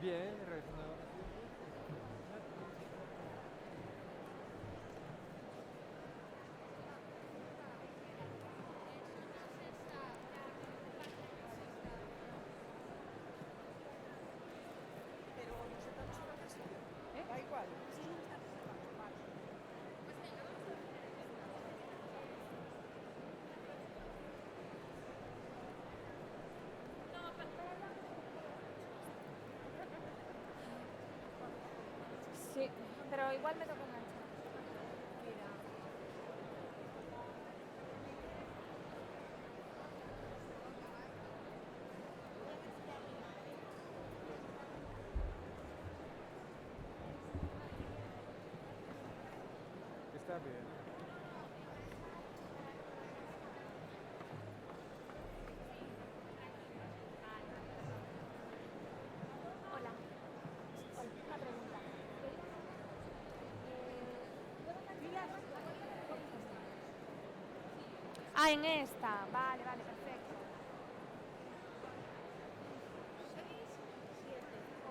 Bien, reaccionado. Pero nosotros no nos ¿Eh? da igual. Sí, no está reservado. Vale. Sí, pero igual me toca enganchar. Mira. Está bien. Hola. Hola, una pregunta. Ah, en esta. Vale, vale, perfecto. 7,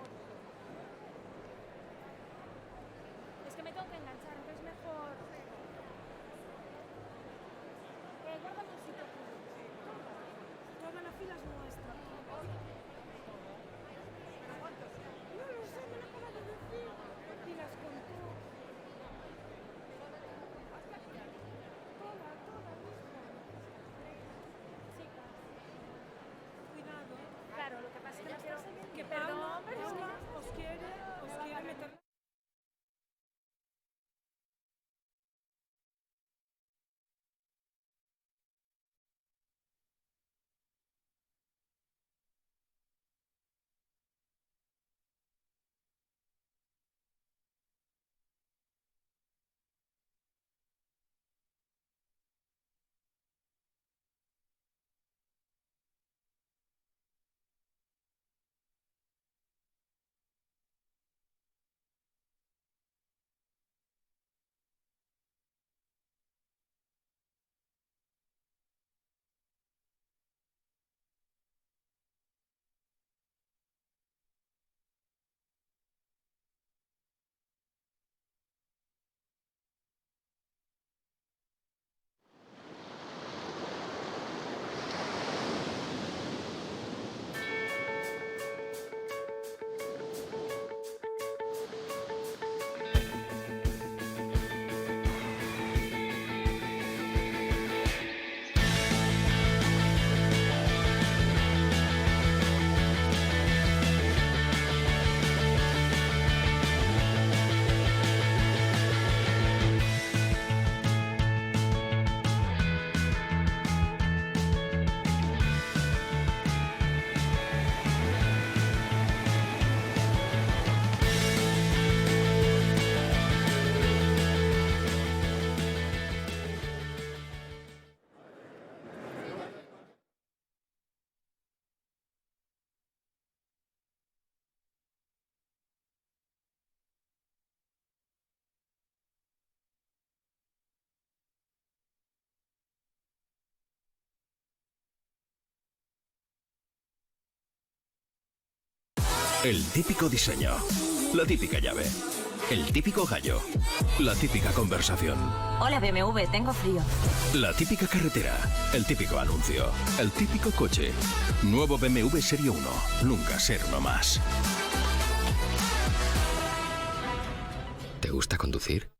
8. Es que me tengo que enganchar, entonces mejor. Guárdame un sitio aquí. Toda la fila es nuestra. No lo sé, me lo acaba de decir. Y las contó. Toda, misma. Chicas. Cuidado, ¿eh? Claro, lo que pasa es que no quiero. Que Perdón, pero es que Paula ya. os quiere meter. El típico diseño, la típica llave, el típico gallo, la típica conversación, Hola BMW, tengo frío. la típica carretera, el típico anuncio, el típico coche. Nuevo BMW Serie 1, nunca ser uno más. ¿Te gusta conducir?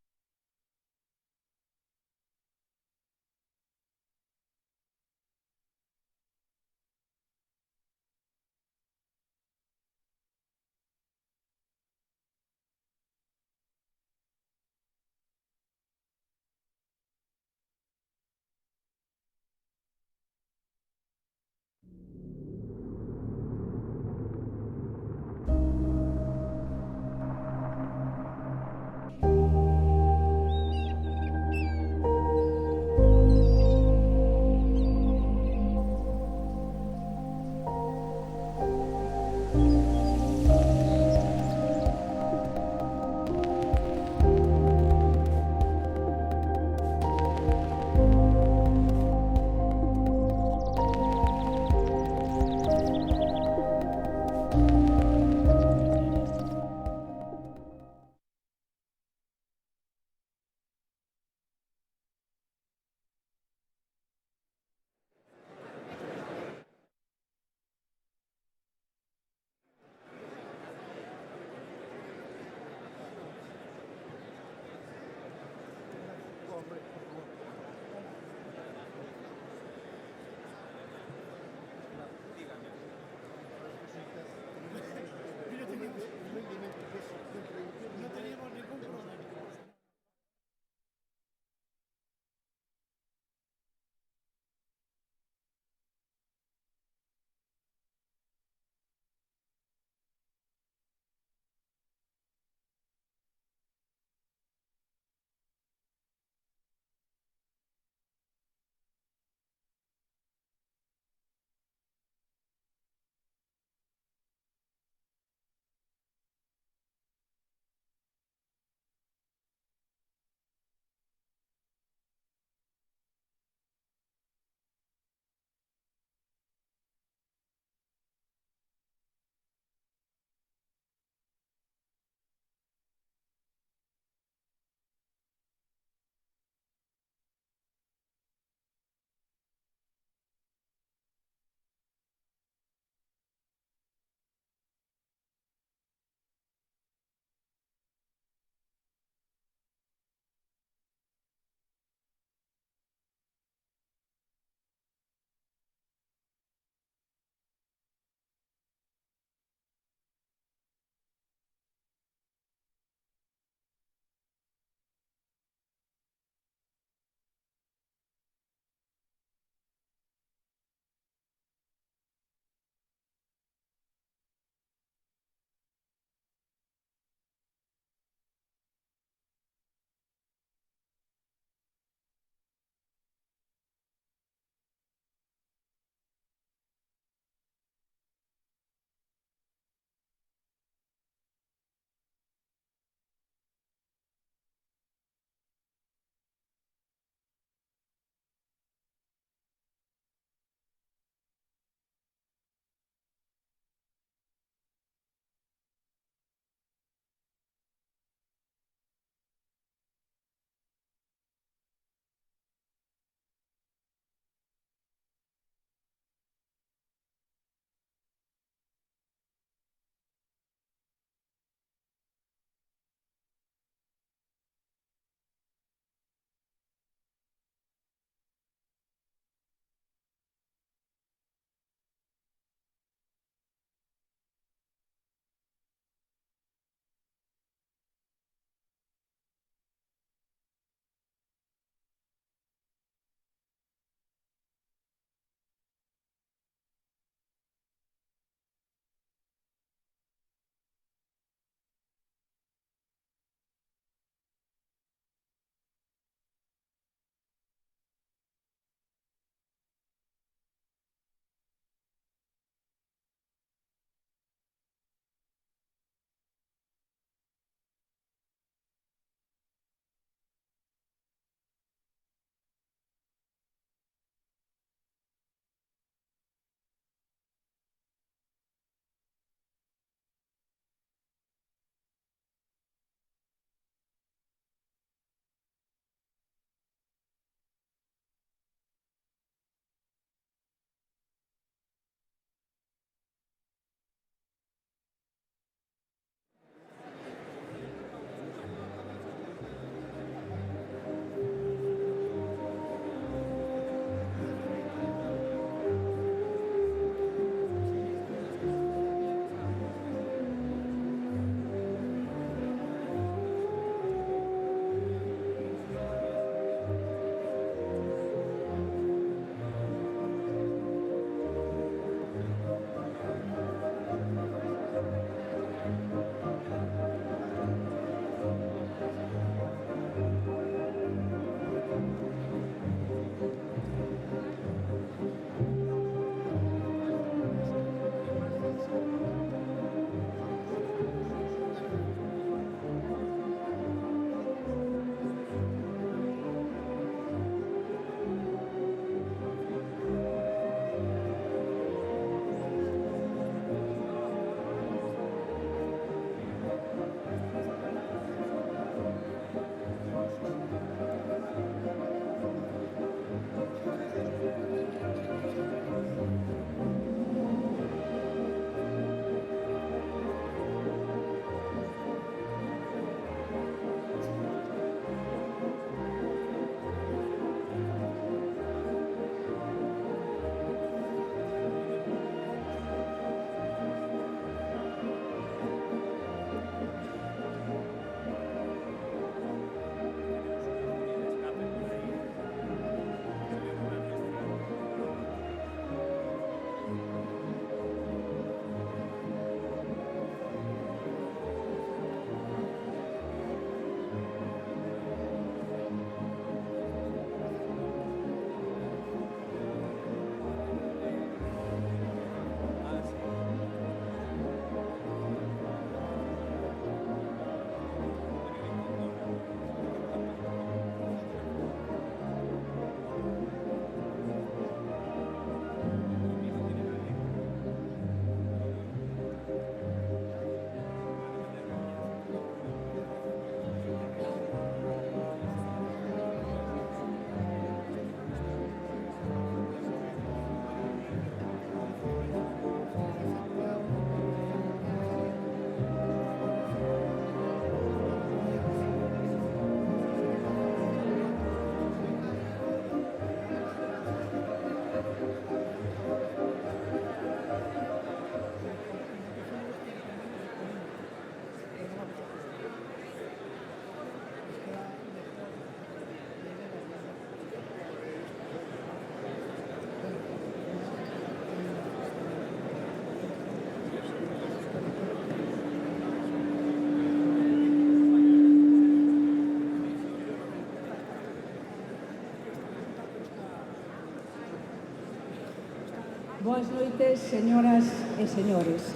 Boas noites, señoras e señores.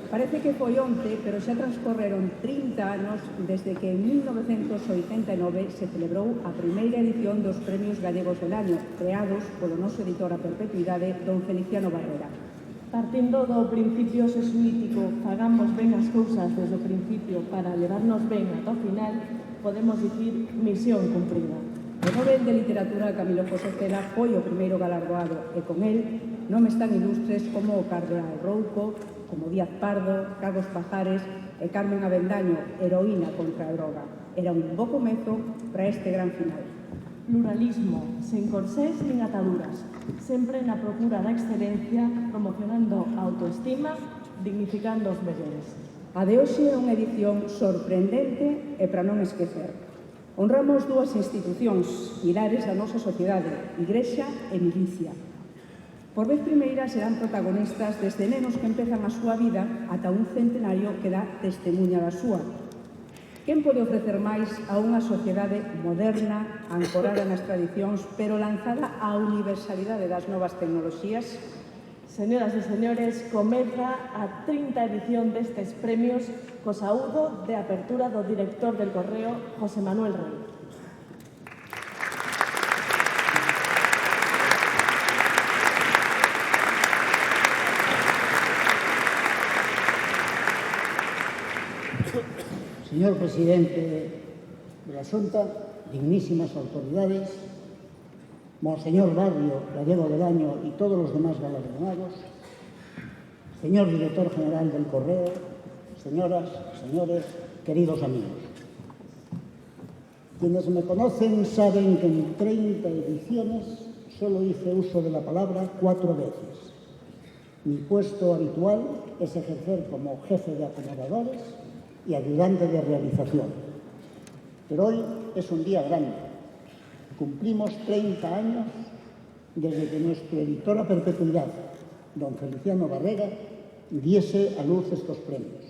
Parece que foi onte, pero xa transcorreron 30 anos desde que en 1989 se celebrou a primeira edición dos Premios Gallegos del Año, creados polo noso editor a perpetuidade, don Feliciano Barrera. Partindo do principio xesuítico, fagamos ben as cousas desde o principio para levarnos ben ata o final, podemos dicir misión cumprida. O Nobel de Literatura Camilo José Cela foi o primeiro galardoado e con el nomes tan ilustres como o Cardeal Rouco, como Díaz Pardo, Carlos Pajares e Carmen Avendaño, heroína contra a droga. Era un bo comezo para este gran final. Pluralismo, sen corsés nin ataduras, sempre na procura da excelencia, promocionando a autoestima, dignificando os mellores. A de hoxe é unha edición sorprendente e para non esquecer. Honramos dúas institucións, pilares da nosa sociedade, Igrexa e milicia. Por vez primeira serán protagonistas desde nenos que empezan a súa vida ata un centenario que dá testemunha da súa. Quen pode ofrecer máis a unha sociedade moderna, ancorada nas tradicións, pero lanzada á universalidade das novas tecnoloxías? Señoras e señores, comeza a 30 edición destes premios co saúdo de apertura do director del Correo, José Manuel Rey. Señor presidente de la Xunta, dignísimas autoridades, Monseñor Barrio, Gallego del Año y todos los demás galardonados, señor director general del Correo, señoras, señores, queridos amigos. Quienes me conocen saben que en 30 ediciones solo hice uso de la palabra 4 veces. Mi puesto habitual es ejercer como jefe de acomodadores y ayudante de realización. Pero hoy es un día grande. Cumplimos 30 años desde que nuestro editor a perpetuidad, don Feliciano Barrera, diese a luz estos premios.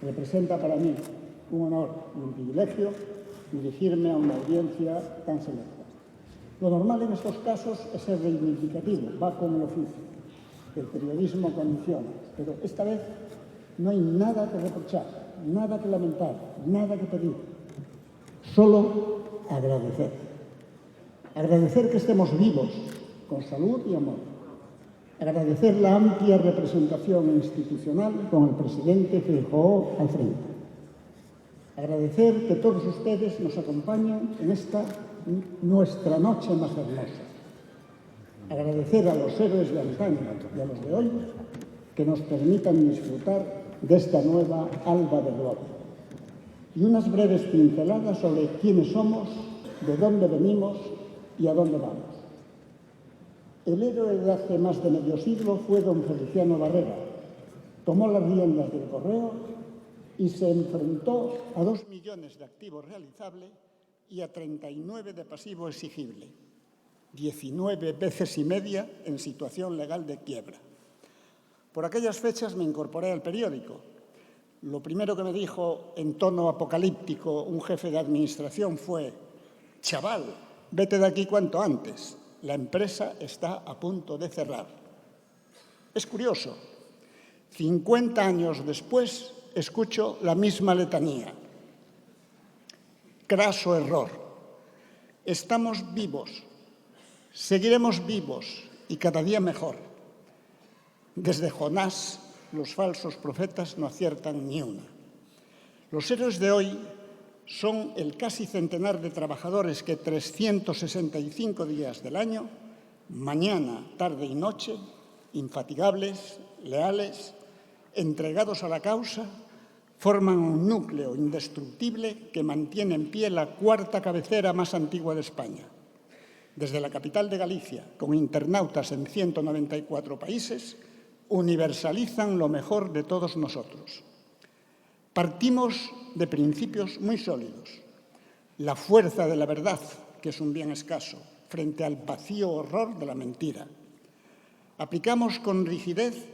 Representa para mí un honor y un privilegio dirigirme a una audiencia tan selecta. Lo normal en estos casos es ser reivindicativo, va con el oficio. El periodismo condiciona, pero esta vez no hay nada que reprochar, nada que lamentar, nada que pedir. Solo agradecer. Agradecer que estemos vivos, con salud y amor. Agradecer la amplia representación institucional con el presidente Feijóo al frente. Agradecer que todos ustedes nos acompañen en esta nuestra noche más hermosa. Agradecer a los héroes de antaño y a los de hoy que nos permitan disfrutar de esta nueva alba de gloria. Y unas breves pinceladas sobre quiénes somos, de dónde venimos y a dónde vamos. El héroe de hace más de medio siglo fue don Feliciano Barrera. Tomó las riendas del Correo y se enfrentó a 2 millones de activo realizable y a 39 de pasivo exigible. 19 veces y media en situación legal de quiebra. Por aquellas fechas me incorporé al periódico. Lo primero que me dijo en tono apocalíptico un jefe de administración fue: «Chaval, vete de aquí cuanto antes. La empresa está a punto de cerrar». Es curioso. 50 años después escucho la misma letanía. Craso error. Estamos vivos. Seguiremos vivos y cada día mejor. Desde Jonás, los falsos profetas no aciertan ni una. Los héroes de hoy son el casi centenar de trabajadores que 365 días del año, mañana, tarde y noche, infatigables, leales, entregados a la causa, forman un núcleo indestructible que mantiene en pie la cuarta cabecera más antigua de España. Desde la capital de Galicia, con internautas en 194 países, universalizan lo mejor de todos nosotros. Partimos de principios muy sólidos. La fuerza de la verdad, que es un bien escaso, frente al vacío horror de la mentira. Aplicamos con rigidez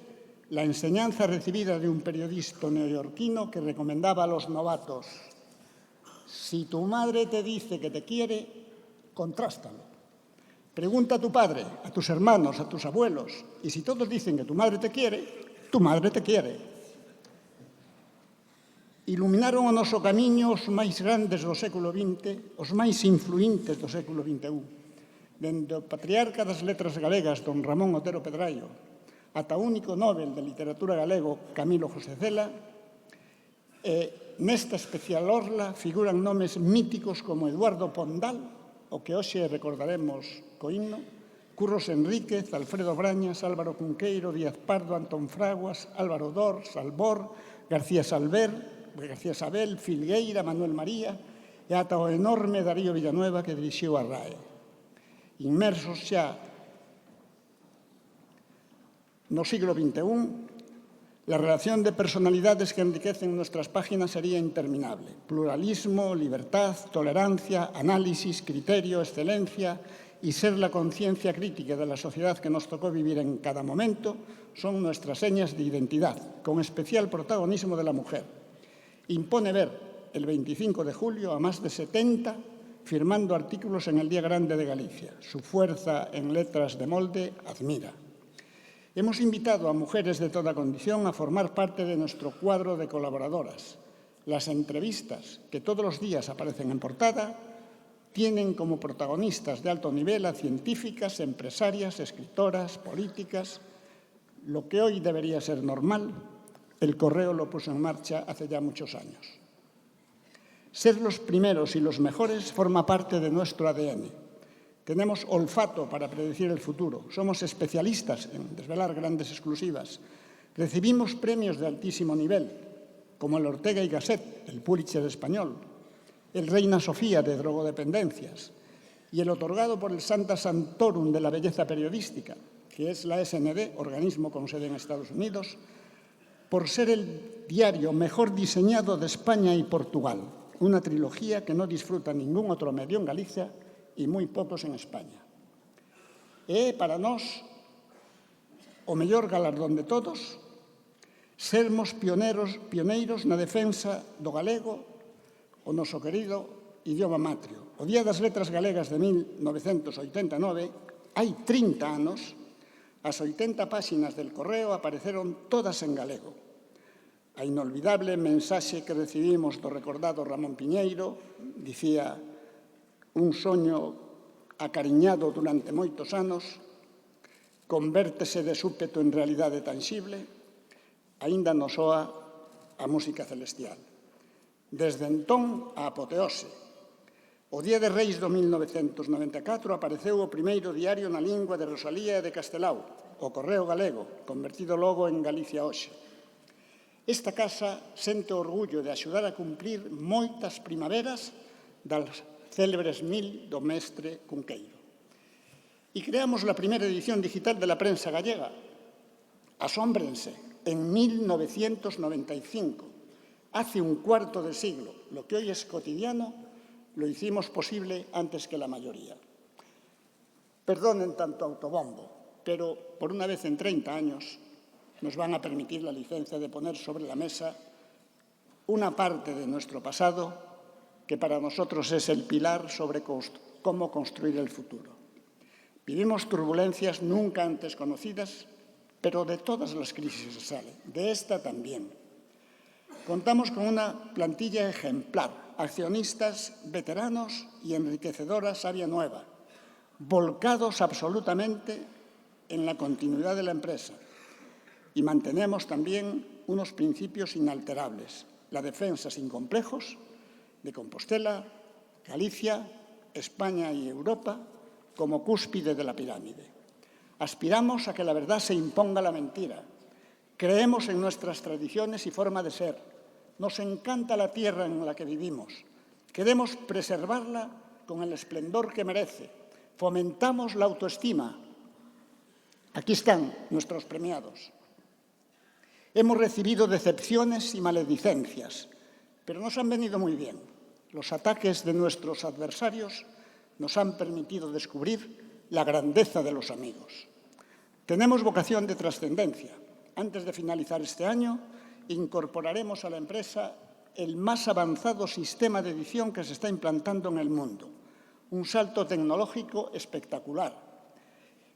la enseñanza recibida de un periodista neoyorquino que recomendaba a los novatos: si tu madre te dice que te quiere, contrástalo. Pregunta a tu padre, a tus hermanos, a tus abuelos, y si todos dicen que tu madre te quiere, tu madre te quiere. Iluminaron o noso camiño os máis grandes do século XX, os máis influíntes do século XXI. Dende o patriarca das letras galegas, don Ramón Otero Pedraio, ata o único Nobel de literatura galego, Camilo José Cela, nesta especial orla figuran nomes míticos como Eduardo Pondal, o que hoxe recordaremos co himno, Curros Enríquez, Alfredo Brañas, Álvaro Cunqueiro, Díaz Pardo, Antón Fraguas, Álvaro Dors, Albor, García Sabel, Filgueira, Manuel María e ata o enorme Darío Villanueva que dirixiu a RAE. Inmersos xa no siglo XXI, la relación de personalidades que enriquecen nuestras páginas sería interminable. Pluralismo, libertad, tolerancia, análisis, criterio, excelencia y ser la conciencia crítica de la sociedad que nos tocó vivir en cada momento son nuestras señas de identidad, con especial protagonismo de la mujer. Impone ver el 25 de julio a más de 70 firmando artículos en el Día Grande de Galicia. Su fuerza en letras de molde admira. Hemos invitado a mujeres de toda condición a formar parte de nuestro cuadro de colaboradoras. Las entrevistas, que todos los días aparecen en portada, tienen como protagonistas de alto nivel a científicas, empresarias, escritoras, políticas. Lo que hoy debería ser normal, el Correo lo puso en marcha hace ya muchos años. Ser los primeros y los mejores forma parte de nuestro ADN. Tenemos olfato para predecir el futuro. Somos especialistas en desvelar grandes exclusivas. Recibimos premios de altísimo nivel, como el Ortega y Gasset, el Pulitzer español, el Reina Sofía de drogodependencias y el otorgado por el Santa Santorum de la belleza periodística, que es la SND, organismo con sede en Estados Unidos, por ser el diario mejor diseñado de España y Portugal, una trilogía que no disfruta ningún otro medio en Galicia e moi pocos en España. É para nós o mellor galardón de todos sermos pioneiros na defensa do galego, o noso querido idioma matrio. O Día das Letras Galegas de 1989, hai 30 anos, as 80 páxinas del Correo apareceron todas en galego. A inolvidable mensaxe que recibimos do recordado Ramón Piñeiro dicía: un soño acariñado durante moitos anos convértese de súpeto en realidade tangible, aínda nos soa a música celestial. Desde entón, a apoteose. O Día de Reis do 1994 apareceu o primeiro diario na lingua de Rosalía e de Castelao, o Correo Galego, convertido logo en Galicia Hoxe. Esta casa sente o orgullo de axudar a cumprir moitas primaveras das célebres 1000 do mestre Cunqueiro. E creamos la primeira edición digital de la prensa gallega. Asómbrense, en 1995, hace un cuarto de siglo, lo que hoy es cotidiano, lo hicimos posible antes que la mayoría. Perdonen tanto autobombo, pero por una vez en 30 años nos van a permitir la licencia de poner sobre la mesa una parte de nuestro pasado que para nosotros es el pilar sobre cómo construir el futuro. Vivimos turbulencias nunca antes conocidas, pero de todas las crisis se sale, de esta también. Contamos con una plantilla ejemplar, accionistas veteranos y enriquecedora savia nueva, volcados absolutamente en la continuidad de la empresa. Y mantenemos también unos principios inalterables, la defensa sin complejos de Compostela, Galicia, España y Europa como cúspide de la pirámide. Aspiramos a que la verdad se imponga a la mentira. Creemos en nuestras tradiciones y forma de ser. Nos encanta la tierra en la que vivimos. Queremos preservarla con el esplendor que merece. Fomentamos la autoestima. Aquí están nuestros premiados. Hemos recibido decepciones y maledicencias, pero nos han venido muy bien. Los ataques de nuestros adversarios nos han permitido descubrir la grandeza de los amigos. Tenemos vocación de trascendencia. Antes de finalizar este año, incorporaremos a la empresa el más avanzado sistema de edición que se está implantando en el mundo. Un salto tecnológico espectacular,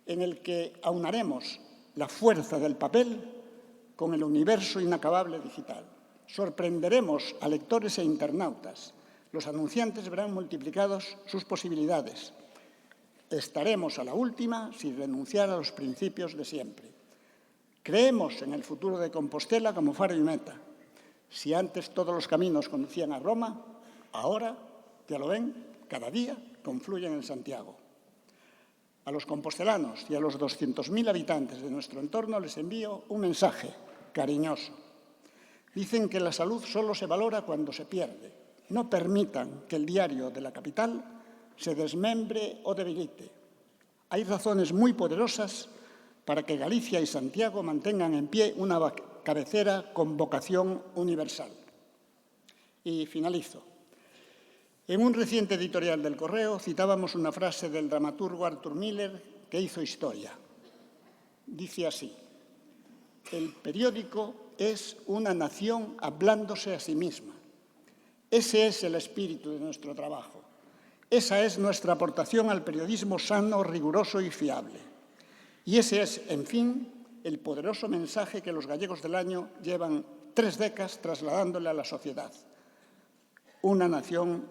en el que aunaremos la fuerza del papel con el universo inacabable digital. Sorprenderemos a lectores e internautas. Los anunciantes verán multiplicados sus posibilidades. Estaremos a la última sin renunciar a los principios de siempre. Creemos en el futuro de Compostela como faro y meta. Si antes todos los caminos conducían a Roma, ahora, ya lo ven, cada día confluyen en Santiago. A los compostelanos y a los 200.000 habitantes de nuestro entorno les envío un mensaje cariñoso. Dicen que la salud solo se valora cuando se pierde. No permitan que el diario de la capital se desmembre o debilite. Hay razones muy poderosas para que Galicia y Santiago mantengan en pie una cabecera con vocación universal. Y finalizo. En un reciente editorial del Correo citábamos una frase del dramaturgo Arthur Miller que hizo historia. Dice así: el periódico es una nación hablándose a sí misma. Ese es el espíritu de nuestro trabajo. Esa es nuestra aportación al periodismo sano, riguroso y fiable. Y ese es, en fin, el poderoso mensaje que los gallegos del año llevan 3 décadas trasladándole a la sociedad. Una nación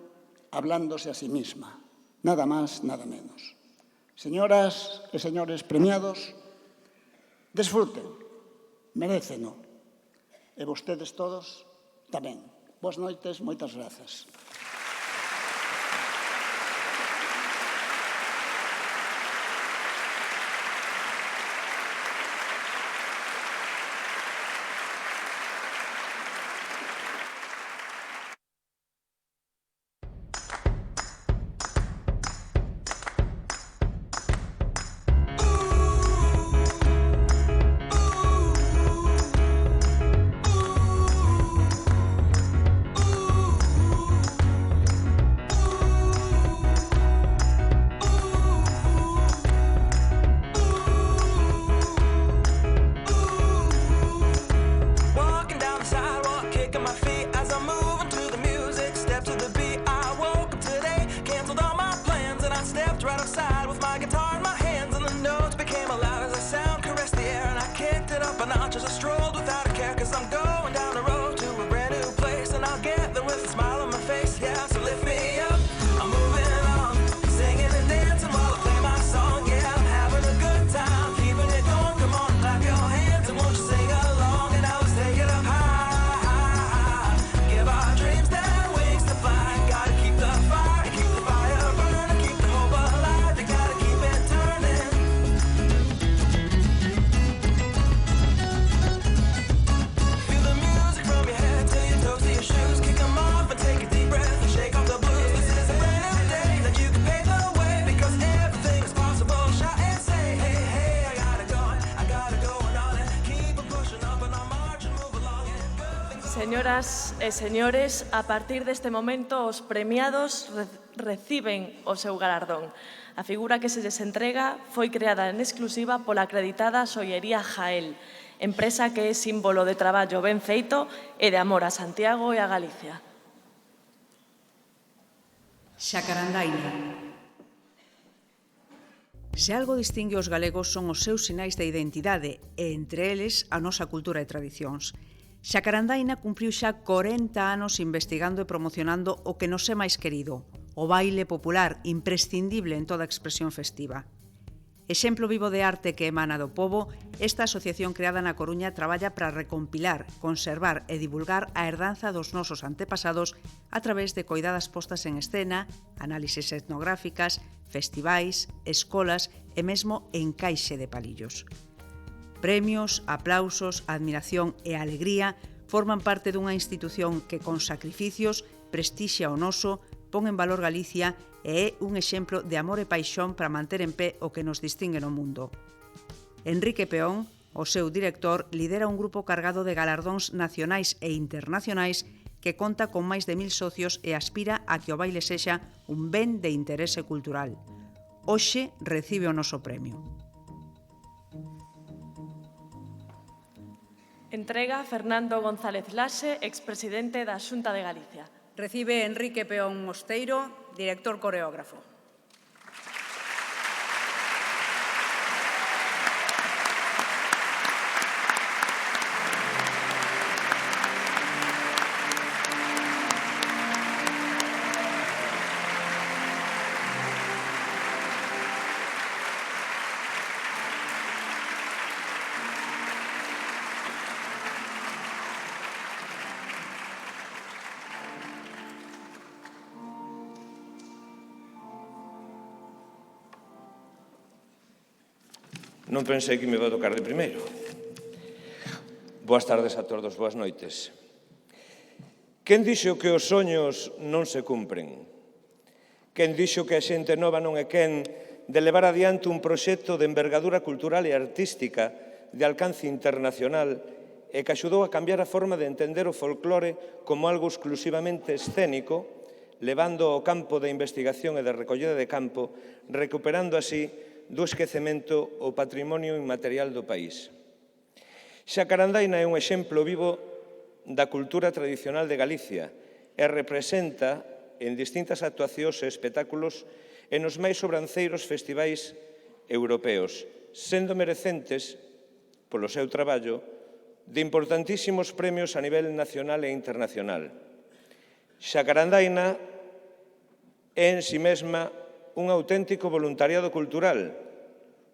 hablándose a sí misma. Nada más, nada menos. Señoras e señores premiados, desfruten, meréceno. E vostedes todos tamén. Boas noites, moitas grazas. Señoras e señores, a partir deste momento os premiados reciben o seu galardón. A figura que se lles entrega foi creada en exclusiva pola acreditada Xollería Jael, empresa que é símbolo de traballo ben feito e de amor a Santiago e a Galicia. Xacarandaina. Se algo distingue os galegos son os seus sinais de identidade e, entre eles, a nosa cultura e tradicións. Xacarandaina cumpriu xa 40 anos investigando e promocionando o que nos é máis querido, o baile popular imprescindible en toda expresión festiva. Exemplo vivo de arte que emana do pobo, esta asociación creada na Coruña traballa para recompilar, conservar e divulgar a herdanza dos nosos antepasados a través de coidadas postas en escena, análises etnográficas, festivais, escolas e mesmo encaixe de palillos. Premios, aplausos, admiración e alegría forman parte dunha institución que con sacrificios prestixia o noso, pon en valor Galicia e é un exemplo de amor e paixón para manter en pé o que nos distingue no mundo. Enrique Peón, o seu director, lidera un grupo cargado de galardóns nacionais e internacionais que conta con máis de 1000 socios e aspira a que o baile sexa un ben de interese cultural. Hoxe recibe o noso premio. Entrega Fernando González Laxe, expresidente da Xunta de Galicia. Recibe Enrique Peón Mosteiro, director coreógrafo. Non pensei que me iba a tocar de primeiro. Boas tardes a todos, boas noites. Quen dixo que os soños non se cumpren? Quen dixo que a xente nova non é quen de levar adiante un proxecto de envergadura cultural e artística de alcance internacional e que axudou a cambiar a forma de entender o folclore como algo exclusivamente escénico, levando ao campo de investigación e de recollida de campo, recuperando así do esquecemento o patrimonio inmaterial do país. Xacarandaina é un exemplo vivo da cultura tradicional de Galicia e representa en distintas actuacións e espectáculos e nos máis sobranceiros festivais europeos, sendo merecentes, polo seu traballo, de importantísimos premios a nivel nacional e internacional. Xacarandaina é en si mesma un auténtico voluntariado cultural,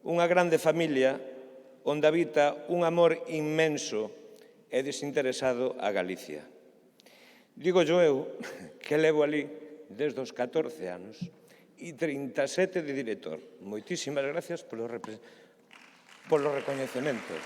unha grande familia onde habita un amor inmenso e desinteresado a Galicia. Digo eu que levo ali desde os 14 anos e 37 de director. Moitísimas gracias polo recoñecemento.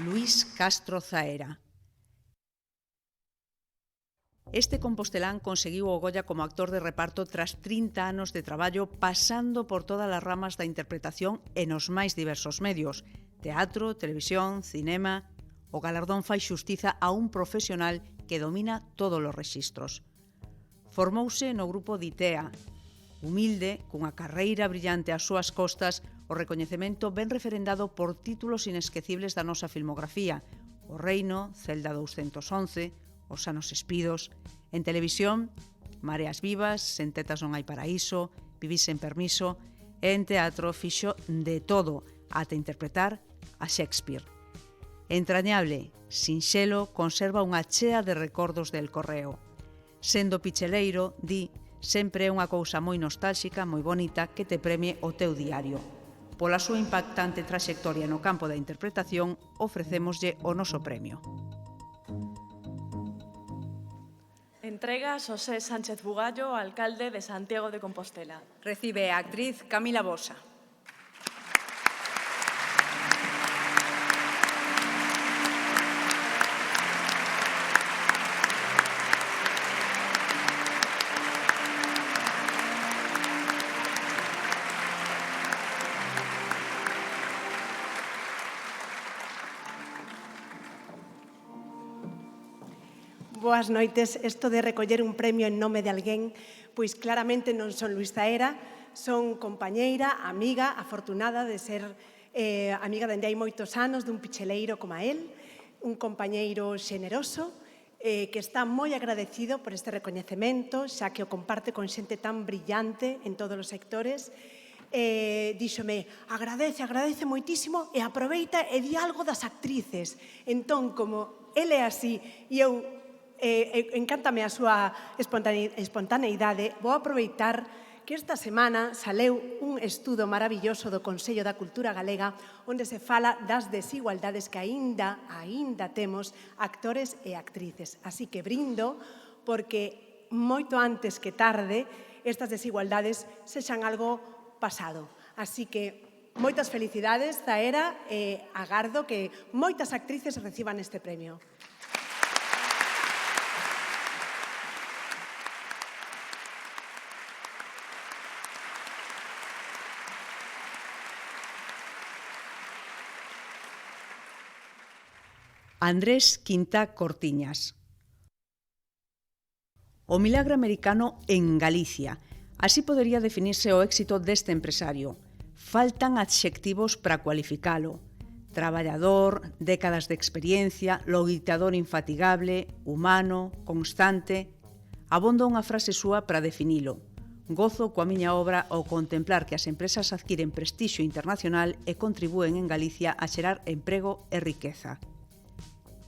Luís Castro Zaera. Este compostelán conseguiu o Goya como actor de reparto tras 30 anos de traballo pasando por todas as ramas da interpretación e nos máis diversos medios: teatro, televisión, cinema. O galardón fai xustiza a un profesional que domina todos os rexistros. Formouse no grupo Ditea. Humilde, cunha carreira brillante ás súas costas, o recoñecemento ben referendado por títulos inesquecibles da nosa filmografía: O Reino, Celda 211, Os anos espidos. En televisión, Mareas vivas, Sen tetas non hai paraíso, Vivís sen permiso. E en teatro fixo de todo, ata interpretar a Shakespeare. Entrañable, sinxelo, conserva unha chea de recordos del Correo. Sendo picheleiro, di, sempre é unha cousa moi nostálxica, moi bonita, que te premie o teu diario. Pola súa impactante traxectoria no campo da interpretación, ofrecémoslle o noso premio. Entrega Xosé Sánchez Bugallo, alcalde de Santiago de Compostela. Recibe a actriz Camila Bosa. Boas noites. Isto de recoller un premio en nome de alguén, pois claramente non son Luís Zaera, son compañeira, amiga, afortunada de ser amiga dende hai moitos anos dun picheleiro como a él, un compañeiro xeneroso, que está moi agradecido por este recoñecemento, xa que o comparte con xente tan brillante en todos os sectores. Díxome, agradece moitísimo e aproveita e di algo das actrices. Entón, como ele é así e eu encántame a súa espontaneidade, vou aproveitar que esta semana saleu un estudo maravilloso do Consello da Cultura Galega onde se fala das desigualdades que aínda temos actores e actrices. Así que brindo porque moito antes que tarde estas desigualdades sexan algo pasado. Así que moitas felicidades, Zaera, e agardo que moitas actrices reciban este premio. Andrés Quintá Cortiñas. O milagre americano en Galicia. Así podería definirse o éxito deste empresario. Faltan adxectivos para cualificalo. Traballador, décadas de experiencia, loitador infatigable, humano, constante. Abondo unha frase súa para definilo. Gozo coa miña obra ao contemplar que as empresas adquiren prestixio internacional e contribúen en Galicia a xerar emprego e riqueza.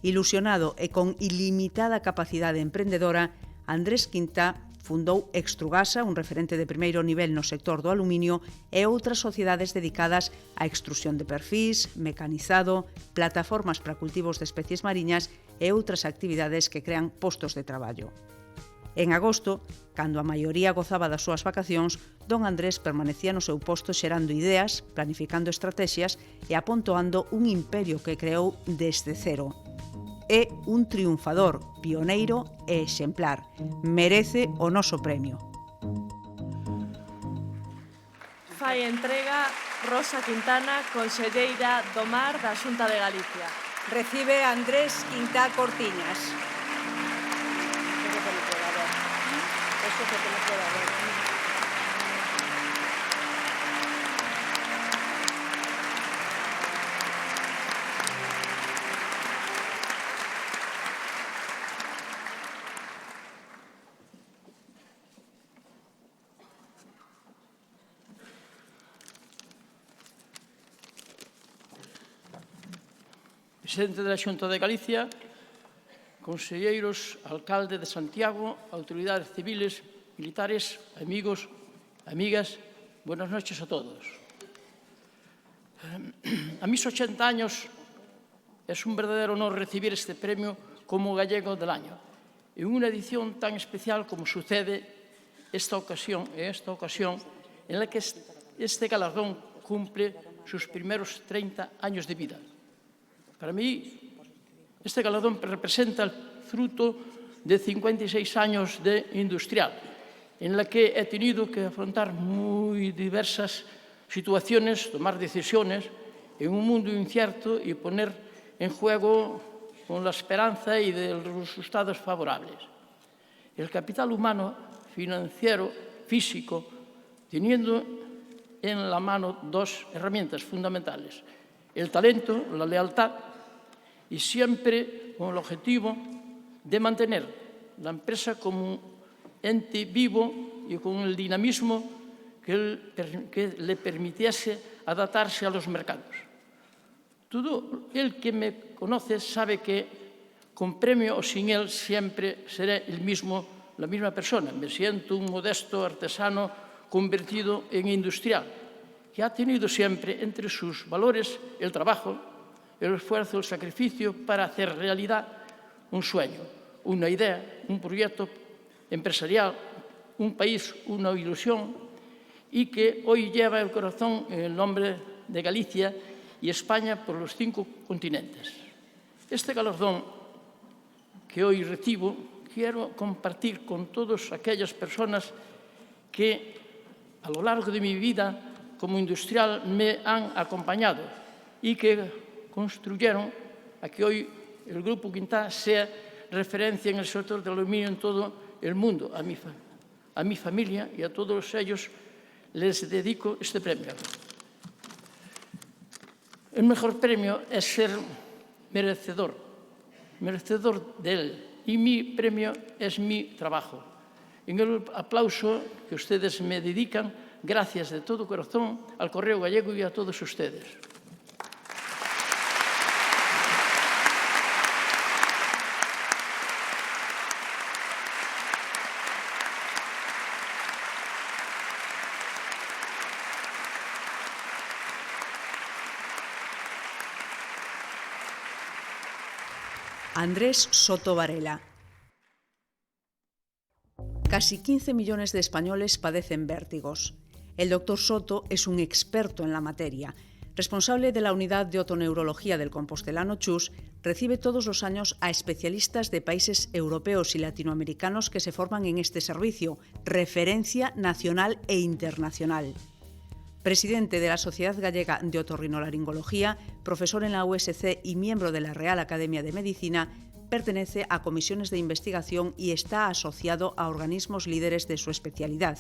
Ilusionado e con ilimitada capacidade emprendedora, Andrés Quintá Fundou Extrugasa, un referente de primeiro nivel no sector do aluminio, e outras sociedades dedicadas á extrusión de perfís, mecanizado, plataformas para cultivos de especies mariñas e outras actividades que crean postos de traballo. En agosto, cando a maioría gozaba das súas vacacións, don Andrés permanecía no seu posto xerando ideas, planificando estrategias e apontoando un imperio que creou desde cero. É un triunfador, pioneiro e exemplar. Merece o noso premio. Fai entrega Rosa Quintana, conselleira do Mar da Xunta de Galicia. Recibe Andrés Quintá Cortiñas. Presidente da Xunta de Galicia, conselleiros, alcalde de Santiago, autoridades civiles, militares, amigos, amigas, buenas noches a todos. A mis 80 años es un verdadero honor recibir este premio como gallego del año, en una edición tan especial como sucede esta ocasión en la que este galardón cumple sus primeros 30 años de vida. Para mí, este galardón representa el fruto de 56 años de industrial, en la que he tenido que afrontar muy diversas situaciones, tomar decisiones en un mundo incierto y poner en juego con la esperanza y de los resultados favorables. El capital humano, financiero, físico, teniendo en la mano dos herramientas fundamentales: el talento, la lealtad, y siempre con el objetivo de mantener la empresa como un ente vivo y con el dinamismo que le permitiese adaptarse a los mercados. Todo el que me conoce sabe que con premio o sin él siempre seré la misma persona. Me siento un modesto artesano convertido en industrial, que ha tenido siempre entre sus valores el trabajo, el esfuerzo, el sacrificio para hacer realidad un sueño, una idea, un proyecto empresarial, un país, una ilusión, y que hoy lleva el corazón en el nombre de Galicia y España por los 5 continentes. Este galardón que hoy recibo quiero compartir con todas aquellas personas que a lo largo de mi vida como industrial me han acompañado y que construyeron a que hoy el Grupo Quintá sea referencia en el sector del aluminio en todo el mundo. A mi familia y a todos ellos les dedico este premio. El mejor premio es ser merecedor de él, y mi premio es mi trabajo. En el aplauso que ustedes me dedican, gracias de todo corazón al Correo Gallego y a todos ustedes. Andrés Soto Varela. Casi 15 millones de españoles padecen vértigos. El doctor Soto es un experto en la materia. Responsable de la unidad de otoneurología del Compostelano CHUS, recibe todos los años a especialistas de países europeos y latinoamericanos que se forman en este servicio, referencia nacional e internacional. Presidente de la Sociedad Gallega de Otorrinolaringología, profesor en la USC y miembro de la Real Academia de Medicina, pertenece a comisiones de investigación y está asociado a organismos líderes de su especialidad.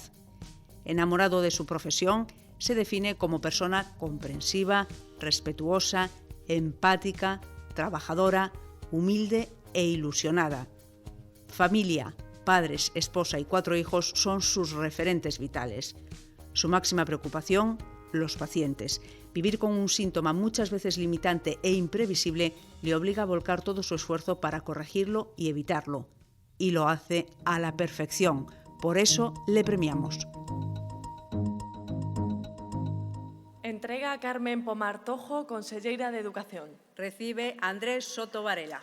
Enamorado de su profesión, se define como persona comprensiva, respetuosa, empática, trabajadora, humilde e ilusionada. Familia, padres, esposa y 4 hijos son sus referentes vitales. Su máxima preocupación, los pacientes. Vivir con un síntoma muchas veces limitante e imprevisible le obliga a volcar todo su esfuerzo para corregirlo y evitarlo. Y lo hace a la perfección, Por eso le premiamos. Entrega a Carmen Pomar Tojo, conselleira de Educación. Recibe Andrés Soto Varela.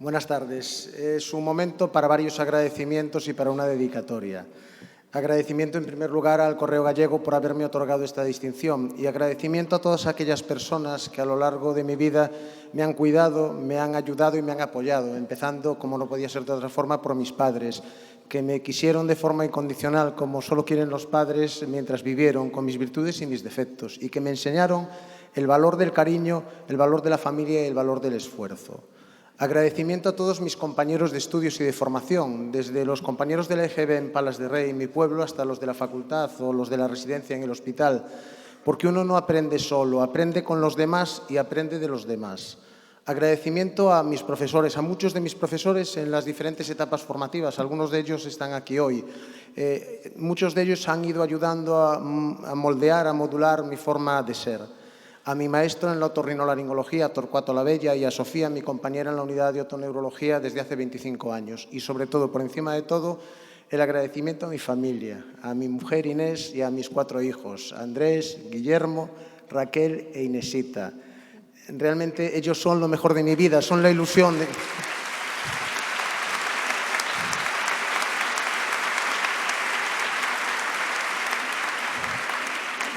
Buenas tardes. Es un momento para varios agradecimientos y para una dedicatoria. Agradecimiento, en primer lugar, al Correo Gallego por haberme otorgado esta distinción y agradecimiento a todas aquellas personas que a lo largo de mi vida me han cuidado, me han ayudado y me han apoyado, empezando, como no podía ser de otra forma, por mis padres, que me quisieron de forma incondicional, como solo quieren los padres mientras vivieron, con mis virtudes y mis defectos, y que me enseñaron el valor del cariño, el valor de la familia y el valor del esfuerzo. Agradecimiento a todos mis compañeros de estudios y de formación, desde los compañeros de la EGB en Palas de Rey, mi pueblo, hasta los de la facultad o los de la residencia en el hospital, porque uno no aprende solo, aprende con los demás y aprende de los demás. Agradecimiento a mis profesores, a muchos de mis profesores en las diferentes etapas formativas, algunos de ellos están aquí hoy. Muchos de ellos han ido ayudando a moldear, a modular mi forma de ser. A mi maestro en la otorrinolaringología, a Torcuato Labella, y a Sofía, mi compañera en la unidad de otoneurología desde hace 25 años. Y sobre todo, por encima de todo, el agradecimiento a mi familia, a mi mujer Inés y a mis 4 hijos, Andrés, Guillermo, Raquel e Inesita. Realmente ellos son lo mejor de mi vida, son la ilusión de...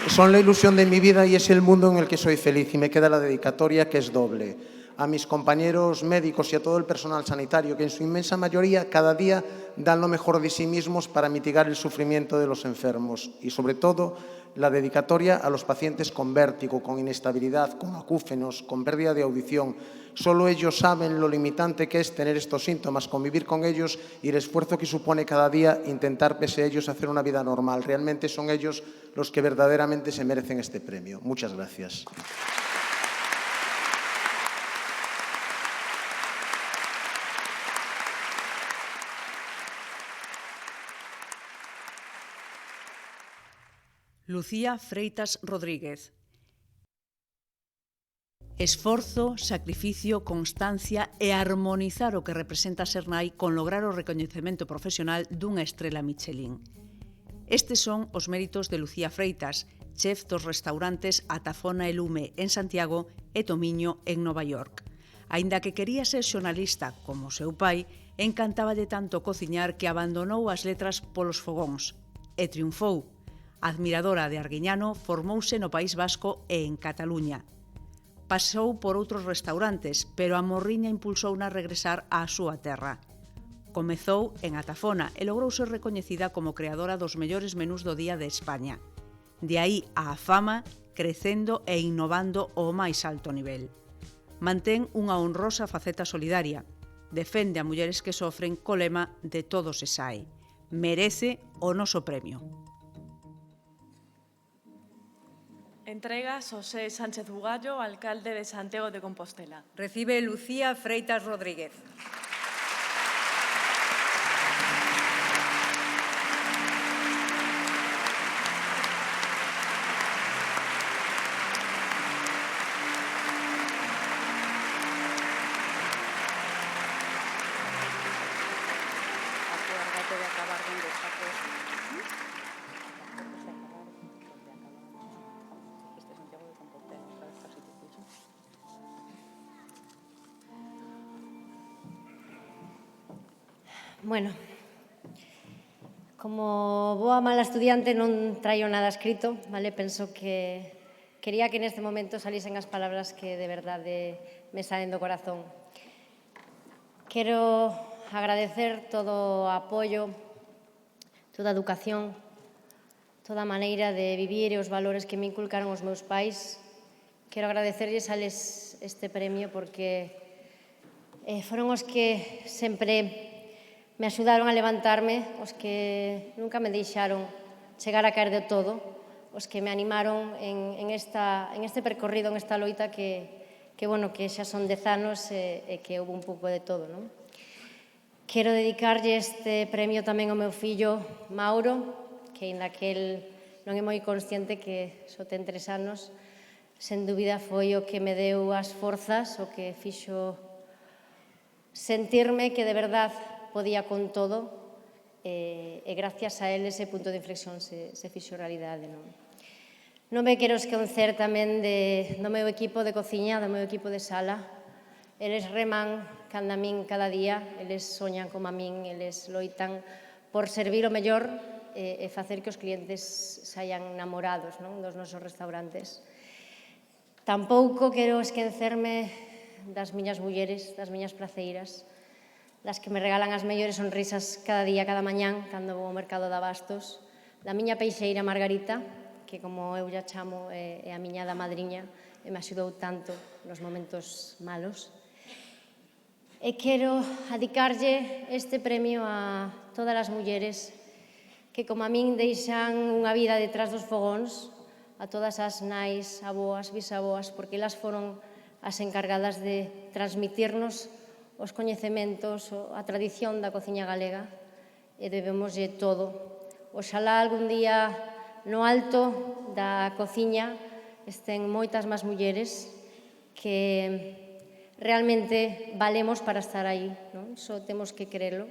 Son la ilusión de mi vida y es el mundo en el que soy feliz. Y me queda la dedicatoria, que es doble. A mis compañeros médicos y a todo el personal sanitario, que en su inmensa mayoría cada día dan lo mejor de sí mismos para mitigar el sufrimiento de los enfermos. Y sobre todo, la dedicatoria a los pacientes con vértigo, con inestabilidad, con acúfenos, con pérdida de audición. Solo ellos saben lo limitante que es tener estos síntomas, convivir con ellos y el esfuerzo que supone cada día intentar, pese a ellos, hacer una vida normal. Realmente son ellos los que verdaderamente se merecen este premio. Muchas gracias. Lucía Freitas Rodríguez. Esforzo, sacrificio, constancia e harmonizar o que representa ser nai con lograr o recoñecemento profesional dunha estrela Michelin. Estes son os méritos de Lucía Freitas, chef dos restaurantes Atafona e Lume en Santiago e Tomiño en Nova York. Aínda que quería ser xornalista como o seu pai, encantáballe tanto cociñar que abandonou as letras polos fogóns e triunfou. Admiradora de Arguiñano, formouse no País Vasco e en Cataluña. Pasou por outros restaurantes, pero a morriña impulsouna a regresar á súa terra. Comezou en Atafona e logrou ser recoñecida como creadora dos mellores menús do día de España. De aí á fama, crecendo e innovando ao máis alto nivel. Mantén unha honrosa faceta solidaria. Defende a mulleres que sofren co lema de todo se sae. Merece o noso premio. Entrega Xosé Sánchez Bugallo, alcalde de Santiago de Compostela. Recibe Lucía Freitas Rodríguez. Acuérdate de acabar donde sacos. Bueno, como boa mala estudiante non traio nada escrito, vale? Penso que quería que neste momento salisen as palabras que de verdade me salen do corazón. Quero agradecer todo o apoio, toda a educación, toda a maneira de vivir e os valores que me inculcaron os meus pais. Quero agradecerlles a les este premio porque foron os que sempre me axudaron a levantarme, os que nunca me deixaron chegar a caer de todo, os que me animaron en este percorrido, en esta loita que que xa son 10 anos e que houve un pouco de todo, non? Quero dedicarlle este premio tamén ao meu fillo Mauro, que ainda que el non é moi consciente que só ten 3 anos, sen dúbida foi o que me deu as forzas, o que fixo sentirme que de verdad podía con todo e gracias a él ese punto de inflexión se fixo realidade. Non me quero esquecer tamén do meu equipo de cociña, do meu equipo de sala. Eles reman canda min cada día, eles soñan como a min, eles loitan por servir o mellor e facer que os clientes saian namorados dos nosos restaurantes. Tampouco quero esquecerme das miñas mulleres, das miñas placeiras, das que me regalan as mellores sonrisas cada día, cada mañán, cando vou ao mercado de abastos, da miña peixeira Margarita, que como eu ya chamo é a miña da madriña e me axudou tanto nos momentos malos. E quero dedicarlle este premio a todas as mulleres que, como a min, deixan unha vida detrás dos fogóns, a todas as nais, aboas, bisaboas, porque elas foron as encargadas de transmitirnos os coñecementos, a tradición da cociña galega, e debemoslle todo. Oxalá algún día no alto da cociña estén moitas máis mulleres que realmente valemos para estar aí, non? Só temos que querelo.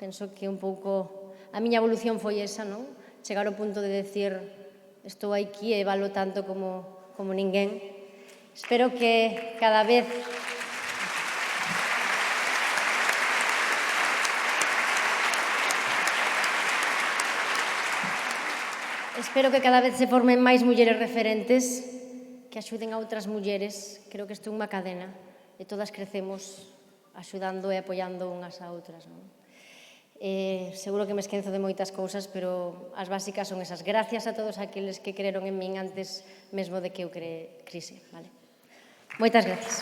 Penso que un pouco a miña evolución foi esa, non? Chegar ao punto de decir estou aquí e valo tanto como ninguén. Espero que cada vez se formen máis mulleres referentes que axuden a outras mulleres. Creo que isto é unha cadena e todas crecemos axudando e apoiando unhas a outras, non? Seguro que me esquezo de moitas cousas, pero as básicas son esas. Gracias a todos aqueles que creeron en min antes mesmo de que eu crise. Moitas gracias.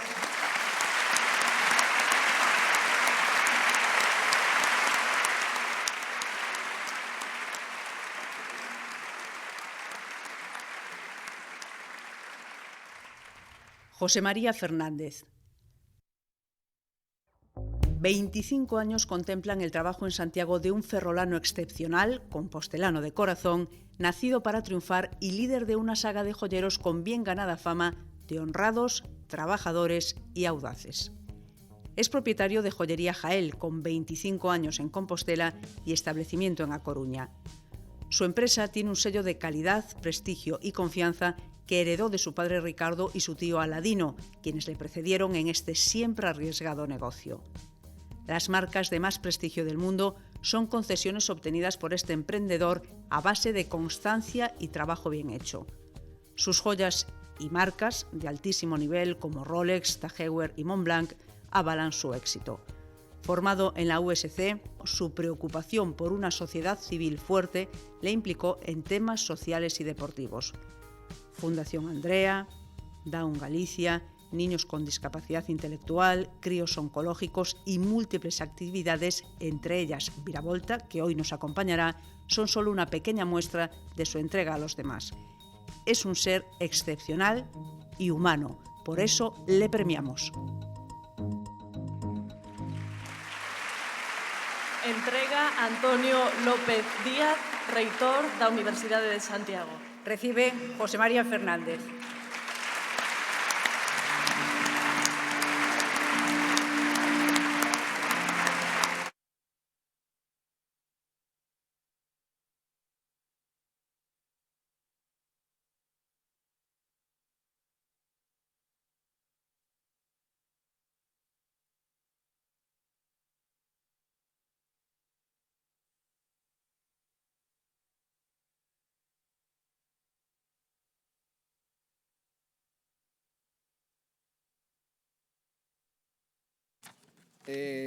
José María Fernández. 25 años contemplan el trabajo en Santiago de un ferrolano excepcional, compostelano de corazón, nacido para triunfar y líder de una saga de joyeros con bien ganada fama de honrados, trabajadores y audaces. Es propietario de Joyería Jael, con 25 años en Compostela y establecimiento en A Coruña. Su empresa tiene un sello de calidad, prestigio y confianza que heredó de su padre Ricardo y su tío Aladino, quienes le precedieron en este siempre arriesgado negocio. Las marcas de más prestigio del mundo son concesiones obtenidas por este emprendedor a base de constancia y trabajo bien hecho. Sus joyas y marcas de altísimo nivel como Rolex, Tag Heuer y Montblanc avalan su éxito. Formado en la USC, su preocupación por una sociedad civil fuerte le implicó en temas sociales y deportivos. Fundación Andrea, Down Galicia, niños con discapacidad intelectual, críos oncológicos y múltiples actividades, entre ellas Viravolta, que hoy nos acompañará, son solo una pequeña muestra de su entrega a los demás. Es un ser excepcional y humano, por eso le premiamos. Entrega Antonio López Díaz, reitor da Universidade de Santiago. Recibe José María Fernández.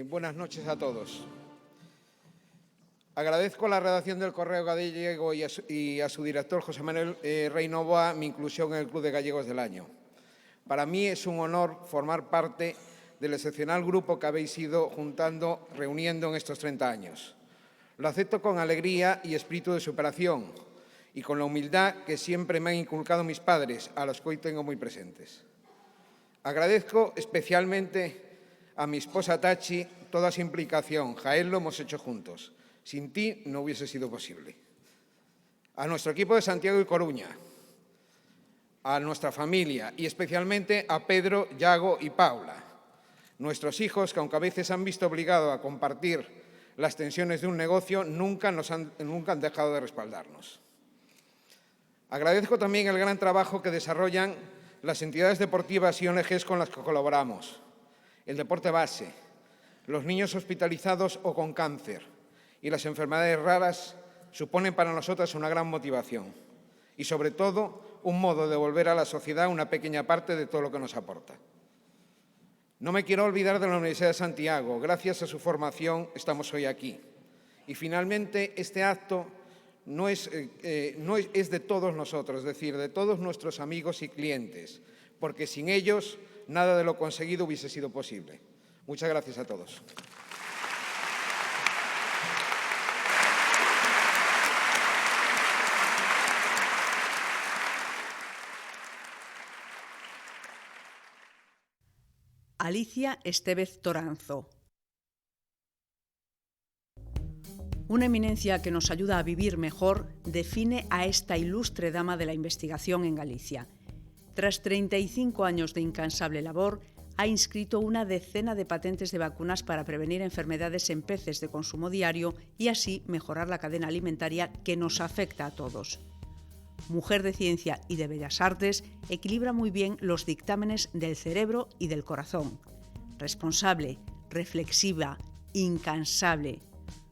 Buenas noches a todos. Agradezco a la redacción del Correo Gallego y a su director, José Manuel Reinovoa, mi inclusión en el Club de Gallegos del Año. Para mí es un honor formar parte del excepcional grupo que habéis ido reuniendo en estos 30 años. Lo acepto con alegría y espíritu de superación y con la humildad que siempre me han inculcado mis padres, a los que hoy tengo muy presentes. Agradezco especialmente a mi esposa Tachi toda su implicación. Jaén lo hemos hecho juntos. Sin ti no hubiese sido posible. A nuestro equipo de Santiago y Coruña, a nuestra familia y especialmente a Pedro, Yago y Paula, nuestros hijos que aunque a veces han visto obligados a compartir las tensiones de un negocio, nunca han dejado de respaldarnos. Agradezco también el gran trabajo que desarrollan las entidades deportivas y ONGs con las que colaboramos, el deporte base, los niños hospitalizados o con cáncer y las enfermedades raras suponen para nosotras una gran motivación y, sobre todo, un modo de devolver a la sociedad una pequeña parte de todo lo que nos aporta. No me quiero olvidar de la Universidad de Santiago. Gracias a su formación estamos hoy aquí. Y, finalmente, este acto no es de todos nosotros, es decir, de todos nuestros amigos y clientes, porque sin ellos nada de lo conseguido hubiese sido posible. Muchas gracias a todos. Alicia Estévez Toranzo. Una eminencia que nos ayuda a vivir mejor define a esta ilustre dama de la investigación en Galicia. Tras 35 años de incansable labor, ha inscrito una decena de patentes de vacunas para prevenir enfermedades en peces de consumo diario y así mejorar la cadena alimentaria que nos afecta a todos. Mujer de ciencia y de bellas artes, equilibra muy bien los dictámenes del cerebro y del corazón. Responsable, reflexiva, incansable.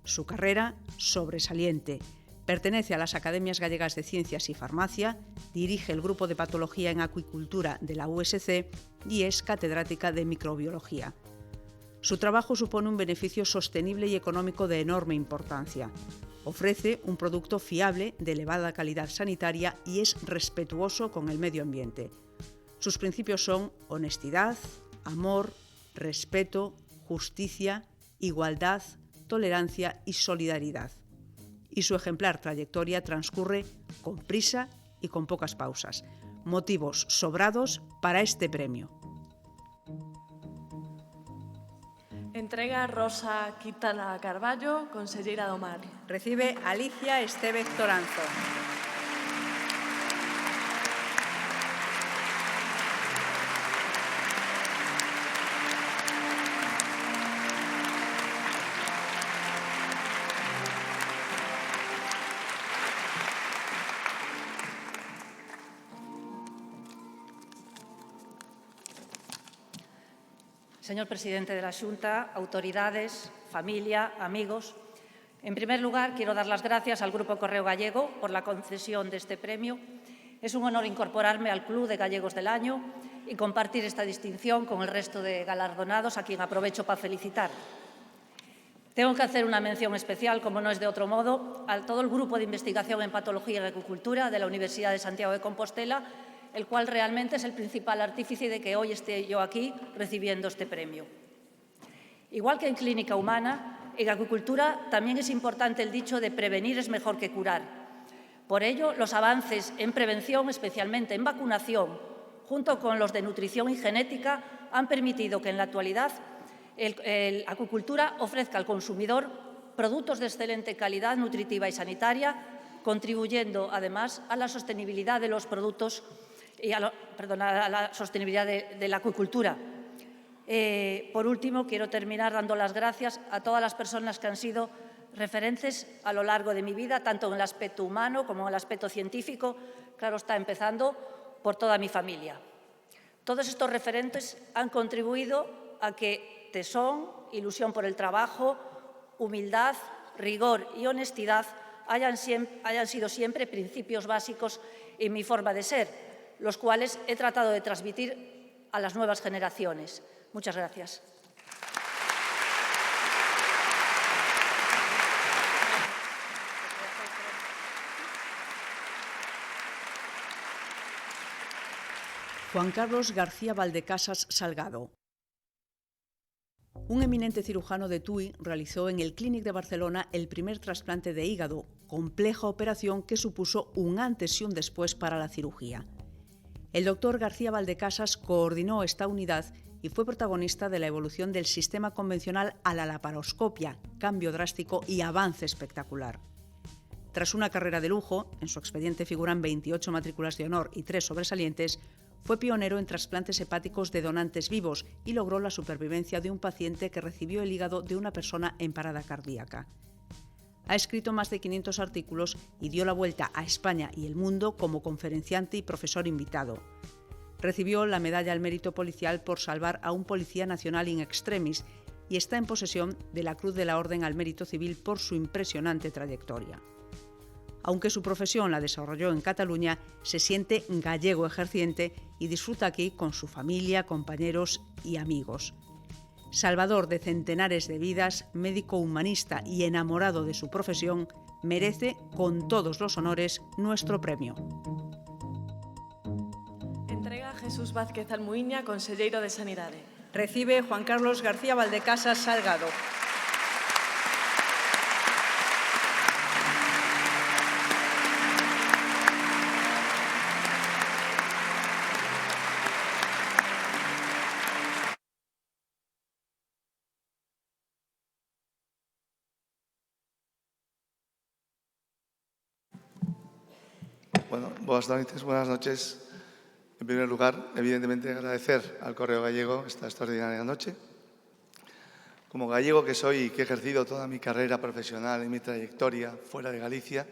Su carrera, sobresaliente. Pertenece a las Academias Gallegas de Ciencias y Farmacia, dirige el grupo de patología en acuicultura de la USC y es catedrática de microbiología. Su trabajo supone un beneficio sostenible y económico de enorme importancia. Ofrece un producto fiable, de elevada calidad sanitaria y es respetuoso con el medio ambiente. Sus principios son honestidad, amor, respeto, justicia, igualdad, tolerancia y solidaridad. Y su ejemplar trayectoria transcurre con prisa y con pocas pausas. Motivos sobrados para este premio. Entrega Rosa Quintana Carballo, conselleira do Mar. Recibe Alicia Estévez Toranzo. Señor presidente de la Xunta, autoridades, familia, amigos, en primer lugar quiero dar las gracias al Grupo Correo Gallego por la concesión de este premio. Es un honor incorporarme al Club de Gallegos del Año y compartir esta distinción con el resto de galardonados, a quien aprovecho para felicitar. Tengo que hacer una mención especial, como no es de otro modo, a todo el Grupo de Investigación en Patología y Acuicultura de la Universidad de Santiago de Compostela, el cual realmente es el principal artífice de que hoy esté yo aquí recibiendo este premio. Igual que en clínica humana, en acuicultura también es importante el dicho de prevenir es mejor que curar. Por ello, los avances en prevención, especialmente en vacunación, junto con los de nutrición y genética, han permitido que en la actualidad la acuicultura ofrezca al consumidor productos de excelente calidad nutritiva y sanitaria, contribuyendo además a la sostenibilidad de los productos y a la sostenibilidad de la acuicultura. Por último, quiero terminar dando las gracias a todas las personas que han sido referentes a lo largo de mi vida, tanto en el aspecto humano como en el aspecto científico, claro está, empezando por toda mi familia. Todos estos referentes han contribuido a que tesón, ilusión por el trabajo, humildad, rigor y honestidad hayan sido siempre principios básicos en mi forma de ser, los cuales he tratado de transmitir a las nuevas generaciones. Muchas gracias. Juan Carlos García Valdecasas Salgado. Un eminente cirujano de Tui realizó en el Clínic de Barcelona el primer trasplante de hígado, compleja operación que supuso un antes y un después para la cirugía. El doctor García Valdecasas coordinó esta unidad y fue protagonista de la evolución del sistema convencional a la laparoscopia, cambio drástico y avance espectacular. Tras una carrera de lujo, en su expediente figuran 28 matrículas de honor y 3 sobresalientes, fue pionero en trasplantes hepáticos de donantes vivos y logró la supervivencia de un paciente que recibió el hígado de una persona en parada cardíaca. Ha escrito más de 500 artículos y dio la vuelta a España y el mundo como conferenciante y profesor invitado. Recibió la Medalla al Mérito Policial por salvar a un policía nacional in extremis y está en posesión de la Cruz de la Orden al Mérito Civil por su impresionante trayectoria. Aunque su profesión la desarrolló en Cataluña, se siente gallego ejerciente y disfruta aquí con su familia, compañeros y amigos. Salvador de centenares de vidas, médico humanista y enamorado de su profesión, merece con todos los honores nuestro premio. Entrega Jesús Vázquez Almuíña, conselleiro de Sanidade. Recibe Juan Carlos García Valdecasas Salgado. Bueno, buenas noches. En primer lugar, evidentemente agradecer al Correo Gallego esta extraordinaria noche. Como gallego que soy y que he ejercido toda mi carrera profesional y mi trayectoria fuera de Galicia,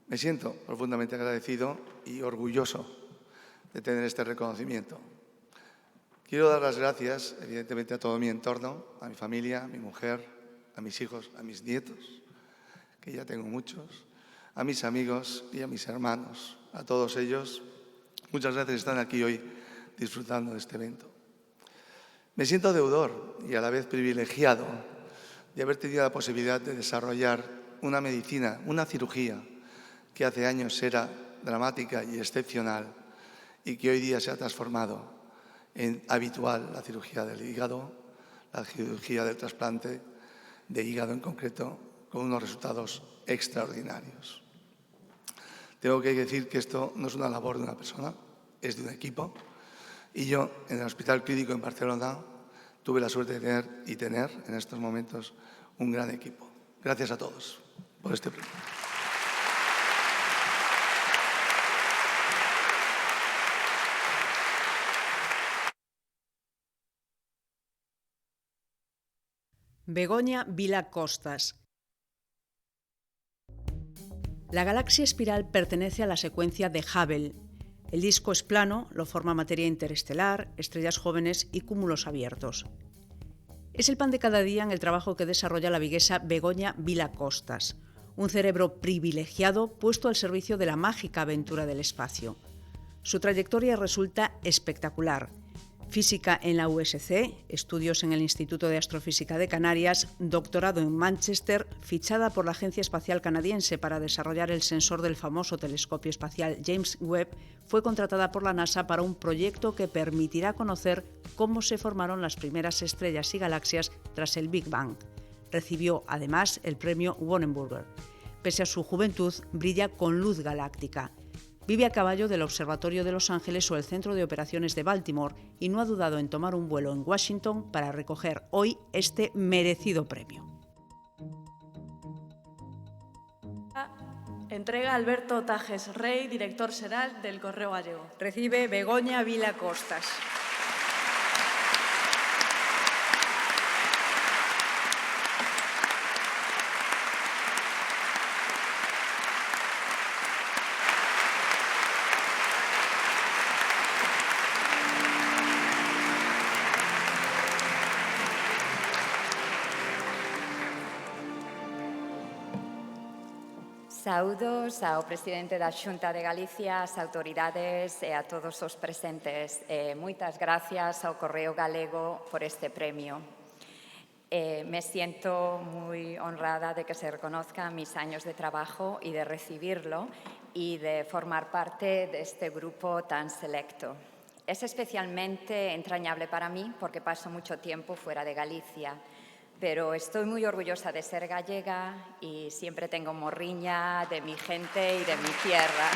me siento profundamente agradecido y orgulloso de tener este reconocimiento. Quiero dar las gracias, evidentemente, a todo mi entorno, a mi familia, a mi mujer, a mis hijos, a mis nietos, que ya tengo muchos, a mis amigos y a mis hermanos, a todos ellos. Muchas gracias, están aquí hoy disfrutando de este evento. Me siento deudor y a la vez privilegiado de haber tenido la posibilidad de desarrollar una medicina, una cirugía que hace años era dramática y excepcional y que hoy día se ha transformado en habitual, la cirugía del hígado, la cirugía del trasplante de hígado en concreto, con unos resultados extraordinarios. Tengo que decir que esto no es una labor de una persona, es de un equipo. Y yo, en el Hospital Clínico en Barcelona, tuve la suerte de tener en estos momentos un gran equipo. Gracias a todos por este premio. Begoña Vila Costas. La galaxia espiral pertenece a la secuencia de Hubble. El disco es plano, lo forma materia interestelar, estrellas jóvenes y cúmulos abiertos. Es el pan de cada día en el trabajo que desarrolla la viguesa Begoña Vila Costas, un cerebro privilegiado puesto al servicio de la mágica aventura del espacio. Su trayectoria resulta espectacular. Física en la USC, estudios en el Instituto de Astrofísica de Canarias, doctorado en Manchester, fichada por la Agencia Espacial Canadiense para desarrollar el sensor del famoso telescopio espacial James Webb, fue contratada por la NASA para un proyecto que permitirá conocer cómo se formaron las primeras estrellas y galaxias tras el Big Bang. Recibió, además, el premio Wonenburger. Pese a su juventud, brilla con luz galáctica. Vive a caballo del Observatorio de Los Ángeles o el Centro de Operaciones de Baltimore y no ha dudado en tomar un vuelo en Washington para recoger hoy este merecido premio. Entrega Alberto Tajes Rey, director xeral del Correo Gallego. Recibe Begoña Vila Costas. Saúdos ao presidente da Xunta de Galicia, ás autoridades e a todos os presentes. Moitas gracias ao Correo Galego por este premio. Me siento muy honrada de que se reconozcan mis años de trabajo y de recibirlo y de formar parte de este grupo tan selecto. Es especialmente entrañable para mí porque paso mucho tiempo fuera de Galicia. Pero estoy muy orgullosa de ser gallega y siempre tengo morriña de mi gente y de mi tierra.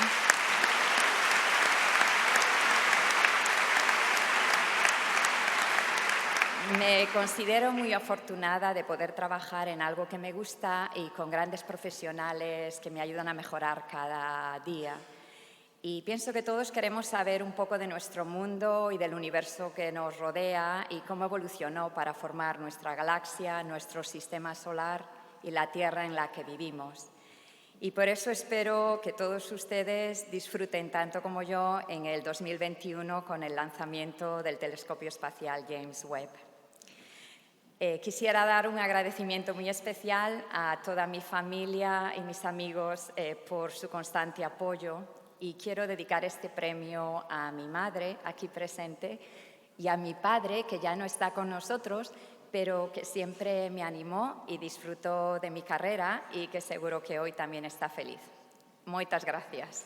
Me considero muy afortunada de poder trabajar en algo que me gusta y con grandes profesionales que me ayudan a mejorar cada día. Y pienso que todos queremos saber un poco de nuestro mundo y del universo que nos rodea y cómo evolucionó para formar nuestra galaxia, nuestro sistema solar y la Tierra en la que vivimos. Y por eso espero que todos ustedes disfruten tanto como yo en el 2021 con el lanzamiento del telescopio espacial James Webb. Quisiera dar un agradecimiento muy especial a toda mi familia y mis amigos por su constante apoyo y quiero dedicar este premio a mi madre, aquí presente, y a mi padre, que ya no está con nosotros, pero que siempre me animó y disfrutó de mi carrera y que seguro que hoy también está feliz. Muchas gracias.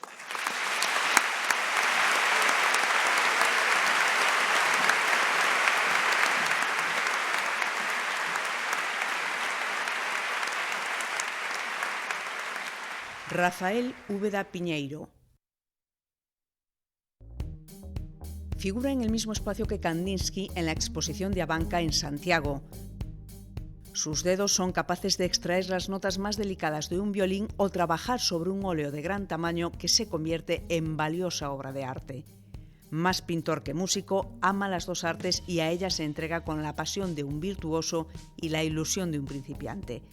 Rafael Úbeda Piñeiro. Figura en el mismo espacio que Kandinsky en la exposición de Abanca en Santiago. Sus dedos son capaces de extraer las notas más delicadas de un violín o trabajar sobre un óleo de gran tamaño que se convierte en valiosa obra de arte. Más pintor que músico, ama las dos artes y a ellas se entrega con la pasión de un virtuoso y la ilusión de un principiante.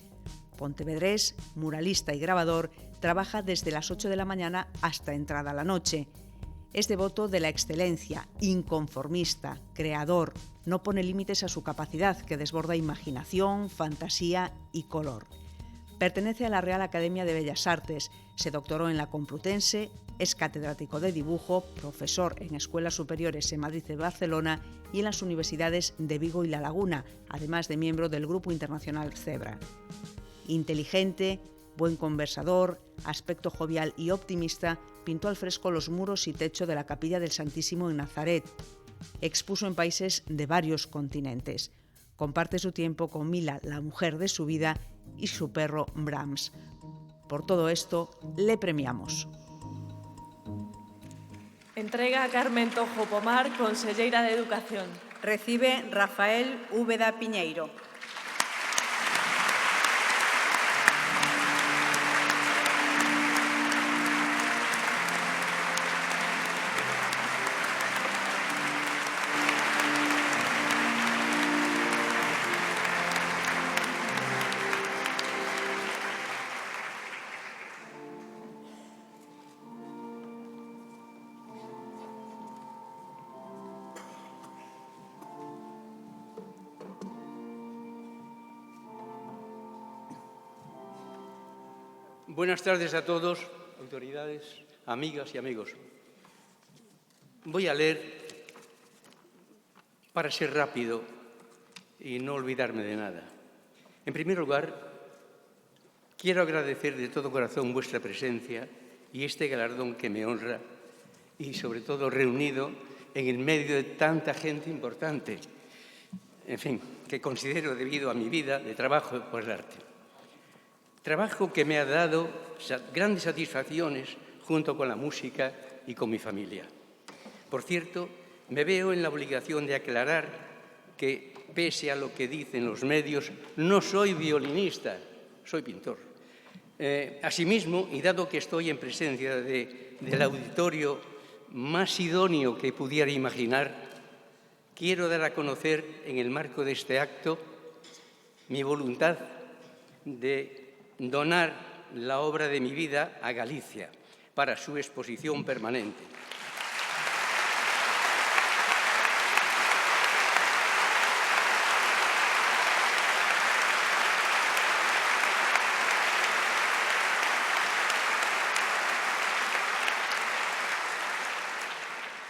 Pontevedrés, muralista y grabador, trabaja desde las 8 de la mañana hasta entrada la noche. Es devoto de la excelencia, inconformista, creador, no pone límites a su capacidad, que desborda imaginación, fantasía y color. Pertenece a la Real Academia de Bellas Artes, se doctoró en la Complutense, es catedrático de dibujo, profesor en escuelas superiores en Madrid y Barcelona y en las universidades de Vigo y La Laguna, además de miembro del Grupo Internacional Zebra. Inteligente, buen conversador, aspecto jovial y optimista, pintó al fresco los muros y techo de la Capilla del Santísimo en Nazaret. Expuso en países de varios continentes. Comparte su tiempo con Mila, la mujer de su vida, y su perro Brahms. Por todo esto, le premiamos. Entrega a Carmen Tojo Pomar, conselleira de Educación. Recibe Rafael Úbeda Piñeiro. Buenas tardes a todos, autoridades, amigas y amigos. Voy a leer para ser rápido y no olvidarme de nada. En primer lugar, quiero agradecer de todo corazón vuestra presencia y este galardón que me honra y, sobre todo, reunido en el medio de tanta gente importante, en fin, que considero debido a mi vida de trabajo por el arte. Trabajo que me ha dado grandes satisfacciones junto con la música y con mi familia. Por cierto, me veo en la obligación de aclarar que, pese a lo que dicen los medios, no soy violinista, soy pintor. Asimismo, y dado que estoy en presencia del auditorio más idóneo que pudiera imaginar, quiero dar a conocer, en el marco de este acto, mi voluntad de donar la obra de mi vida a Galicia para su exposición permanente.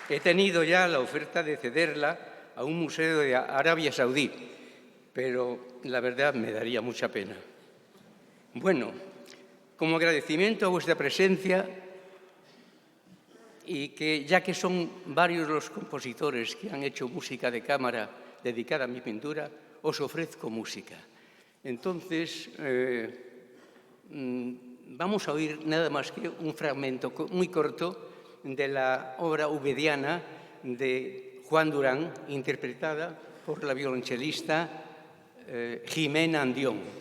He tenido ya la oferta de cederla a un museo de Arabia Saudí, pero la verdad me daría mucha pena. Bueno, como agradecimiento a vuestra presencia y que ya que son varios los compositores que han hecho música de cámara dedicada a mi pintura, os ofrezco música. Entonces, vamos a oír nada más que un fragmento muy corto de la obra ubediana de Juan Durán, interpretada por por la violonchelista Jimena Andión.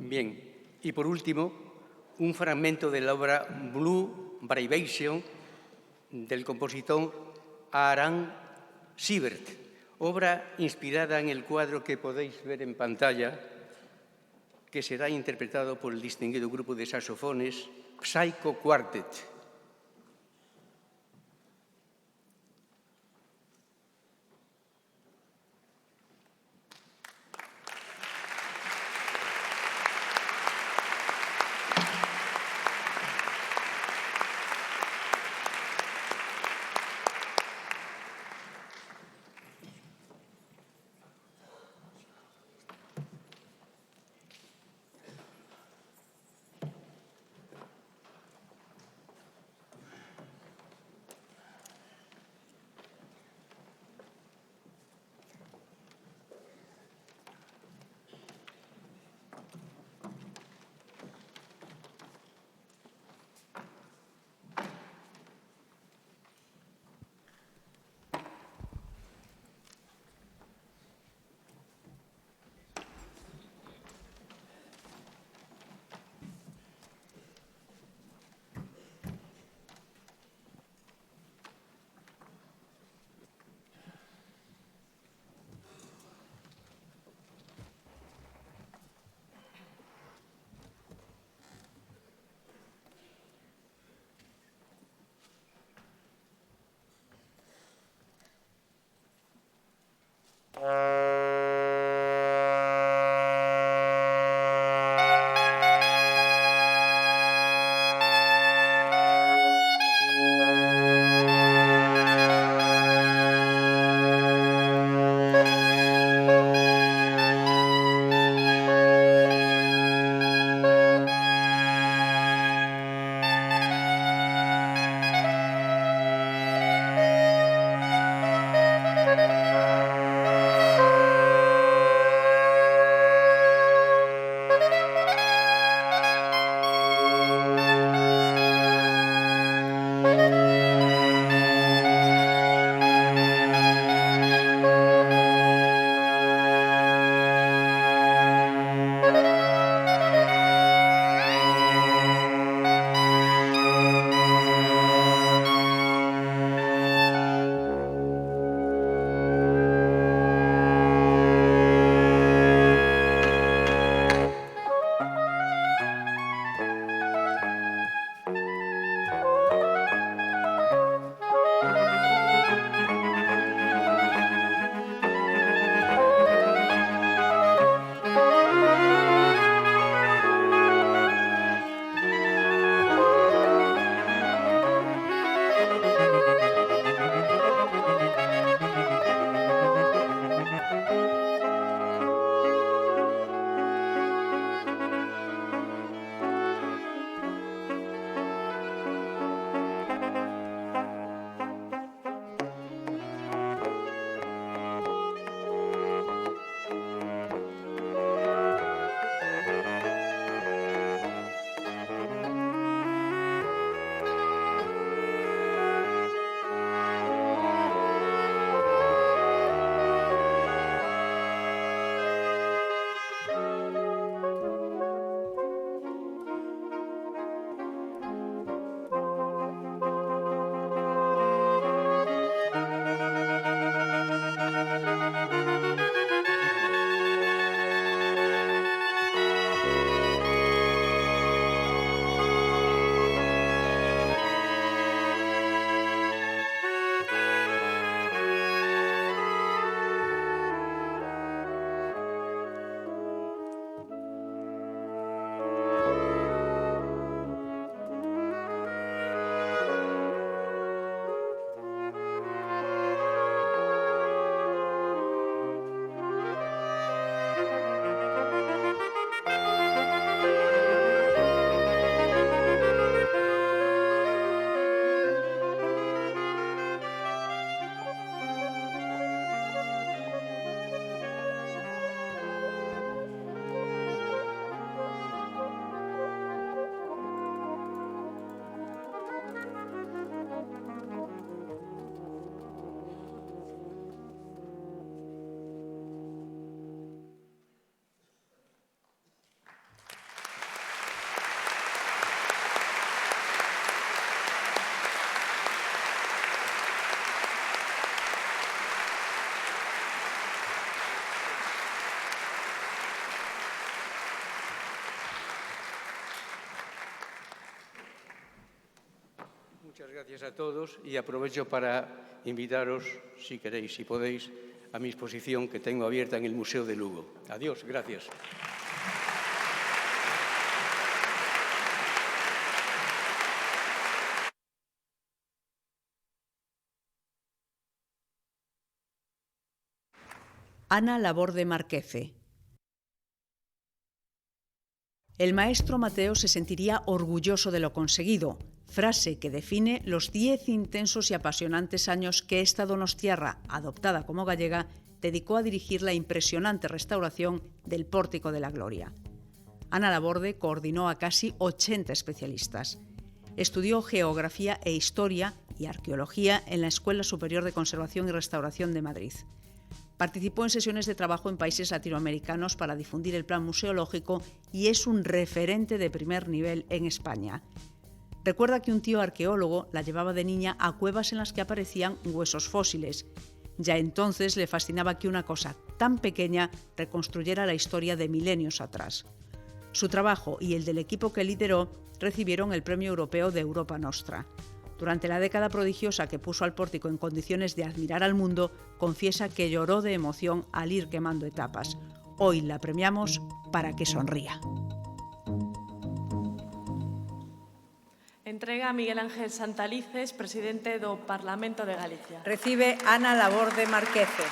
Bien, y por último, un fragmento de la obra Blue Vibration del compositor Aaron Siebert, obra inspirada en el cuadro que podéis ver en pantalla, que será interpretado por el distinguido grupo de saxofones Psycho Quartet. gracias a todos y aprovecho para invitaros, si queréis, si podéis, a mi exposición que tengo abierta en el Museo de Lugo. Adiós, gracias. Ana Laborde Marquece. El maestro Mateo se sentiría orgulloso de lo conseguido, frase que define los 10 intensos y apasionantes años que esta donostiarra, adoptada como gallega, dedicó a dirigir la impresionante restauración del Pórtico de la Gloria. Ana Laborde coordinó a casi 80 especialistas. Estudió Geografía e Historia y Arqueología en la Escuela Superior de Conservación y Restauración de Madrid. Participó en sesiones de trabajo en países latinoamericanos para difundir el plan museológico y es un referente de primer nivel en España. Recuerda que un tío arqueólogo la llevaba de niña a cuevas en las que aparecían huesos fósiles. Ya entonces le fascinaba que una cosa tan pequeña reconstruyera la historia de milenios atrás. Su trabajo y el del equipo que lideró recibieron el Premio Europeo de Europa Nostra. Durante la década prodigiosa que puso al Pórtico en condiciones de admirar al mundo, confiesa que lloró de emoción al ir quemando etapas. Hoy la premiamos para que sonría. Entrega a Miguel Ángel Santalices, presidente do Parlamento de Galicia. Recibe Ana Laborde Marquece.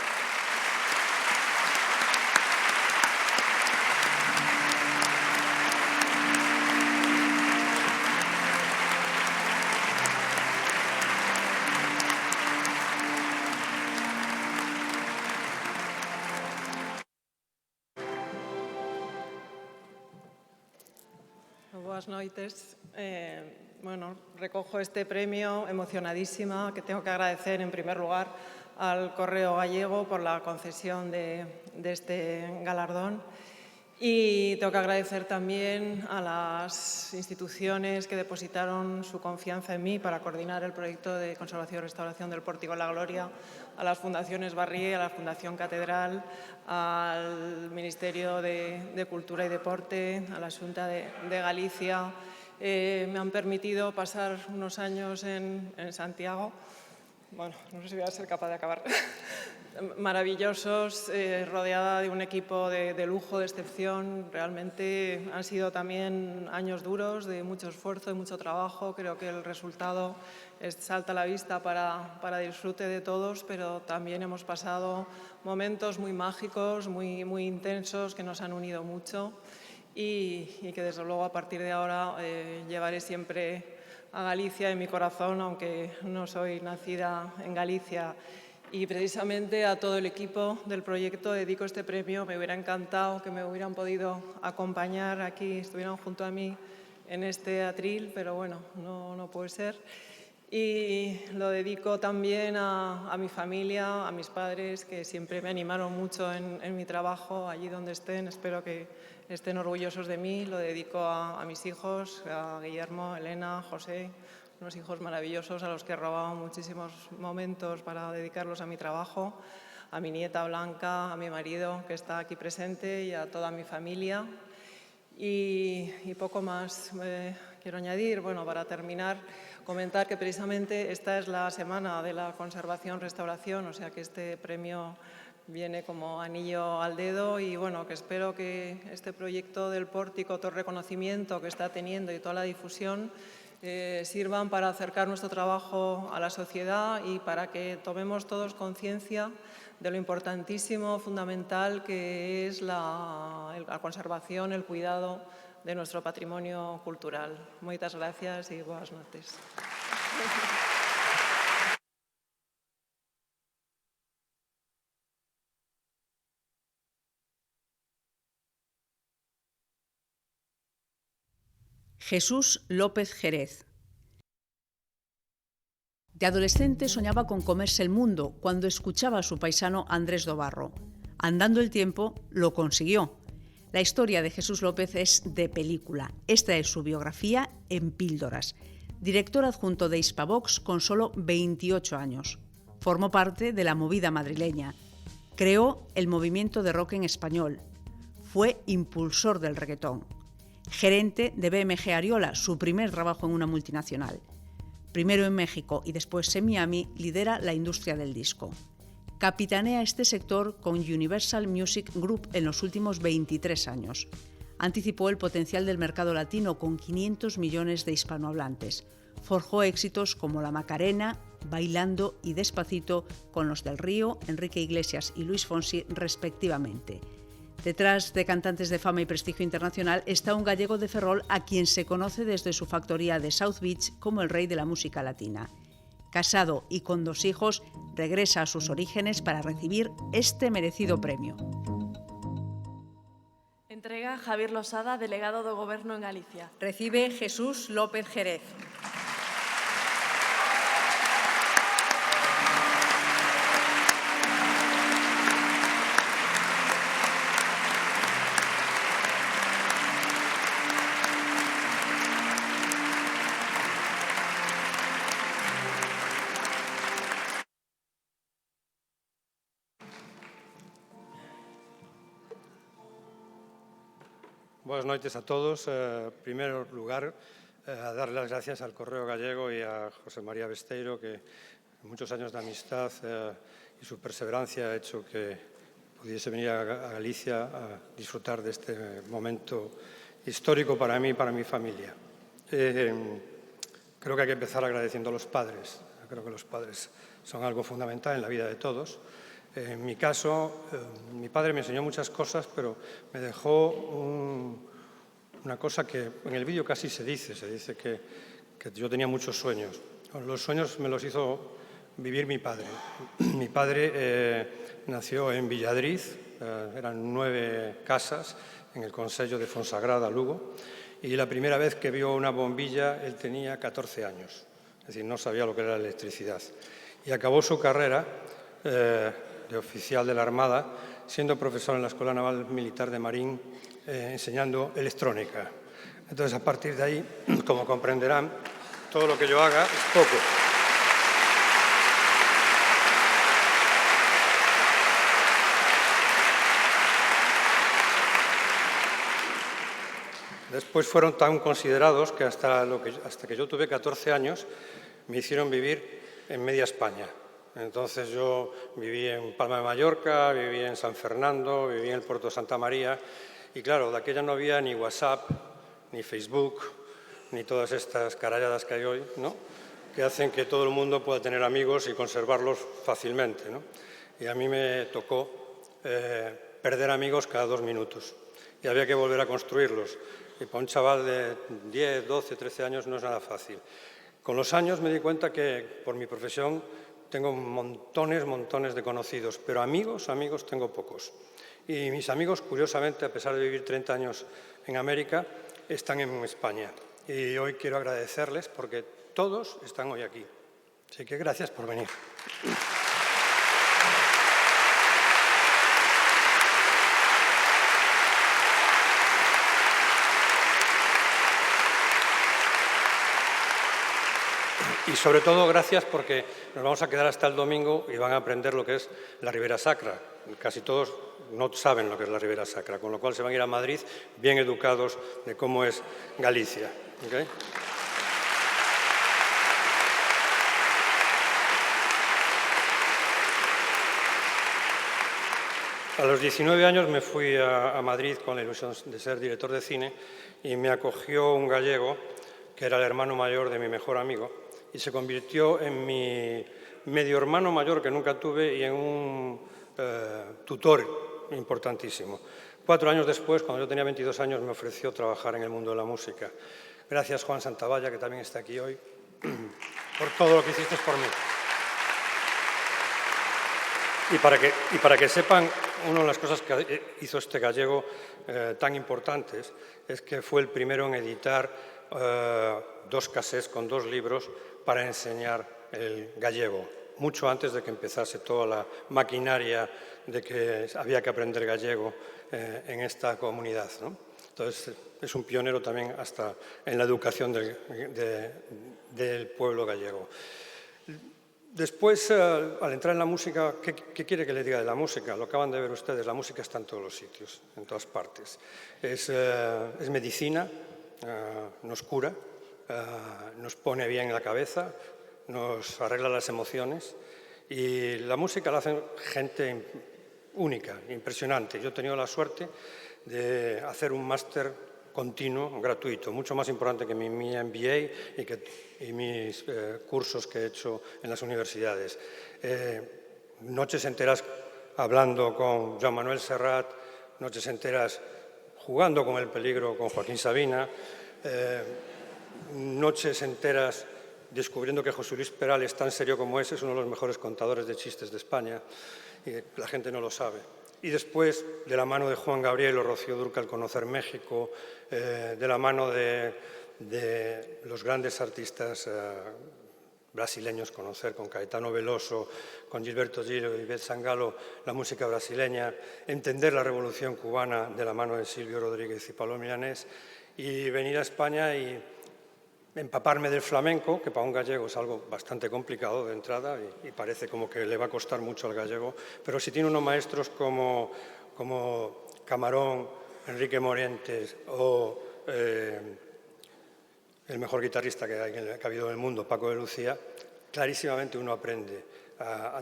Boas noites. Recojo este premio emocionadísima que tengo que agradecer en primer lugar al Correo Gallego por la concesión de este galardón y tengo que agradecer también a las instituciones que depositaron su confianza en mí para coordinar el proyecto de conservación y restauración del Pórtico de la Gloria, a las fundaciones Barrié, a la Fundación Catedral, al Ministerio de Cultura y Deporte, a la Xunta de Galicia. Me han permitido pasar unos años en Santiago, no sé si voy a ser capaz de acabar, maravillosos, rodeada de un equipo de lujo, de excepción. Realmente han sido también años duros, de mucho esfuerzo, de mucho trabajo. Creo que el resultado salta a la vista para disfrute de todos, pero también hemos pasado momentos muy mágicos, muy intensos, que nos han unido mucho y que desde luego a partir de ahora llevaré siempre a Galicia en mi corazón, aunque no soy nacida en Galicia. Y precisamente a todo el equipo del proyecto dedico este premio. Me hubiera encantado que me hubieran podido acompañar aquí, estuvieran junto a mí en este atril, pero bueno, no puede ser. Y lo dedico también a mi familia, a mis padres, que siempre me animaron mucho en mi trabajo, allí donde estén. Espero que estén orgullosos de mí. Lo dedico a mis hijos, a Guillermo, Elena, José, unos hijos maravillosos a los que he robado muchísimos momentos para dedicarlos a mi trabajo, a mi nieta Blanca, a mi marido que está aquí presente y a toda mi familia. Y poco más quiero añadir. Para terminar, comentar que precisamente esta es la semana de la conservación-restauración, o sea que este premio viene como anillo al dedo y que espero que este proyecto del Pórtico, todo el reconocimiento que está teniendo y toda la difusión sirvan para acercar nuestro trabajo a la sociedad y para que tomemos todos conciencia de lo importantísimo, fundamental que es la conservación, el cuidado de nuestro patrimonio cultural. Moitas gracias y boas noches. Jesús López Jerez. De adolescente soñaba con comerse el mundo cuando escuchaba a su paisano Andrés Dobarro. Andando el tiempo, lo consiguió. La historia de Jesús López es de película. Esta es su biografía en píldoras. Director adjunto de Hispavox con solo 28 años. Formó parte de la movida madrileña. Creó el movimiento de rock en español. Fue impulsor del reggaetón. Gerente de BMG Ariola, su primer trabajo en una multinacional. Primero en México y después en Miami, lidera la industria del disco. Capitanea este sector con Universal Music Group en los últimos 23 años. Anticipó el potencial del mercado latino con 500 millones de hispanohablantes. Forjó éxitos como La Macarena, Bailando y Despacito con Los del Río, Enrique Iglesias y Luis Fonsi respectivamente. Detrás de cantantes de fama y prestigio internacional está un gallego de Ferrol a quien se conoce desde su factoría de South Beach como el rey de la música latina. Casado y con 2 hijos, regresa a sus orígenes para recibir este merecido premio. Entrega Javier Losada, delegado do Goberno en Galicia. Recibe Jesús López Jerez. Buenas noches a todos. En primer lugar, a dar las gracias al Correo Gallego y a José María Besteiro, que muchos años de amistad y su perseverancia ha hecho que pudiese venir a Galicia a disfrutar de este momento histórico para mí y para mi familia. Creo que hay que empezar agradeciendo a los padres. Creo que los padres son algo fundamental en la vida de todos. En mi caso, mi padre me enseñó muchas cosas, pero me dejó una cosa que en el vídeo casi se dice que yo tenía muchos sueños. Los sueños me los hizo vivir mi padre. Mi padre nació en Villadriz, eran 9 casas en el concello de Fonsagrada, Lugo, y la primera vez que vio una bombilla él tenía 14 años, es decir, no sabía lo que era la electricidad. Y acabó su carrera de oficial de la Armada, siendo profesor en la Escuela Naval Militar de Marín, enseñando electrónica. Entonces, a partir de ahí, como comprenderán, todo lo que yo haga es poco. Después fueron tan considerados que hasta que yo tuve 14 años me hicieron vivir en media España. Entonces yo viví en Palma de Mallorca, viví en San Fernando, viví en el puerto de Santa María y claro, de aquella no había ni WhatsApp, ni Facebook, ni todas estas caralladas que hay hoy, ¿no? Que hacen que todo el mundo pueda tener amigos y conservarlos fácilmente, ¿no? Y a mí me tocó perder amigos cada 2 minutos y había que volver a construirlos. Y para un chaval de 10, 12, 13 años no es nada fácil. Con los años me di cuenta que por mi profesión tengo montones de conocidos, pero amigos tengo pocos. Y mis amigos, curiosamente, a pesar de vivir 30 años en América, están en España. Y hoy quiero agradecerles porque todos están hoy aquí. Así que gracias por venir. Y sobre todo, gracias porque nos vamos a quedar hasta el domingo y van a aprender lo que es la Ribera Sacra. Casi todos no saben lo que es la Ribera Sacra, con lo cual se van a ir a Madrid bien educados de cómo es Galicia. ¿Okay? A los 19 años me fui a Madrid con la ilusión de ser director de cine y me acogió un gallego que era el hermano mayor de mi mejor amigo y se convirtió en mi medio hermano mayor que nunca tuve y en un tutor importantísimo. 4 años después, cuando yo tenía 22 años, me ofreció trabajar en el mundo de la música. Gracias, Juan Santavalla, que también está aquí hoy, por todo lo que hiciste por mí. Y para que sepan, una de las cosas que hizo este gallego tan importantes es que fue el primero en editar 2 cassettes con 2 libros para enseñar el gallego, mucho antes de que empezase toda la maquinaria de que había que aprender gallego en esta comunidad, ¿no? Entonces, es un pionero también hasta en la educación del pueblo gallego. Después, al entrar en la música, ¿qué quiere que le diga de la música? Lo acaban de ver ustedes, la música está en todos los sitios, en todas partes. Es medicina, nos cura, nos pone bien en la cabeza, nos arregla las emociones y la música la hace gente única, impresionante. Yo he tenido la suerte de hacer un máster continuo, gratuito, mucho más importante que mi MBA y mis cursos que he hecho en las universidades. Noches enteras hablando con Joan Manuel Serrat, noches enteras jugando con el peligro con Joaquín Sabina, noches enteras descubriendo que José Luis Peral es tan serio como es uno de los mejores contadores de chistes de España, y la gente no lo sabe. Y después, de la mano de Juan Gabriel o Rocío Dúrcal, conocer México, de la mano de los grandes artistas brasileños, conocer con Caetano Veloso, con Gilberto Gil y Ivette Sangalo la música brasileña, entender la Revolución Cubana de la mano de Silvio Rodríguez y Pablo Milanés, y venir a España y empaparme del flamenco, que para un gallego es algo bastante complicado de entrada y parece como que le va a costar mucho al gallego, pero si tiene unos maestros como Camarón, Enrique Morientes o el mejor guitarrista que ha habido en el mundo, Paco de Lucía, clarísimamente uno aprende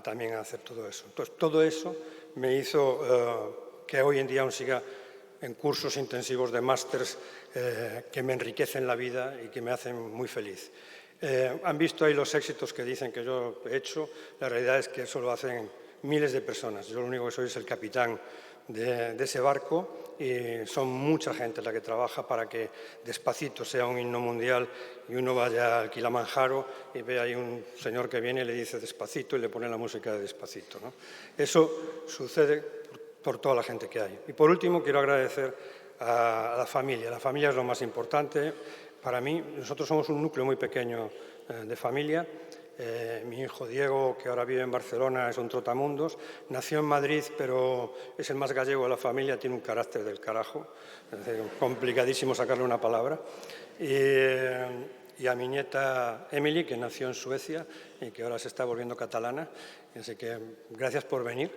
también a hacer todo eso. Entonces, todo eso me hizo que hoy en día aún siga en cursos intensivos de másters que me enriquecen la vida y que me hacen muy feliz. Han visto ahí los éxitos que dicen que yo he hecho. La realidad es que eso lo hacen miles de personas. Yo lo único que soy es el capitán de ese barco y son mucha gente la que trabaja para que Despacito sea un himno mundial y uno vaya al Kilimanjaro y ve ahí un señor que viene y le dice Despacito y le pone la música de Despacito, ¿no? Eso sucede por toda la gente que hay. Y por último quiero agradecer a la familia. La familia es lo más importante para mí. Nosotros somos un núcleo muy pequeño de familia. Mi hijo Diego, que ahora vive en Barcelona, es un trotamundos. Nació en Madrid, pero es el más gallego de la familia, tiene un carácter del carajo. Es complicadísimo sacarle una palabra. Y a mi nieta Emily, que nació en Suecia y que ahora se está volviendo catalana. Así que gracias por venir.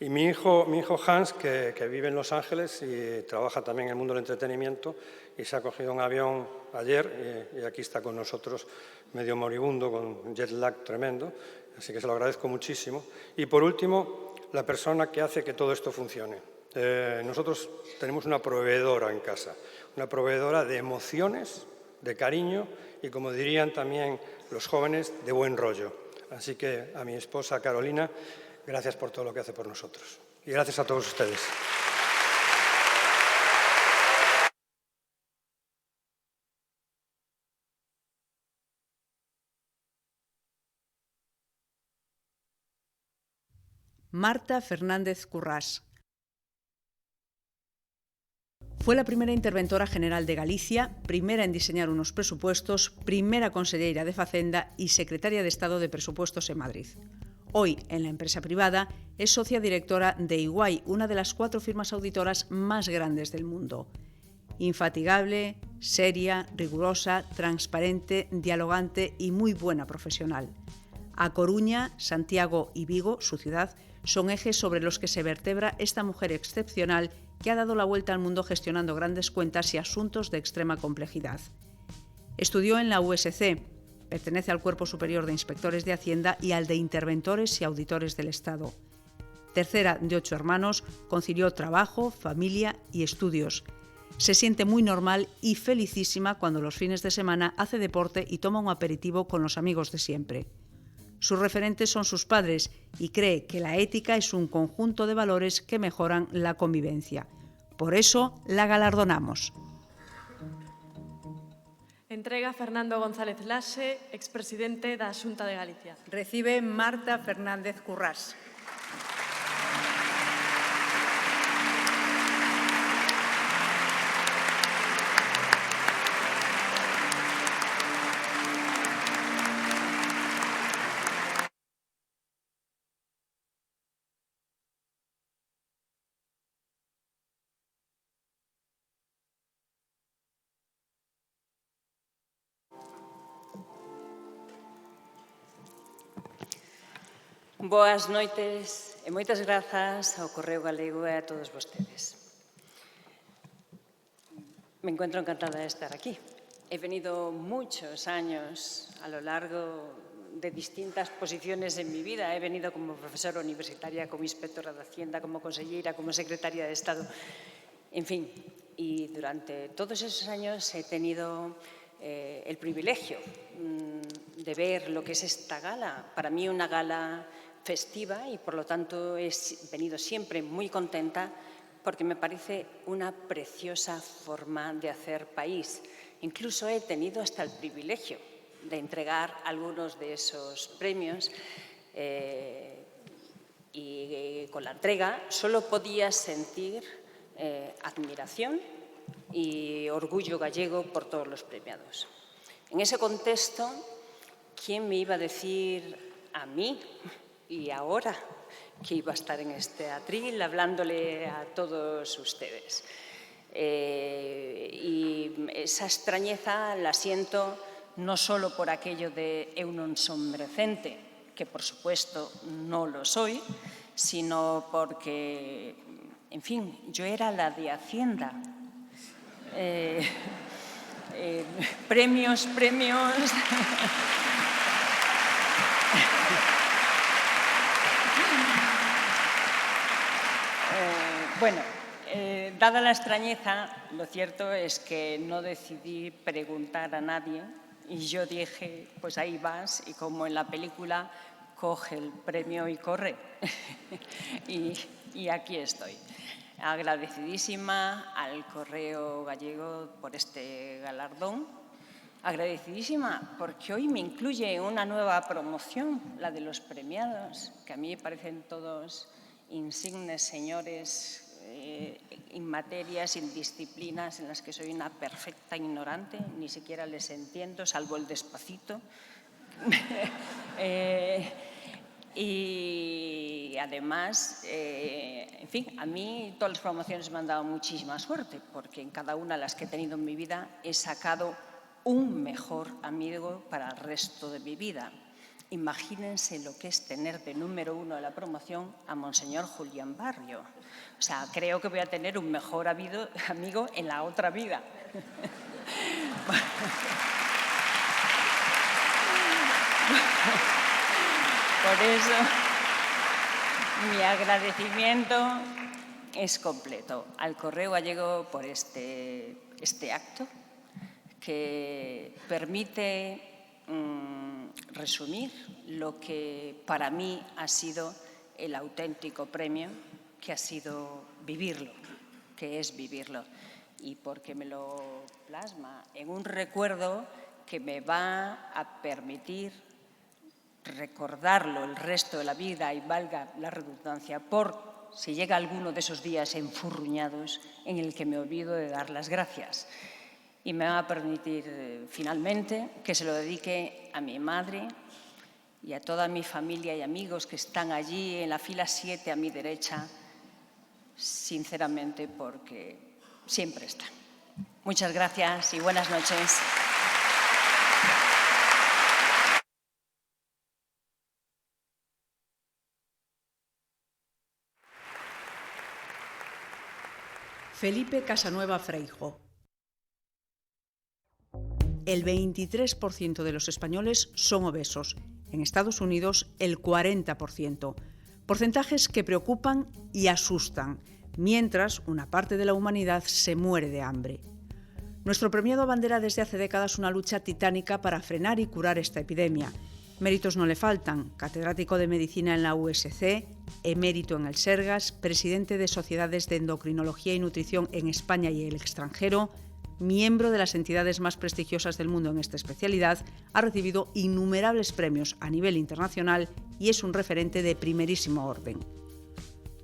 Y mi hijo Hans, que vive en Los Ángeles y trabaja también en el mundo del entretenimiento y se ha cogido un avión ayer y aquí está con nosotros medio moribundo, con un jet lag tremendo, así que se lo agradezco muchísimo. Y por último, la persona que hace que todo esto funcione. Nosotros tenemos una proveedora en casa, una proveedora de emociones, de cariño y, como dirían también los jóvenes, de buen rollo. Así que a mi esposa Carolina, gracias por todo lo que hace por nosotros. Y gracias a todos ustedes. Marta Fernández Currás. Fue la primera interventora general de Galicia, primera en diseñar unos presupuestos, primera conselleira de Facenda y secretaria de Estado de Presupuestos en Madrid. Hoy, en la empresa privada, es socia directora de EY, una de las 4 firmas auditoras más grandes del mundo. Infatigable, seria, rigurosa, transparente, dialogante y muy buena profesional. A Coruña, Santiago y Vigo, su ciudad, son ejes sobre los que se vertebra esta mujer excepcional que ha dado la vuelta al mundo gestionando grandes cuentas y asuntos de extrema complejidad. Estudió en la USC, pertenece al Cuerpo Superior de Inspectores de Hacienda y al de Interventores y Auditores del Estado. Tercera de 8 hermanos, concilió trabajo, familia y estudios. Se siente muy normal y felicísima cuando los fines de semana hace deporte y toma un aperitivo con los amigos de siempre. Sus referentes son sus padres y cree que la ética es un conjunto de valores que mejoran la convivencia. Por eso la galardonamos. Entrega Fernando González Laxe, expresidente da Xunta de Galicia. Recibe Marta Fernández Currás. Boas noites e moitas grazas ao Correo Galego e a todos vostedes. Me encuentro encantada de estar aquí. he venido muchos años a lo largo de distintas posiciones en mi vida. He venido como profesora universitaria, como inspectora de Hacienda, como consellera, como secretaria de Estado, en fin. Y durante todos esos años he tenido el privilegio de ver lo que es esta gala. Para mí una gala festiva y, por lo tanto, he venido siempre muy contenta porque me parece una preciosa forma de hacer país. Incluso he tenido hasta el privilegio de entregar algunos de esos premios y con la entrega solo podía sentir admiración y orgullo gallego por todos los premiados. En ese contexto, ¿quién me iba a decir a mí y ahora que iba a estar en este atril hablándole a todos ustedes? Y esa extrañeza la siento no solo por aquello de eu non son merecente, que por supuesto no lo soy, sino porque, en fin, yo era la de Hacienda. Premios. Bueno, dada la extrañeza, lo cierto es que no decidí preguntar a nadie y yo dije, pues ahí vas, y como en la película, coge el premio y corre. y aquí estoy. Agradecidísima al Correo Gallego por este galardón. Agradecidísima porque hoy me incluye en una nueva promoción, la de los premiados, que a mí me parecen todos insignes señores en materias, en disciplinas en las que soy una perfecta ignorante, ni siquiera les entiendo, salvo el Despacito. Y además, en fin, a mí todas las promociones me han dado muchísima suerte, porque en cada una de las que he tenido en mi vida he sacado un mejor amigo para el resto de mi vida. Imagínense lo que es tener de número 1 de la promoción a Monseñor Julián Barrio. O sea, creo que voy a tener un mejor amigo en la otra vida. Por eso, mi agradecimiento es completo al Correo Gallego por este acto que permite resumir lo que para mí ha sido el auténtico premio, que ha sido vivirlo, que es vivirlo. Y porque me lo plasma en un recuerdo que me va a permitir recordarlo el resto de la vida, y valga la redundancia, por si llega alguno de esos días enfurruñados en el que me olvido de dar las gracias. Y me va a permitir finalmente que se lo dedique a mi madre y a toda mi familia y amigos que están allí en la fila 7 a mi derecha, sinceramente porque siempre están. Muchas gracias y buenas noches. Felipe Casanueva Freijo. El 23% de los españoles son obesos. En Estados Unidos, el 40%. Porcentajes que preocupan y asustan, mientras una parte de la humanidad se muere de hambre. Nuestro premiado abandera desde hace décadas una lucha titánica para frenar y curar esta epidemia. Méritos no le faltan: catedrático de Medicina en la USC, emérito en el Sergas, presidente de Sociedades de Endocrinología y Nutrición en España y el extranjero, miembro de las entidades más prestigiosas del mundo en esta especialidad, ha recibido innumerables premios a nivel internacional y es un referente de primerísimo orden.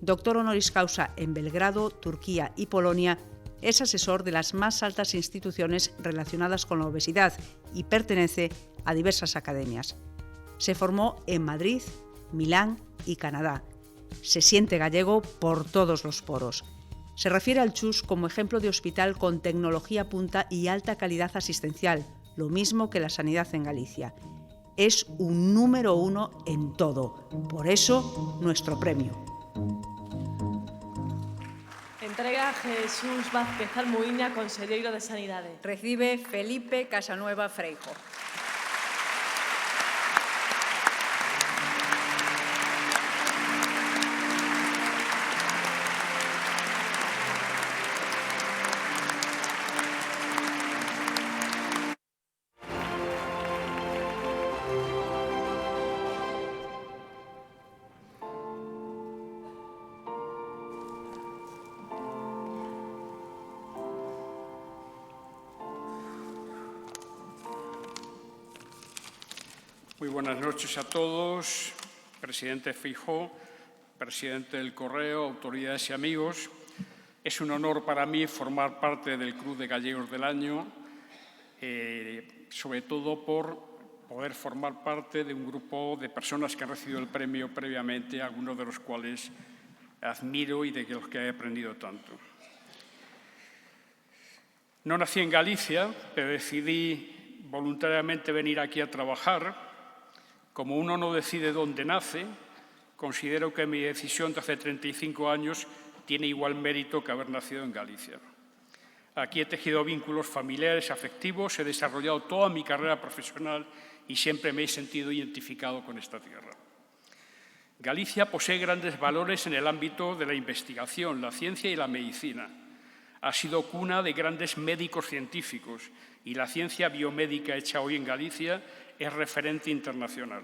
Doctor honoris causa en Belgrado, Turquía y Polonia, es asesor de las más altas instituciones relacionadas con la obesidad y pertenece a diversas academias. Se formó en Madrid, Milán y Canadá. Se siente gallego por todos los poros. Se refiere al Chus como ejemplo de hospital con tecnología punta y alta calidad asistencial, lo mismo que la sanidad en Galicia. Es un número 1 en todo. Por eso, nuestro premio. Entrega Jesús Vázquez Almuíña, conselleiro de Sanidade. Recibe Felipe Casanueva Freijo. Muy buenas noches a todos, presidente Feijóo, presidente del Correo, autoridades y amigos. Es un honor para mí formar parte del Club de Gallegos del Año, sobre todo por poder formar parte de un grupo de personas que han recibido el premio previamente, algunos de los cuales admiro y de los que he aprendido tanto. No nací en Galicia, pero decidí voluntariamente venir aquí a trabajar. Como uno no decide dónde nace, considero que mi decisión de hace 35 años tiene igual mérito que haber nacido en Galicia. Aquí he tejido vínculos familiares, afectivos, he desarrollado toda mi carrera profesional y siempre me he sentido identificado con esta tierra. Galicia posee grandes valores en el ámbito de la investigación, la ciencia y la medicina. Ha sido cuna de grandes médicos científicos y la ciencia biomédica hecha hoy en Galicia es referente internacional.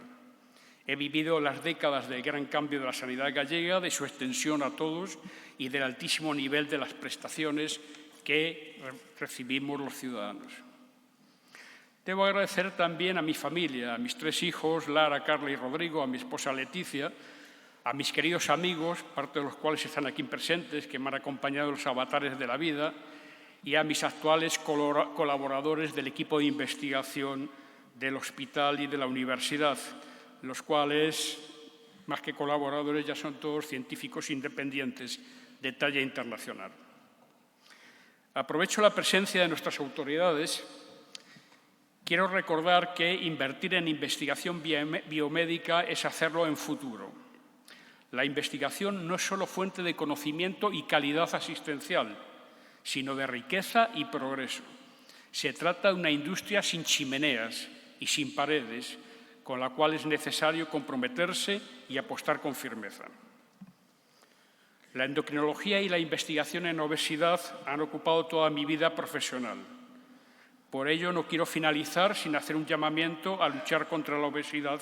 He vivido las décadas del gran cambio de la sanidad gallega, de su extensión a todos y del altísimo nivel de las prestaciones que recibimos los ciudadanos. Debo agradecer también a mi familia, a mis 3 hijos, Lara, Carla y Rodrigo, a mi esposa Leticia, a mis queridos amigos, parte de los cuales están aquí presentes, que me han acompañado en los avatares de la vida, y a mis actuales colaboradores del equipo de investigación del hospital y de la universidad, los cuales, más que colaboradores, ya son todos científicos independientes de talla internacional. Aprovecho la presencia de nuestras autoridades. Quiero recordar que invertir en investigación biomédica es hacerlo en futuro. La investigación no es solo fuente de conocimiento y calidad asistencial, sino de riqueza y progreso. Se trata de una industria sin chimeneas y sin paredes, con la cual es necesario comprometerse y apostar con firmeza. La endocrinología y la investigación en obesidad han ocupado toda mi vida profesional. Por ello, no quiero finalizar sin hacer un llamamiento a luchar contra la obesidad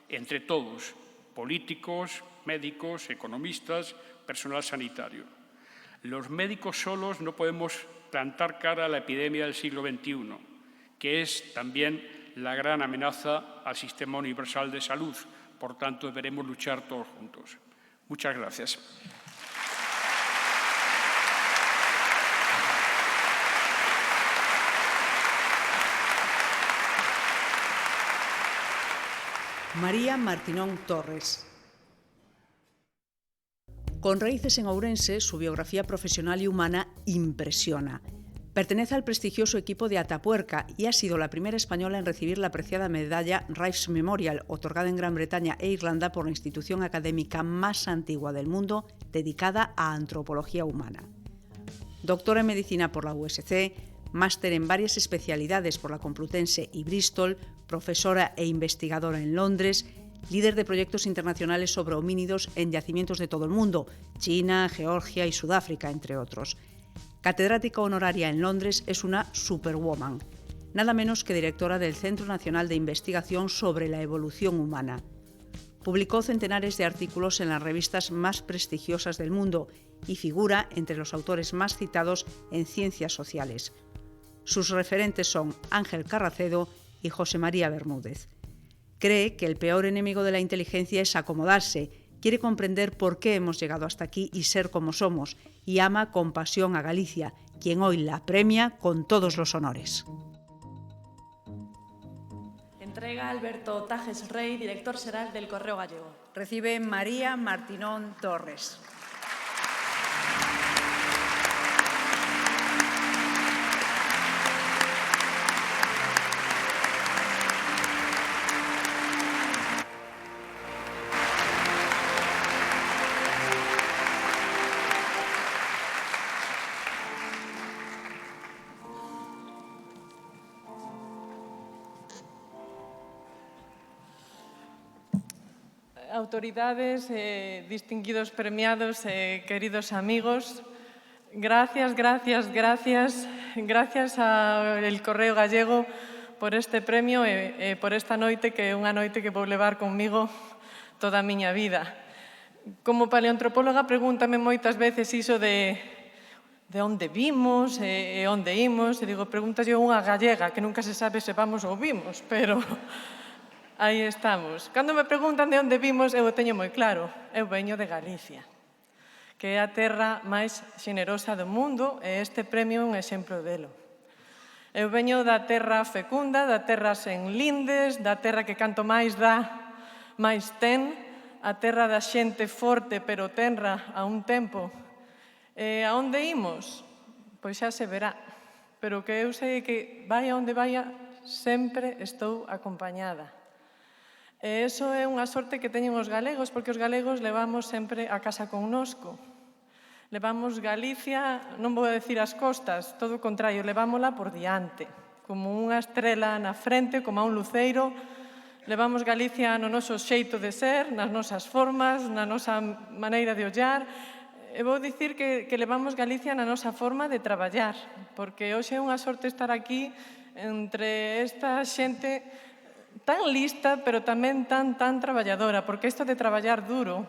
entre todos, políticos, médicos, economistas, personal sanitario. Los médicos solos no podemos plantar cara a la epidemia del siglo XXI, que es también la gran amenaza al sistema universal de salud. Por tanto, deberemos luchar todos juntos. Muchas gracias. María Martinón Torres. Con raíces en Ourense, su biografía profesional y humana impresiona. Pertenece al prestigioso equipo de Atapuerca y ha sido la primera española en recibir la apreciada medalla Rice Memorial, otorgada en Gran Bretaña e Irlanda por la institución académica más antigua del mundo dedicada a antropología humana. Doctora en Medicina por la USC, máster en varias especialidades por la Complutense y Bristol, profesora e investigadora en Londres, líder de proyectos internacionales sobre homínidos en yacimientos de todo el mundo, China, Georgia y Sudáfrica, entre otros. Catedrática honoraria en Londres, es una superwoman, nada menos que directora del Centro Nacional de Investigación sobre la Evolución Humana. Publicó centenares de artículos en las revistas más prestigiosas del mundo y figura entre los autores más citados en ciencias sociales. Sus referentes son Ángel Carracedo y José María Bermúdez. Cree que el peor enemigo de la inteligencia es acomodarse, quiere comprender por qué hemos llegado hasta aquí y ser como somos, y ama con pasión a Galicia, quien hoy la premia con todos los honores. Entrega Alberto Tajes Rey, director xeral del Correo Gallego. Recibe María Martinón Torres. autoridades, distinguidos premiados, queridos amigos, gracias ao Correo Gallego por este premio e por esta noite, que é unha noite que vou levar conmigo toda a miña vida. Como paleoantropóloga, pregúntame moitas veces iso de onde vimos e onde imos, e digo, pregúntalle unha gallega, que nunca se sabe se vamos ou vimos, pero aí estamos. Cando me preguntan de onde vimos, eu o teño moi claro, eu veño de Galicia, que é a terra máis xenerosa do mundo, e este premio é un exemplo delo. Eu veño da terra fecunda, da terra sen lindes, da terra que canto máis dá, máis ten, a terra da xente forte pero tenra a un tempo. E a onde imos? Pois xa se verá, pero que eu sei que vai a onde vai, sempre estou acompañada. E iso é unha sorte que teñen os galegos, porque os galegos levamos sempre a casa connosco. Levamos Galicia, non vou decir as costas, todo o contrario, levámola por diante, como unha estrela na frente, como a un luceiro. Levamos Galicia no noso xeito de ser, nas nosas formas, na nosa maneira de ollar. E vou dicir que levamos Galicia na nosa forma de traballar, porque hoxe é unha sorte estar aquí entre esta xente tan lista, pero tamén tan traballadora, porque isto de traballar duro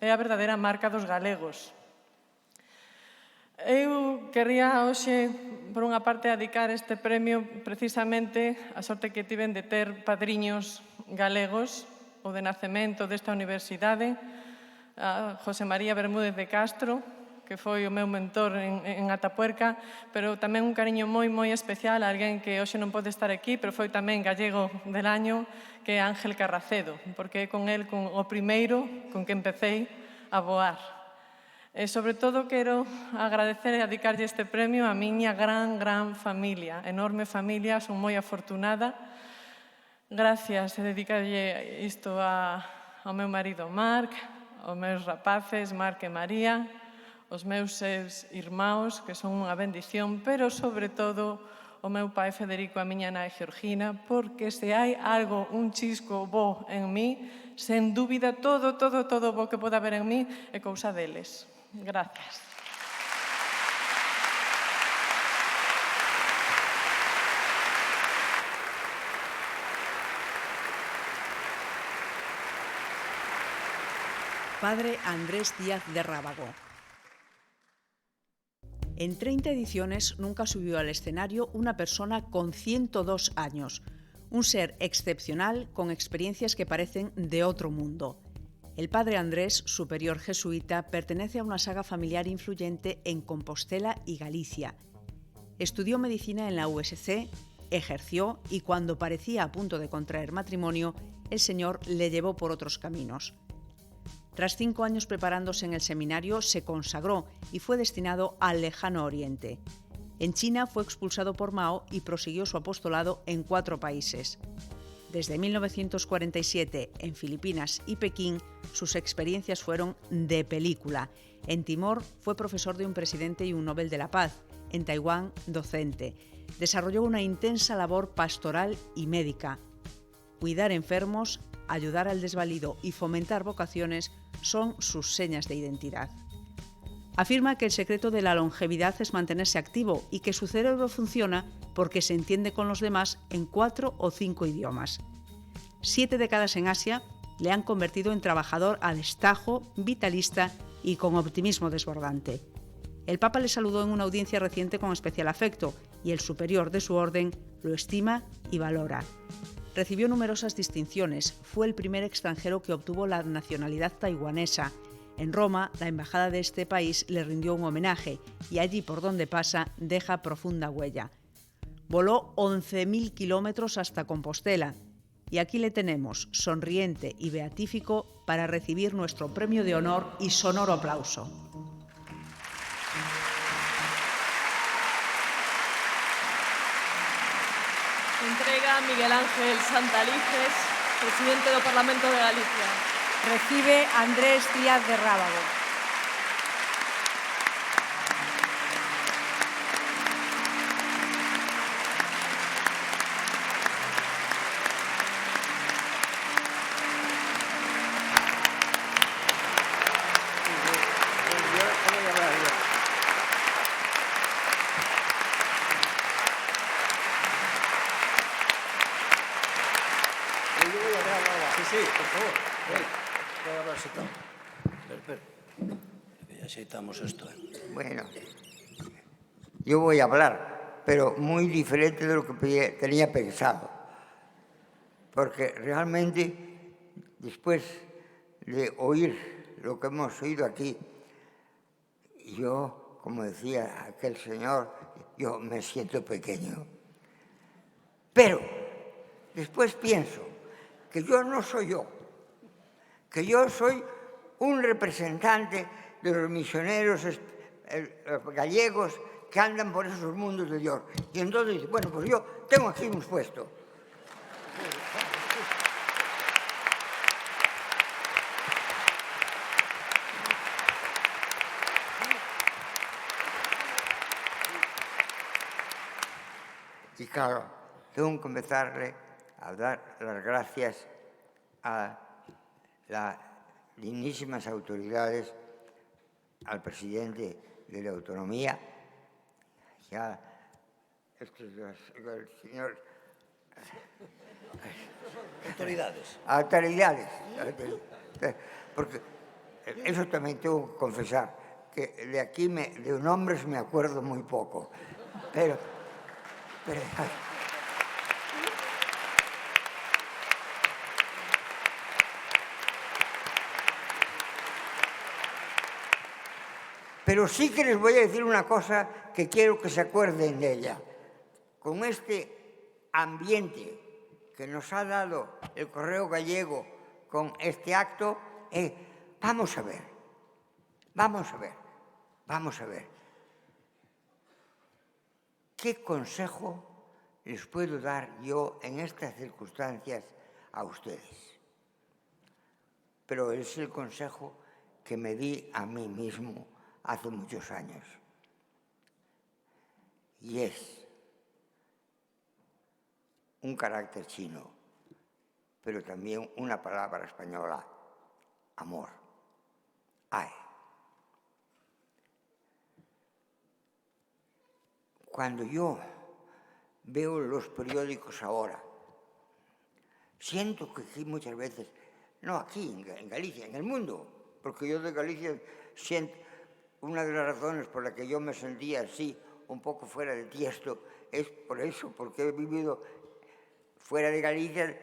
é a verdadeira marca dos galegos. Eu quería hoxe, por unha parte, dedicar este premio precisamente a sorte que tiven de ter padriños galegos, o de nacemento desta universidade, a José María Bermúdez de Castro, que foi o meu mentor en Atapuerca, pero tamén un cariño moi especial a alguén que hoxe non pode estar aquí, pero foi tamén gallego del año, que é Ángel Carracedo, porque é con el o primeiro con que empecé a voar. E, sobre todo, quero agradecer e dedicarlle este premio a miña gran familia, enorme familia, son moi afortunada. Gracias, e dedicarlle isto ao meu marido Marc, aos meus rapaces, Marc e María, os meus seus irmãos, que son unha bendición, pero, sobre todo, o meu pai Federico, a miña nai Georgina, porque se hai algo, un chisco bo en mí, sen dúbida, todo o bo que poda haber en mí é cousa deles. Gracias. Padre Andrés Díaz de Rábago. En 30 ediciones nunca subió al escenario una persona con 102 años, un ser excepcional con experiencias que parecen de otro mundo. El padre Andrés, superior jesuita, pertenece a una saga familiar influyente en Compostela y Galicia. Estudió medicina en la USC, ejerció y cuando parecía a punto de contraer matrimonio, el Señor le llevó por otros caminos. Tras 5 años preparándose en el seminario, se consagró y fue destinado al Lejano Oriente. En China fue expulsado por Mao y prosiguió su apostolado en 4 países. Desde 1947, en Filipinas y Pekín, sus experiencias fueron de película. En Timor fue profesor de un presidente y un Nobel de la Paz. En Taiwán, docente. Desarrolló una intensa labor pastoral y médica. Cuidar enfermos, ayudar al desvalido y fomentar vocaciones son sus señas de identidad. Afirma que el secreto de la longevidad es mantenerse activo y que su cerebro funciona porque se entiende con los demás en 4 o 5 idiomas. 7 décadas en Asia le han convertido en trabajador a destajo, vitalista y con optimismo desbordante. El Papa le saludó en una audiencia reciente con especial afecto y el superior de su orden lo estima y valora. Recibió numerosas distinciones, fue el primer extranjero que obtuvo la nacionalidad taiwanesa. En Roma, la embajada de este país le rindió un homenaje y allí por donde pasa deja profunda huella. Voló 11.000 kilómetros hasta Compostela y aquí le tenemos, sonriente y beatífico, para recibir nuestro premio de honor y sonoro aplauso. Entrega Miguel Ángel Santalices, presidente do Parlamento de Galicia. Recibe Andrés Díaz de Rábago. Sí, por favor. Espera. Aceitamos esto. Bueno, yo voy a hablar, pero muy diferente de lo que tenía pensado. Porque realmente, después de oír lo que hemos oído aquí, yo, como decía aquel señor, yo me siento pequeño. Pero después pienso que yo no soy yo, que yo soy un representante de los misioneros gallegos que andan por esos mundos de Dios. Y entonces dice, bueno, pues yo tengo aquí un puesto. Y claro, tengo que empezarle a dar las gracias a las dignísimas autoridades, al presidente de la autonomía, ya el señor... Autoridades. Autoridades. Porque eso también tengo que confesar, que de aquí, de nombres me acuerdo muy poco. Pero sí que les voy a decir una cosa que quiero que se acuerden de ella. Con este ambiente que nos ha dado el Correo Gallego con este acto, vamos a ver. ¿Qué consejo les puedo dar yo en estas circunstancias a ustedes? Pero es el consejo que me di a mí mismo hace muchos años. Y es un carácter chino, pero también una palabra española, amor. Ay. Cuando yo veo los periódicos ahora, siento que aquí muchas veces, no aquí en Galicia, en el mundo, porque yo de Galicia siento, una de las razones por las que yo me sentía así, un poco fuera de tiesto, es por eso, porque he vivido fuera de Galicia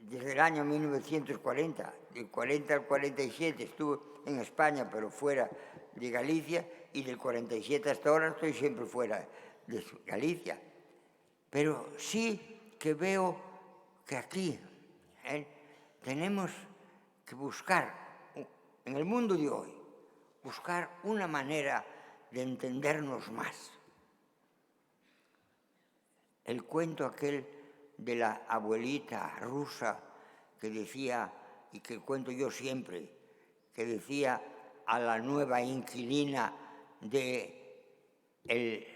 desde el año 1940, del 40 al 47 estuve en España, pero fuera de Galicia, y del 47 hasta ahora estoy siempre fuera de Galicia. Pero sí que veo que aquí tenemos que buscar, en el mundo de hoy, buscar una manera de entendernos más. El cuento aquel de la abuelita rusa que decía, y que cuento yo siempre, que decía a la nueva inquilina del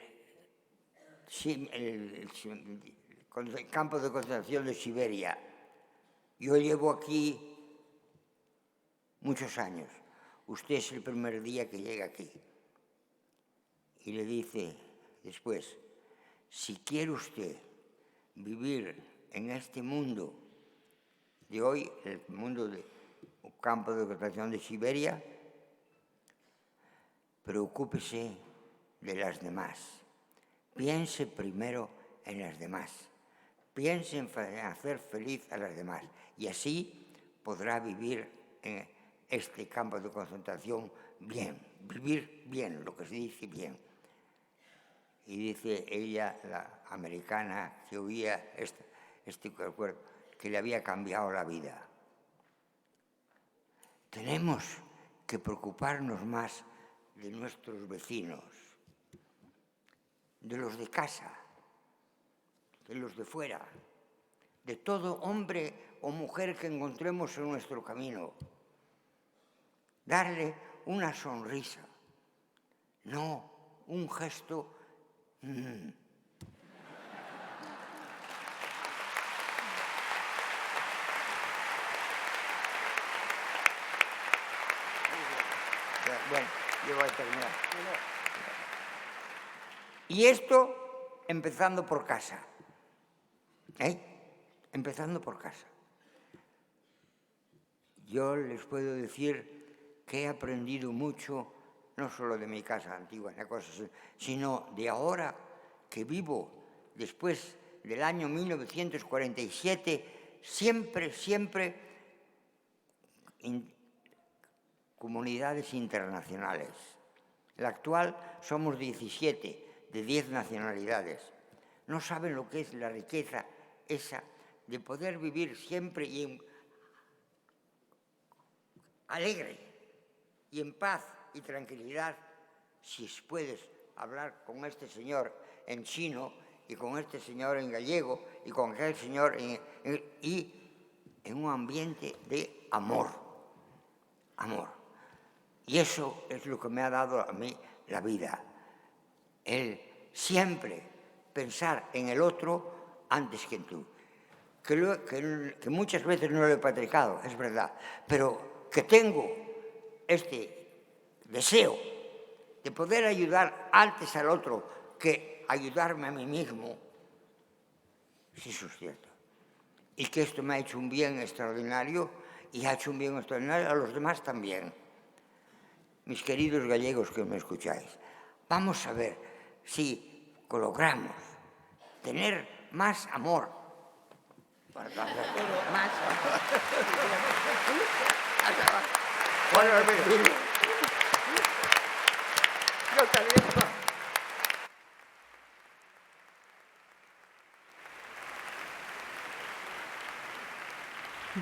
campo de concentración de Siberia: yo llevo aquí muchos años, usted es el primer día que llega aquí. Y le dice después, si quiere usted vivir en este mundo de hoy, el mundo del campo de concentración de Siberia, preocúpese de las demás. Piense primero en las demás. Piense en hacer feliz a las demás. Y así podrá vivir en este campo de concentración bien. Vivir bien, lo que se dice bien. Y dice ella, la americana, que oía este acuerdo, que le había cambiado la vida. Tenemos que preocuparnos más de nuestros vecinos, de los de casa, de los de fuera, de todo hombre o mujer que encontremos en nuestro camino. Darle una sonrisa, no un gesto. Bueno, yo voy a terminar. Y esto empezando por casa. Empezando por casa. yo les puedo decir que he aprendido mucho, no solo de mi casa antigua, sino de ahora que vivo después del año 1947, siempre comunidades internacionales. La actual somos 17 de 10 nacionalidades. No saben lo que es la riqueza esa de poder vivir siempre alegre y en paz y tranquilidad si puedes hablar con este señor en chino y con este señor en gallego y con aquel señor y en un ambiente de amor. Y eso es lo que me ha dado a mí la vida. El siempre pensar en el otro antes que en tú. Que muchas veces no lo he practicado, es verdad, pero que tengo este deseo de poder ayudar antes al otro que ayudarme a mí mismo, sí, eso es cierto. Y que esto me ha hecho un bien extraordinario y ha hecho un bien extraordinario a los demás también. Mis queridos gallegos que me escucháis, vamos a ver si logramos tener más amor. Más amor.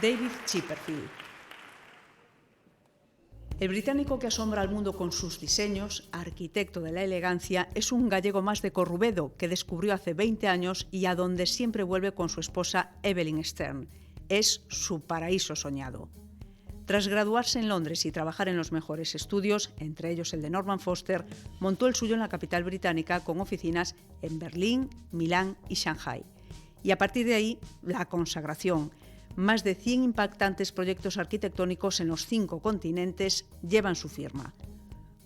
David Chipperfield. El británico que asombra al mundo con sus diseños, arquitecto de la elegancia, es un gallego más de Corrubedo que descubrió hace 20 años y a donde siempre vuelve con su esposa Evelyn Stern. Es su paraíso soñado. Tras graduarse en Londres y trabajar en los mejores estudios, entre ellos el de Norman Foster, montó el suyo en la capital británica con oficinas en Berlín, Milán y Shanghái. Y a partir de ahí, la consagración. Más de 100 impactantes proyectos arquitectónicos en los 5 continentes llevan su firma.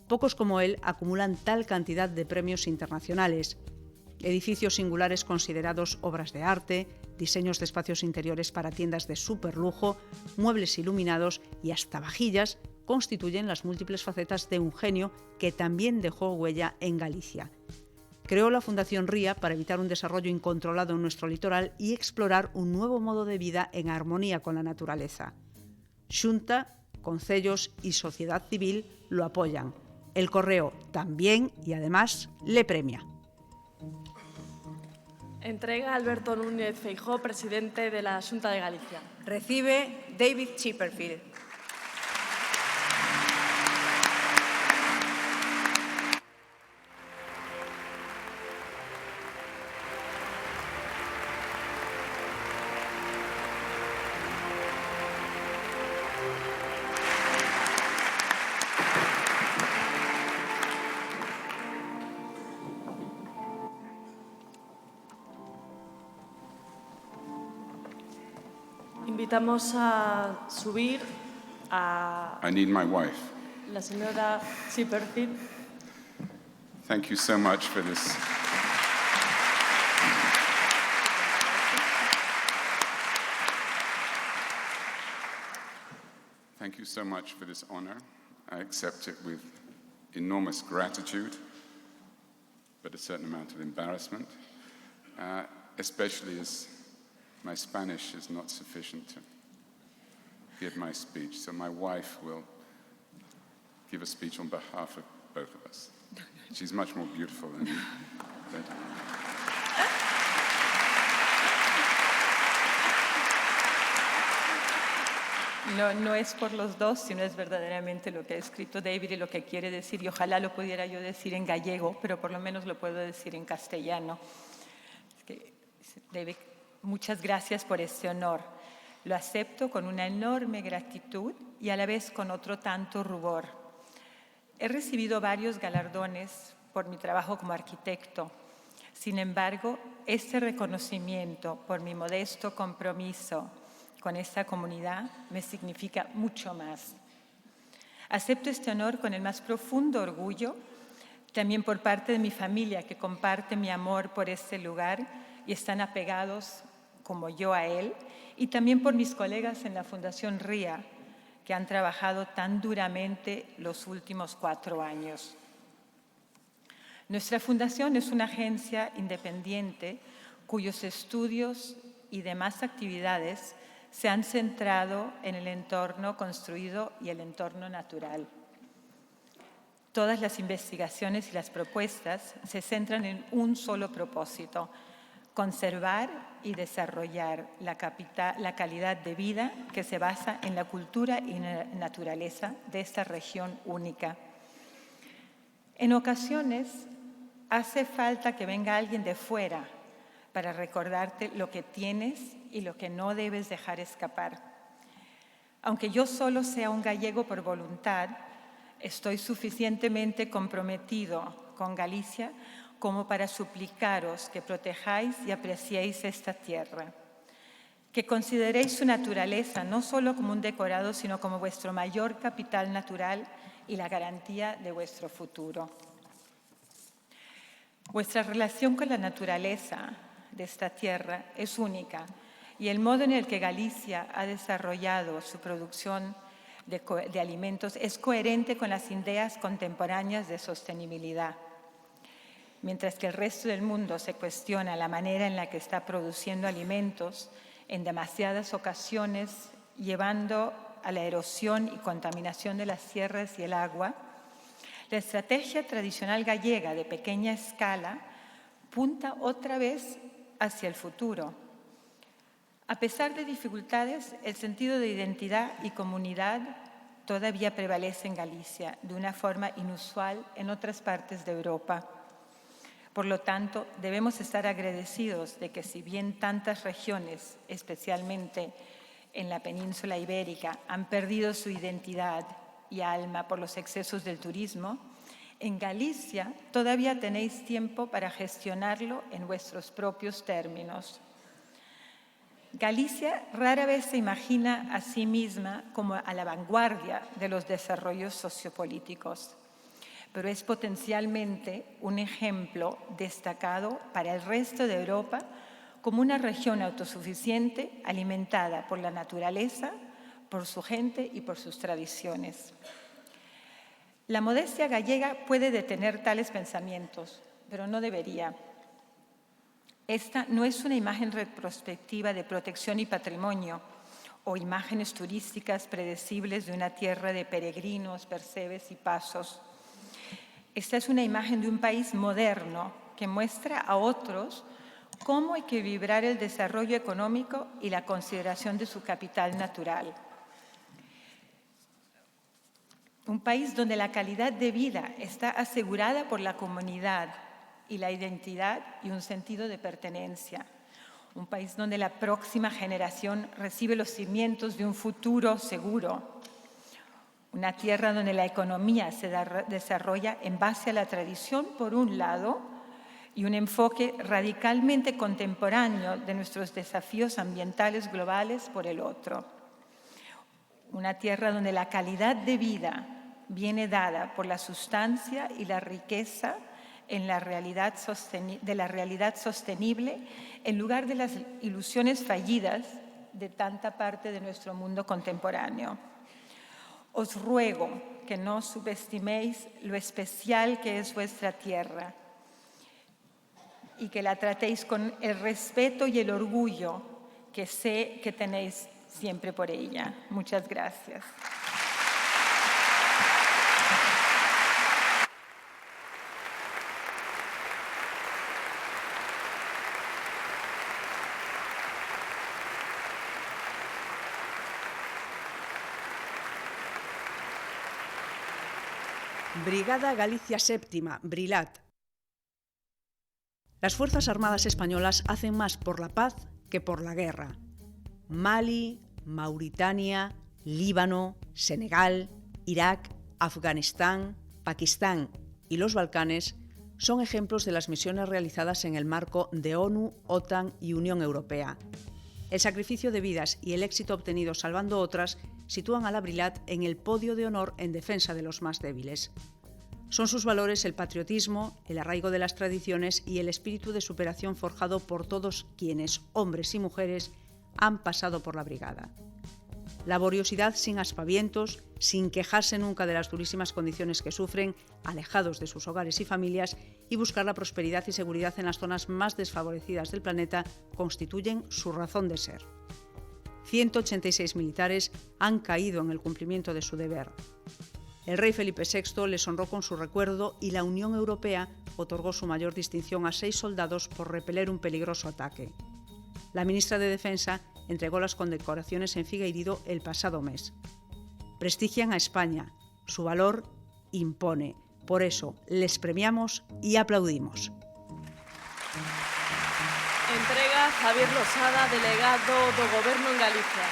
Pocos como él acumulan tal cantidad de premios internacionales. Edificios singulares considerados obras de arte, diseños de espacios interiores para tiendas de superlujo, muebles iluminados y hasta vajillas constituyen las múltiples facetas de un genio que también dejó huella en Galicia. Creó la Fundación Ría para evitar un desarrollo incontrolado en nuestro litoral y explorar un nuevo modo de vida en armonía con la naturaleza. Xunta, concellos y sociedad civil lo apoyan. El Correo también y además le premia. Entrega Alberto Núñez Feijóo, presidente de la Xunta de Galicia. Recibe David Chipperfield. Invitamos a subir a I need my wife. la señora Chipperfield. Thank you so much for this. Thank you so much for this honor. I accept it with enormous gratitude, but a certain amount of embarrassment, especially as my Spanish is not sufficient to give my speech. So my wife will give a speech on behalf of both of us. She's much more beautiful than you. No es por los dos, sino es verdaderamente lo que ha escrito David y lo que quiere decir, y ojalá lo pudiera yo decir en gallego, pero por lo menos lo puedo decir en castellano. David, muchas gracias por este honor. Lo acepto con una enorme gratitud y a la vez con otro tanto rubor. He recibido varios galardones por mi trabajo como arquitecto. Sin embargo, este reconocimiento por mi modesto compromiso con esta comunidad me significa mucho más. Acepto este honor con el más profundo orgullo, también por parte de mi familia que comparte mi amor por este lugar y están apegados como yo a él, y también por mis colegas en la Fundación Ría, que han trabajado tan duramente los últimos 4 años. Nuestra fundación es una agencia independiente cuyos estudios y demás actividades se han centrado en el entorno construido y el entorno natural. Todas las investigaciones y las propuestas se centran en un solo propósito: conservar y desarrollar la calidad de vida que se basa en la cultura y la naturaleza de esta región única. En ocasiones hace falta que venga alguien de fuera para recordarte lo que tienes y lo que no debes dejar escapar. Aunque yo solo sea un gallego por voluntad, estoy suficientemente comprometido con Galicia como para suplicaros que protejáis y apreciéis esta tierra, que consideréis su naturaleza no solo como un decorado, sino como vuestro mayor capital natural y la garantía de vuestro futuro. Vuestra relación con la naturaleza de esta tierra es única y el modo en el que Galicia ha desarrollado su producción de alimentos es coherente con las ideas contemporáneas de sostenibilidad. Mientras que el resto del mundo se cuestiona la manera en la que está produciendo alimentos, en demasiadas ocasiones llevando a la erosión y contaminación de las tierras y el agua, la estrategia tradicional gallega de pequeña escala punta otra vez hacia el futuro. A pesar de dificultades, el sentido de identidad y comunidad todavía prevalece en Galicia de una forma inusual en otras partes de Europa. Por lo tanto, debemos estar agradecidos de que si bien tantas regiones, especialmente en la península ibérica, han perdido su identidad y alma por los excesos del turismo, en Galicia todavía tenéis tiempo para gestionarlo en vuestros propios términos. Galicia rara vez se imagina a sí misma como a la vanguardia de los desarrollos sociopolíticos, pero es potencialmente un ejemplo destacado para el resto de Europa como una región autosuficiente, alimentada por la naturaleza, por su gente y por sus tradiciones. La modestia gallega puede detener tales pensamientos, pero no debería. Esta no es una imagen retrospectiva de protección y patrimonio o imágenes turísticas predecibles de una tierra de peregrinos, percebes y pasos. Esta es una imagen de un país moderno que muestra a otros cómo equilibrar el desarrollo económico y la consideración de su capital natural. Un país donde la calidad de vida está asegurada por la comunidad y la identidad y un sentido de pertenencia. Un país donde la próxima generación recibe los cimientos de un futuro seguro. Una tierra donde la economía se desarrolla en base a la tradición, por un lado, y un enfoque radicalmente contemporáneo de nuestros desafíos ambientales globales, por el otro. Una tierra donde la calidad de vida viene dada por la sustancia y la riqueza de la realidad sostenible, en lugar de las ilusiones fallidas de tanta parte de nuestro mundo contemporáneo. Os ruego que no subestiméis lo especial que es vuestra tierra y que la tratéis con el respeto y el orgullo que sé que tenéis siempre por ella. Muchas gracias. Brigada Galicia Séptima, Brilat. Las Fuerzas Armadas Españolas hacen más por la paz que por la guerra. Mali, Mauritania, Líbano, Senegal, Irak, Afganistán, Pakistán y los Balcanes son ejemplos de las misiones realizadas en el marco de ONU, OTAN y Unión Europea. El sacrificio de vidas y el éxito obtenido salvando otras sitúan a la Brilat en el podio de honor en defensa de los más débiles. Son sus valores el patriotismo, el arraigo de las tradiciones y el espíritu de superación forjado por todos quienes, hombres y mujeres, han pasado por la brigada. laboriosidad sin aspavientos, sin quejarse nunca de las durísimas condiciones que sufren, alejados de sus hogares y familias, y buscar la prosperidad y seguridad en las zonas más desfavorecidas del planeta constituyen su razón de ser. 186 militares han caído en el cumplimiento de su deber. El rey Felipe VI les honró con su recuerdo y la Unión Europea otorgó su mayor distinción a 6 soldados por repeler un peligroso ataque. La ministra de Defensa entregó las condecoraciones en Figueiredo el pasado mes. Prestigian a España, su valor impone. Por eso, les premiamos y aplaudimos. Entrega Javier Losada, delegado do Goberno en Galicia.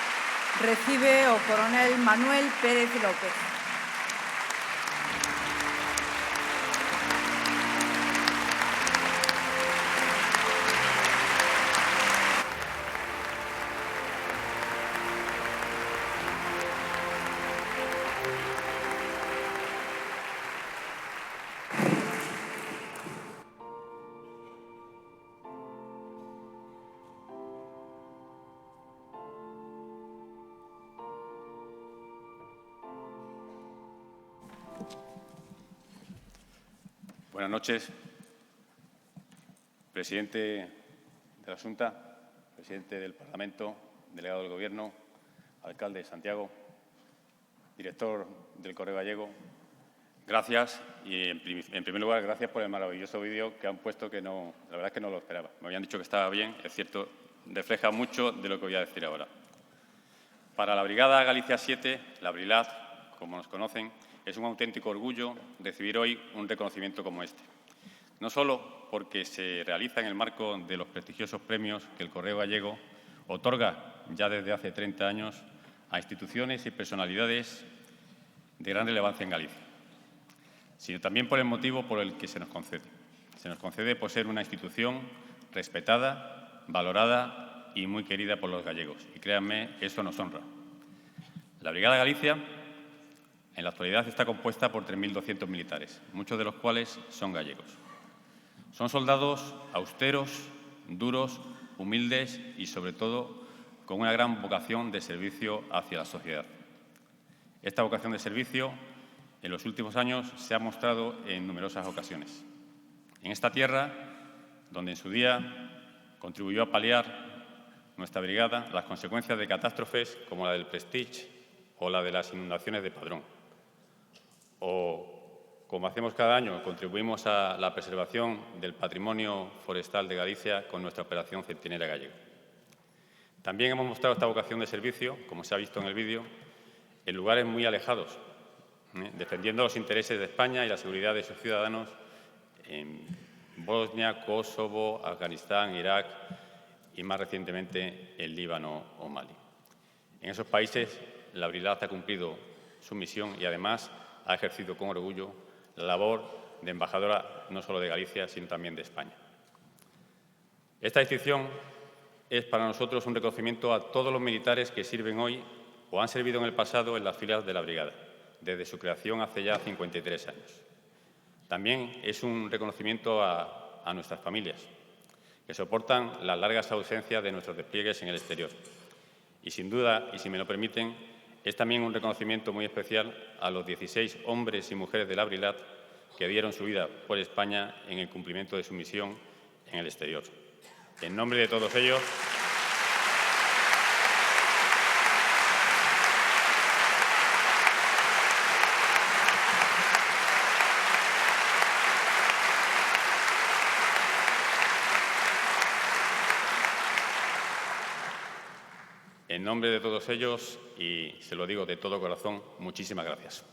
Recibe o coronel Manuel Pérez López. Buenas noches, presidente de la Xunta, presidente del Parlamento, delegado del Gobierno, alcalde de Santiago, director del Correo Gallego. Gracias y, en primer lugar, gracias por el maravilloso vídeo que han puesto, que no, la verdad es que no lo esperaba. Me habían dicho que estaba bien, es cierto, refleja mucho de lo que voy a decir ahora. Para la Brigada Galicia 7, la Brilat, como nos conocen, es un auténtico orgullo recibir hoy un reconocimiento como este. No solo porque se realiza en el marco de los prestigiosos premios que el Correo Gallego otorga ya desde hace 30 años a instituciones y personalidades de gran relevancia en Galicia, sino también por el motivo por el que se nos concede. Se nos concede por ser una institución respetada, valorada y muy querida por los gallegos. Y créanme, eso nos honra. La Brigada Galicia, en la actualidad, está compuesta por 3.200 militares, muchos de los cuales son gallegos. Son soldados austeros, duros, humildes y, sobre todo, con una gran vocación de servicio hacia la sociedad. Esta vocación de servicio, en los últimos años, se ha mostrado en numerosas ocasiones. En esta tierra, donde en su día contribuyó a paliar nuestra brigada las consecuencias de catástrofes como la del Prestige o la de las inundaciones de Padrón. O, como hacemos cada año, contribuimos a la preservación del patrimonio forestal de Galicia con nuestra operación Centinela Gallega. También hemos mostrado esta vocación de servicio, como se ha visto en el vídeo, en lugares muy alejados, defendiendo los intereses de España y la seguridad de sus ciudadanos en Bosnia, Kosovo, Afganistán, Irak y, más recientemente, en Líbano o Mali. En esos países, la Brilat ha cumplido su misión y, además, ha ejercido con orgullo la labor de embajadora no solo de Galicia, sino también de España. Esta distinción es para nosotros un reconocimiento a todos los militares que sirven hoy o han servido en el pasado en las filas de la Brigada, desde su creación hace ya 53 años. También es un reconocimiento a nuestras familias, que soportan las largas ausencias de nuestros despliegues en el exterior. Y, sin duda, y si me lo permiten, es también un reconocimiento muy especial a los 16 hombres y mujeres de la Brilat que dieron su vida por España en el cumplimiento de su misión en el exterior. En nombre de todos ellos, y se lo digo de todo corazón, muchísimas gracias.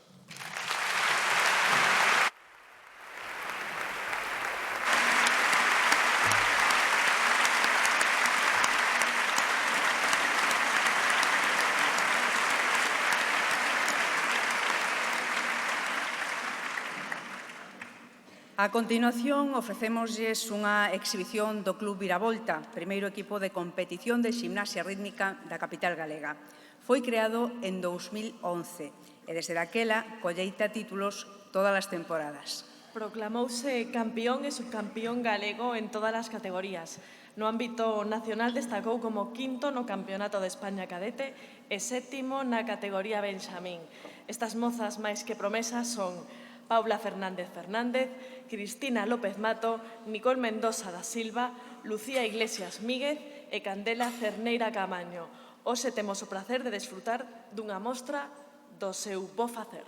A continuación, ofrecémoslles unha exhibición do Club Viravolta, primeiro equipo de competición de ximnasia rítmica da capital galega. Foi creado en 2011 e desde daquela colleita títulos todas as temporadas. Proclamouse campeón e subcampeón galego en todas as categorías. No ámbito nacional destacou como quinto no Campeonato de España Cadete e sétimo na categoría Benxamín. Estas mozas máis que promesas son Paula Fernández Fernández, Cristina López Mato, Nicole Mendoza da Silva, Lucía Iglesias Míguez e Candela Cerneira Camaño. Hoxe temos o prazer de desfrutar dunha mostra do seu bo facer.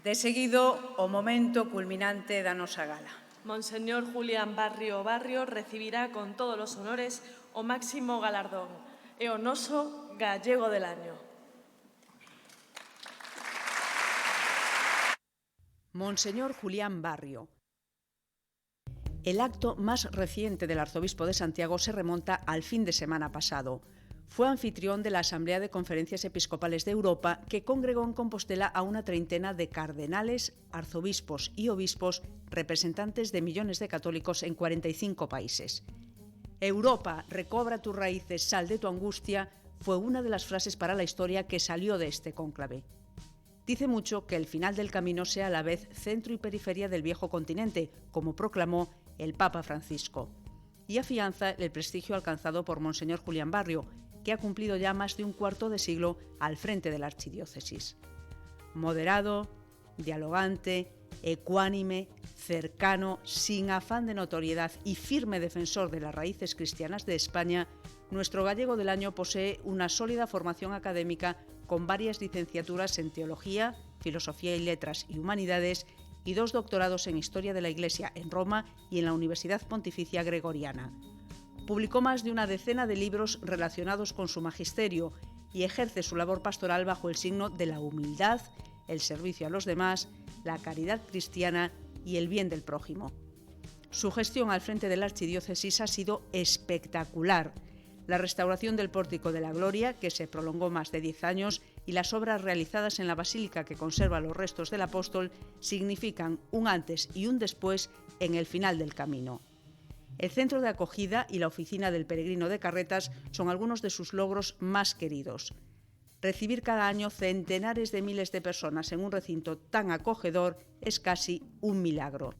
De seguido, o momento culminante da nosa gala. Monseñor Julián Barrio Barrio recibirá con todos os honores o máximo galardón, e o noso Gallego del Año. Monseñor Julián Barrio. El acto más reciente del arzobispo de Santiago se remonta al fin de semana pasado. Fue anfitrión de la Asamblea de Conferencias Episcopales de Europa, que congregó en Compostela a una treintena de cardenales, arzobispos y obispos, representantes de millones de católicos en 45 países. Europa, recobra tus raíces, sal de tu angustia, fue una de las frases para la historia que salió de este cónclave. Dice mucho que el final del camino sea a la vez centro y periferia del viejo continente, como proclamó el Papa Francisco. Y afianza el prestigio alcanzado por Monseñor Julián Barrio, que ha cumplido ya más de un cuarto de siglo al frente de la archidiócesis. Moderado, dialogante, ecuánime, cercano, sin afán de notoriedad y firme defensor de las raíces cristianas de España, nuestro gallego del año posee una sólida formación académica con varias licenciaturas en Teología, Filosofía y Letras y Humanidades y 2 doctorados en Historia de la Iglesia en Roma y en la Universidad Pontificia Gregoriana. Publicó más de una decena de libros relacionados con su magisterio y ejerce su labor pastoral bajo el signo de la humildad, el servicio a los demás, la caridad cristiana y el bien del prójimo. Su gestión al frente de la archidiócesis ha sido espectacular. La restauración del Pórtico de la Gloria, que se prolongó más de 10 años, y las obras realizadas en la basílica que conserva los restos del apóstol significan un antes y un después en el final del camino. El centro de acogida y la oficina del peregrino de carretas son algunos de sus logros más queridos. Recibir cada año centenares de miles de personas en un recinto tan acogedor es casi un milagro.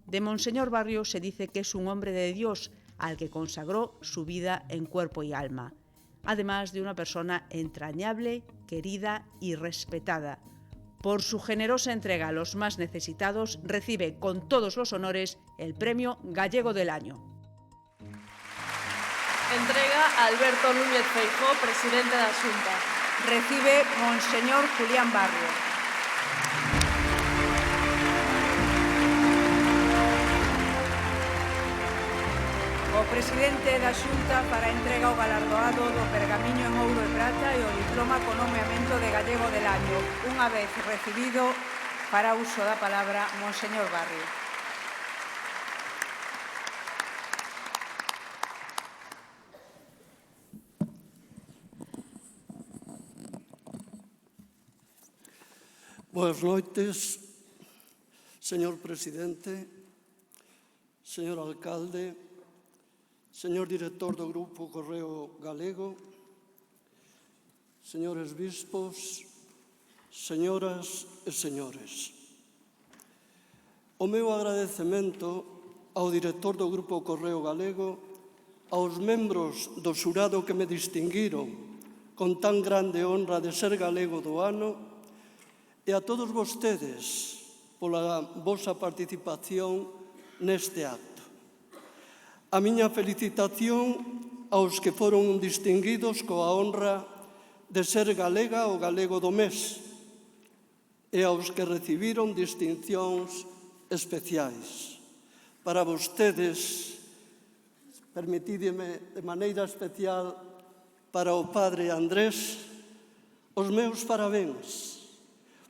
De Monseñor Barrio se dice que es un hombre de Dios al que consagró su vida en cuerpo y alma, además de una persona entrañable, querida y respetada. Por su generosa entrega a los más necesitados, recibe con todos los honores el Premio Gallego del Año. Entrega a Alberto Núñez Feijóo, presidente da Xunta. Recibe Monseñor Julián Barrio. O presidente da Xunta para a entrega ao galardoado do pergamiño en ouro e prata e o diploma con nomeamento de Gallego del Año. Unha vez recibido, para uso da palabra, Monseñor Barrio. Boas noites, señor presidente, señor alcalde, señor director do Grupo Correo Galego, señores bispos, señoras e señores. O meu agradecemento ao director do Grupo Correo Galego, aos membros do xurado que me distinguiron con tan grande honra de ser galego do ano e a todos vostedes pola vosa participación neste acto. A miña felicitación aos que foron distinguidos coa honra de ser galega ou galego do mes e aos que recibiron distincións especiais. Para vostedes, permitídeme de maneira especial para o padre Andrés, os meus parabéns,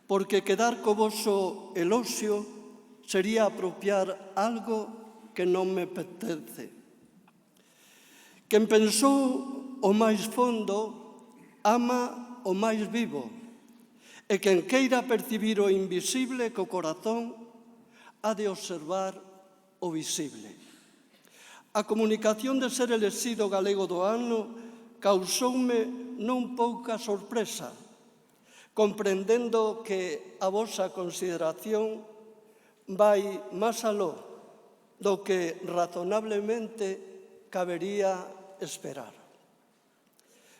porque quedar co voso eloxio sería apropiar algo que non me pertence. Quen pensou o máis fondo ama o máis vivo, e quen queira percibir o invisible co corazón ha de observar o visible. A comunicación de ser elexido galego do ano causoume non pouca sorpresa, comprendendo que a vosa consideración vai máis aló do que razonablemente cabería esperar.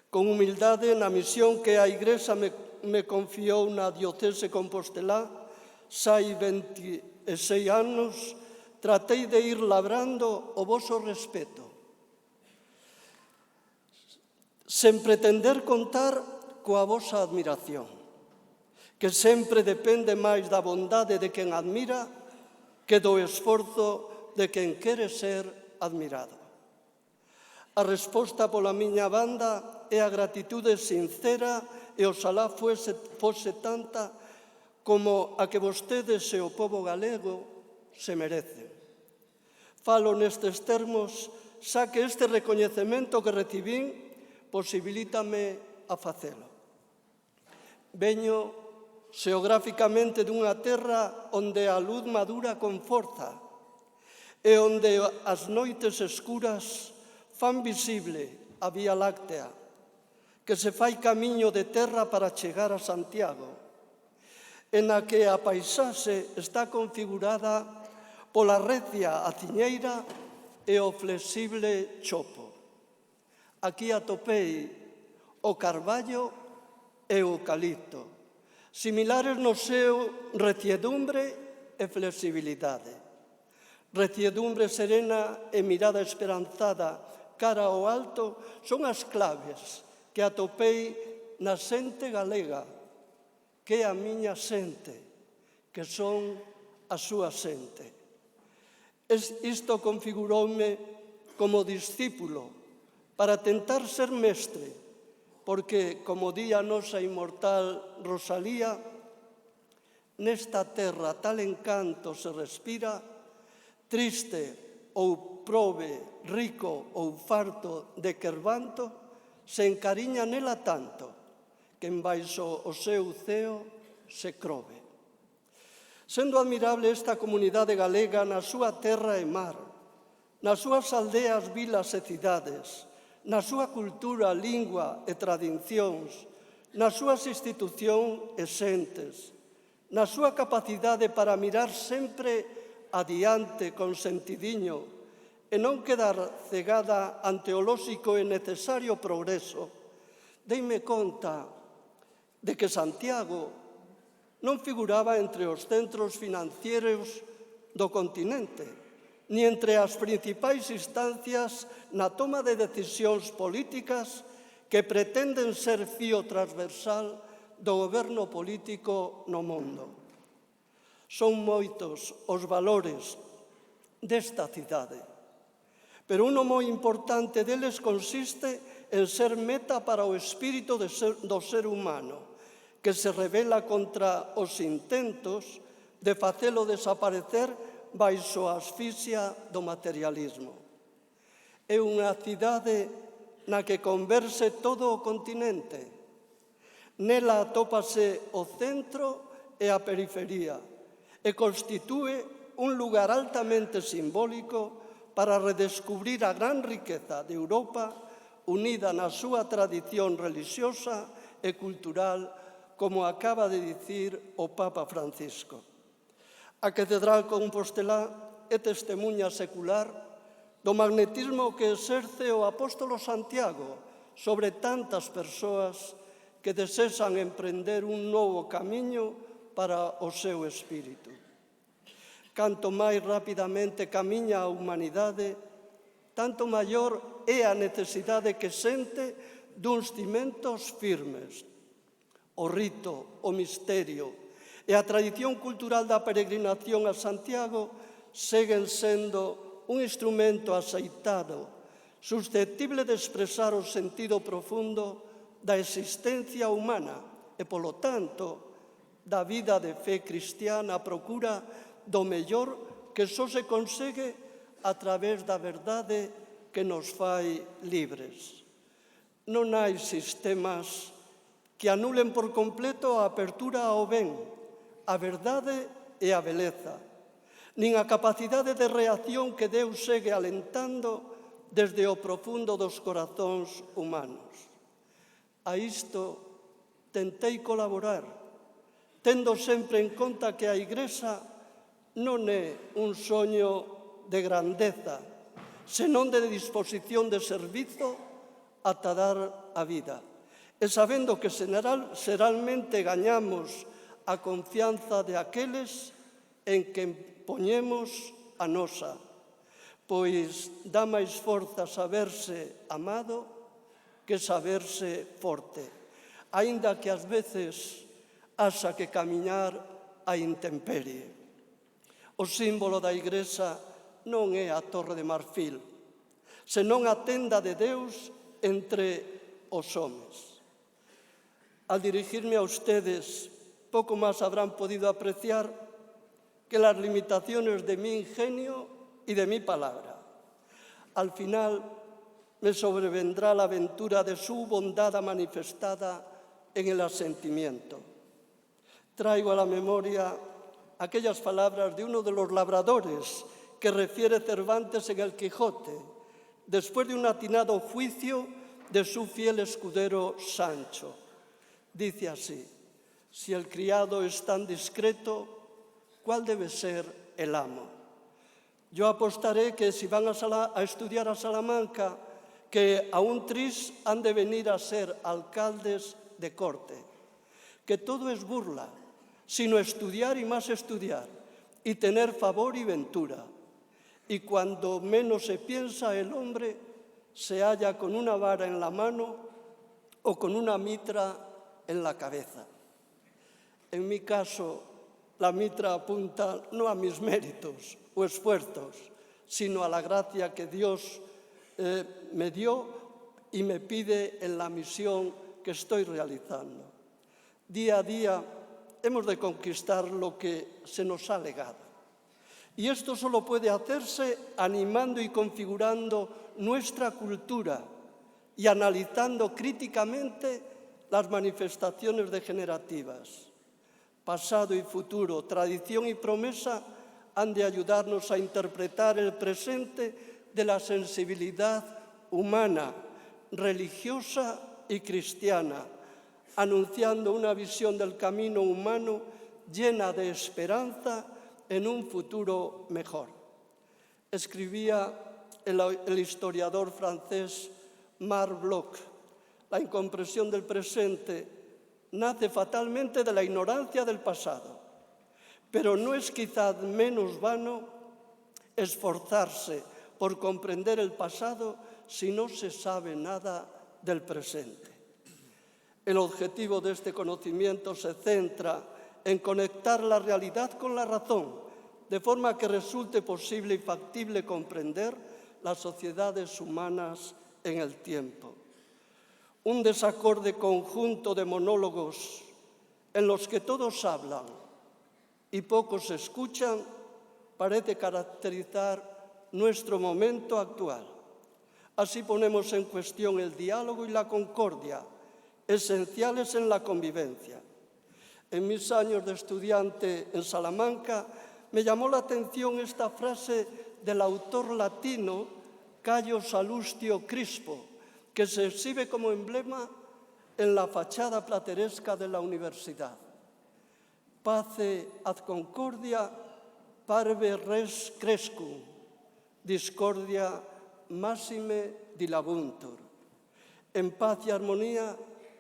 Con humildade na misión que a Igrexa me confiou na diocese compostelá, sai 26 anos, tratei de ir labrando o voso respeto, sen pretender contar coa vosa admiración, que sempre depende máis da bondade de quen admira que do esforzo de quen quere ser admirado. A resposta pola miña banda é a gratitude sincera e oxalá fose tanta como a que vostedes e o pobo galego se merecen. Falo nestes termos, xa que este recoñecemento que recibín posibilítame a facelo. Veño xeográficamente dunha terra onde a luz madura con forza e onde as noites escuras fan visible a Vía Láctea, que se fai camiño de terra para chegar a Santiago, en a que a paisaxe está configurada pola recia aciñeira e o flexible chopo. Aquí atopei o carballo e o eucalipto, Similares no seu reciedumbre e flexibilidade. Reciedumbre serena e mirada esperanzada cara ao alto son as claves que atopei na xente galega, que é a miña xente, que son a súa xente. Isto configuroume como discípulo para tentar ser mestre, porque, como di a nosa inmortal Rosalía, nesta terra tal encanto se respira, triste ou prove, rico ou farto de quervanto, se encariña nela tanto que embaixo o seu ceo se crove. Sendo admirable esta comunidade galega na súa terra e mar, nas súas aldeas, vilas e cidades, na súa cultura, lingua e tradicións, nas súas institucións e xentes, na súa capacidade para mirar sempre adiante con sentidiño e non quedar cegada ante o lóxico e necesario progreso, deime conta de que Santiago non figuraba entre os centros financieros do continente, ni entre as principais instancias na toma de decisións políticas que pretenden ser fío transversal do goberno político no mundo. Son moitos os valores desta cidade, pero uno moi importante deles consiste en ser meta para o espírito do ser humano, que se rebela contra os intentos de facelo desaparecer baixo a asfixia do materialismo. É unha cidade na que converse todo o continente. Nela atópase o centro e a periferia, e constitúe un lugar altamente simbólico para redescubrir a gran riqueza de Europa unida na súa tradición religiosa e cultural, como acaba de dicir o Papa Francisco. A Catedral Compostelá é testemunha secular do magnetismo que exerce o apóstolo Santiago sobre tantas persoas que desexan emprender un novo camiño para o seu espírito. Canto máis rapidamente camiña a humanidade, tanto maior é a necesidade que sente duns cimentos firmes. O rito, o misterio e a tradición cultural da peregrinación a Santiago seguen sendo un instrumento aceitado, susceptible de expresar o sentido profundo da existencia humana e, polo tanto, da vida de fe cristiana a procura do mellor que só se consegue a través da verdade que nos fai libres. Non hai sistemas que anulen por completo a apertura ao ben, a verdade e a beleza, nin a capacidade de reacción que Deus segue alentando desde o profundo dos corazóns humanos. A isto tentei colaborar, tendo sempre en conta que a Igrexa non é un soño de grandeza, senón de disposición de servizo ata dar a vida. E sabendo que xeralmente gañamos a confianza de aqueles en que poñemos a nosa, pois dá máis forza saberse amado que saberse forte, aínda que ás veces haxa que camiñar a intemperie. O símbolo da Igrexa non é a Torre de Marfil, senón a tenda de Deus entre os homes. Al dirigirme a ustedes, poco más habrán podido apreciar que las limitaciones de mi ingenio y de mi palabra. Al final me sobrevendrá la aventura de su bondad manifestada en el asentimiento. Traigo a la memoria aquellas palabras de uno de los labradores que refiere Cervantes en El Quijote, después de un atinado juicio de su fiel escudero Sancho. Dice así: si el criado es tan discreto, ¿cuál debe ser el amo? Yo apostaré que si van a estudiar a Salamanca, que a un tris han de venir a ser alcaldes de corte, que todo es burla, sino estudiar y más estudiar, y tener favor y ventura. Y cuando menos se piensa, el hombre se halla con una vara en la mano o con una mitra en la cabeza. En mi caso, la mitra apunta no a mis méritos o esfuerzos, sino a la gracia que Dios me dio y me pide en la misión que estoy realizando. Día a día hemos de conquistar lo que se nos ha legado. Y esto solo puede hacerse animando y configurando nuestra cultura y analizando críticamente las manifestaciones degenerativas. Pasado y futuro, tradición y promesa han de ayudarnos a interpretar el presente de la sensibilidad humana, religiosa y cristiana, anunciando una visión del camino humano llena de esperanza en un futuro mejor. Escribía el historiador francés Marc Bloch: la incomprensión del presente nace fatalmente de la ignorancia del pasado, pero no es quizá menos vano esforzarse por comprender el pasado si no se sabe nada del presente. El objetivo de este conocimiento se centra en conectar la realidad con la razón, de forma que resulte posible y factible comprender las sociedades humanas en el tiempo. Un desacorde conjunto de monólogos en los que todos hablan y pocos escuchan parece caracterizar nuestro momento actual. Así ponemos en cuestión el diálogo y la concordia, esenciales en la convivencia. En mis años de estudiante en Salamanca me llamó la atención esta frase del autor latino Cayo Salustio Crispo, que se exhibe como emblema en la fachada plateresca de la universidad. Pace ad concordia parve res crescum, discordia massime dilabuntur. En paz y armonía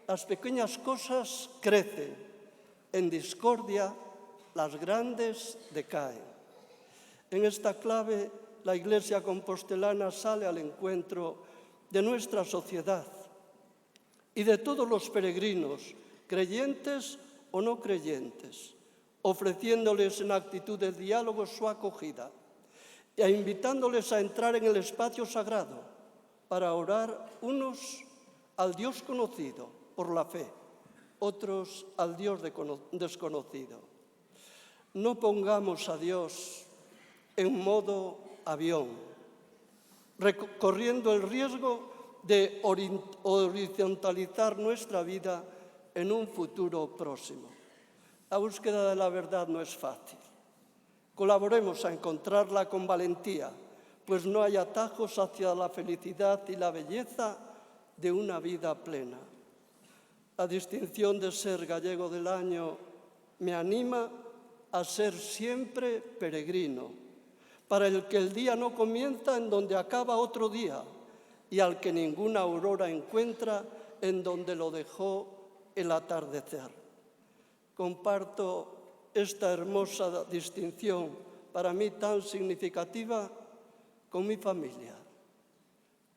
las pequeñas cosas crecen, en discordia las grandes decaen. En esta clave, la Iglesia compostelana sale al encuentro de nuestra sociedad y de todos los peregrinos, creyentes o no creyentes, ofreciéndoles en actitud de diálogo su acogida e invitándoles a entrar en el espacio sagrado para orar unos al Dios conocido por la fe, otros al Dios desconocido. No pongamos a Dios en modo avión, corriendo el riesgo de horizontalizar nuestra vida en un futuro próximo. La búsqueda de la verdad no es fácil. Colaboremos a encontrarla con valentía, pues no hay atajos hacia la felicidad y la belleza de una vida plena. La distinción de ser gallego del año me anima a ser siempre peregrino, para el que el día no comienza en donde acaba otro día y al que ninguna aurora encuentra en donde lo dejó el atardecer. Comparto esta hermosa distinción, para mí tan significativa, con mi familia,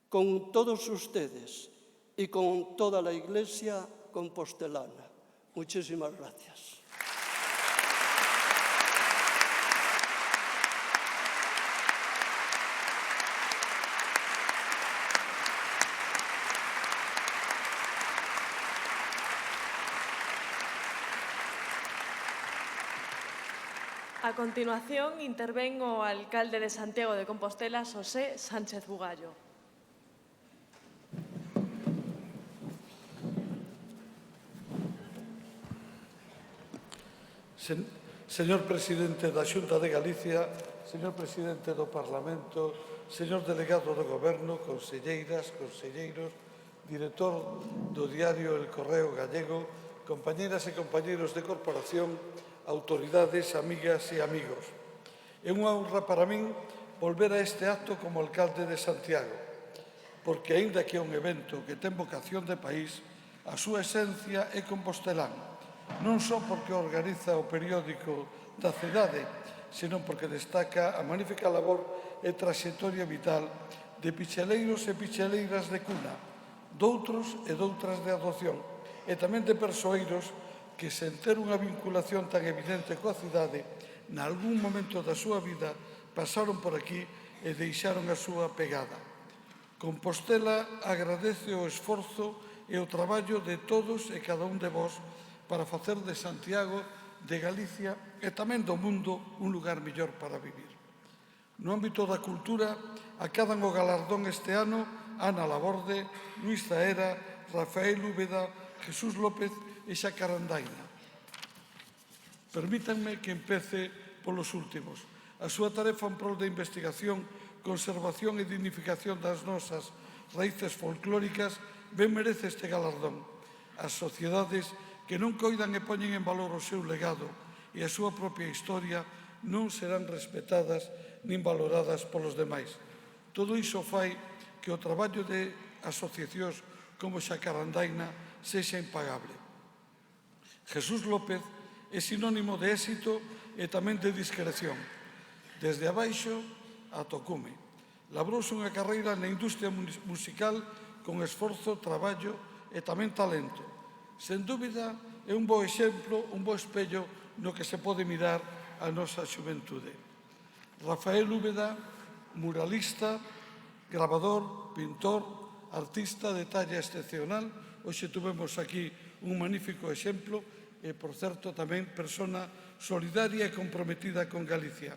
con todos ustedes y con toda la Iglesia compostelana. Muchísimas gracias. A continuación, intervén o alcalde de Santiago de Compostela, José Sánchez Bugallo. Señor presidente da Xunta de Galicia, señor presidente do Parlamento, señor delegado do Goberno, conselleiras, conselleiros, director do diario El Correo Gallego, compañeras e compañeros de corporación, autoridades, amigas e amigos. É unha honra para min volver a este acto como alcalde de Santiago, porque, aínda que é un evento que ten vocación de país, a súa esencia é compostelán non só porque organiza o periódico da cidade, senón porque destaca a magnífica labor e traxectoria vital de picheleiros e picheleiras de cuna, doutros e doutras de adopción, e tamén de persoeiros que, sen ter unha vinculación tan evidente coa cidade, nalgún momento da súa vida pasaron por aquí e deixaron a súa pegada. Compostela agradece o esforzo e o traballo de todos e cada un de vós para facer de Santiago, de Galicia e tamén do mundo un lugar mellor para vivir. No ámbito da cultura, acadan o galardón este ano Ana Laborde, Luís Zaera, Rafael Úbeda, Jesús López e Xacarandaina. Permítanme que empece polos últimos. A súa tarefa en prol de investigación, conservación e dignificación das nosas raíces folclóricas ben merece este galardón. As sociedades que non coidan e poñen en valor o seu legado e a súa propia historia non serán respetadas nin valoradas polos demais. Todo iso fai que o traballo de asociacións como Xacarandaina sexa impagable. Jesús López é sinónimo de éxito e tamén de discreción. Desde abaixo ata o cume. Labrouse unha carreira na industria musical con esforzo, traballo e tamén talento. Sen dúbida, é un bo exemplo, un bo espello no que se pode mirar a nosa xuventude. Rafael Úbeda, muralista, grabador, pintor, artista de talla excepcional. Hoxe tuvemos aquí un magnífico exemplo e, por certo, tamén persona solidaria e comprometida con Galicia.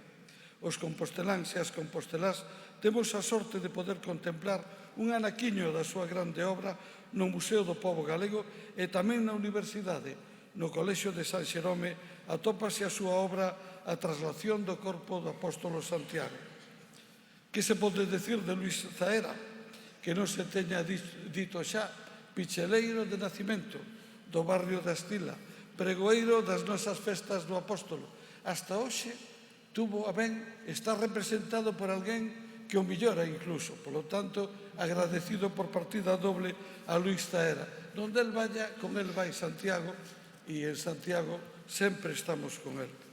Os composteláns e as compostelás temos a sorte de poder contemplar un anaquiño da súa grande obra no Museo do Pobo Galego e tamén na Universidade, no Colexio de San Xerome, atópase a súa obra A traslación do corpo do apóstolo Santiago. Que se pode decir de Luís Zaera? Que non se teña dito xa, picheleiro de nacimento do barrio da Estila, pregoeiro das nosas festas do apóstolo. Hasta hoxe tuvo a ben estar representado por alguén que o millora incluso. Por lo tanto, agradecido por partida doble a Luís Zaera. Donde el vaya, con el vai Santiago, e en Santiago sempre estamos con el.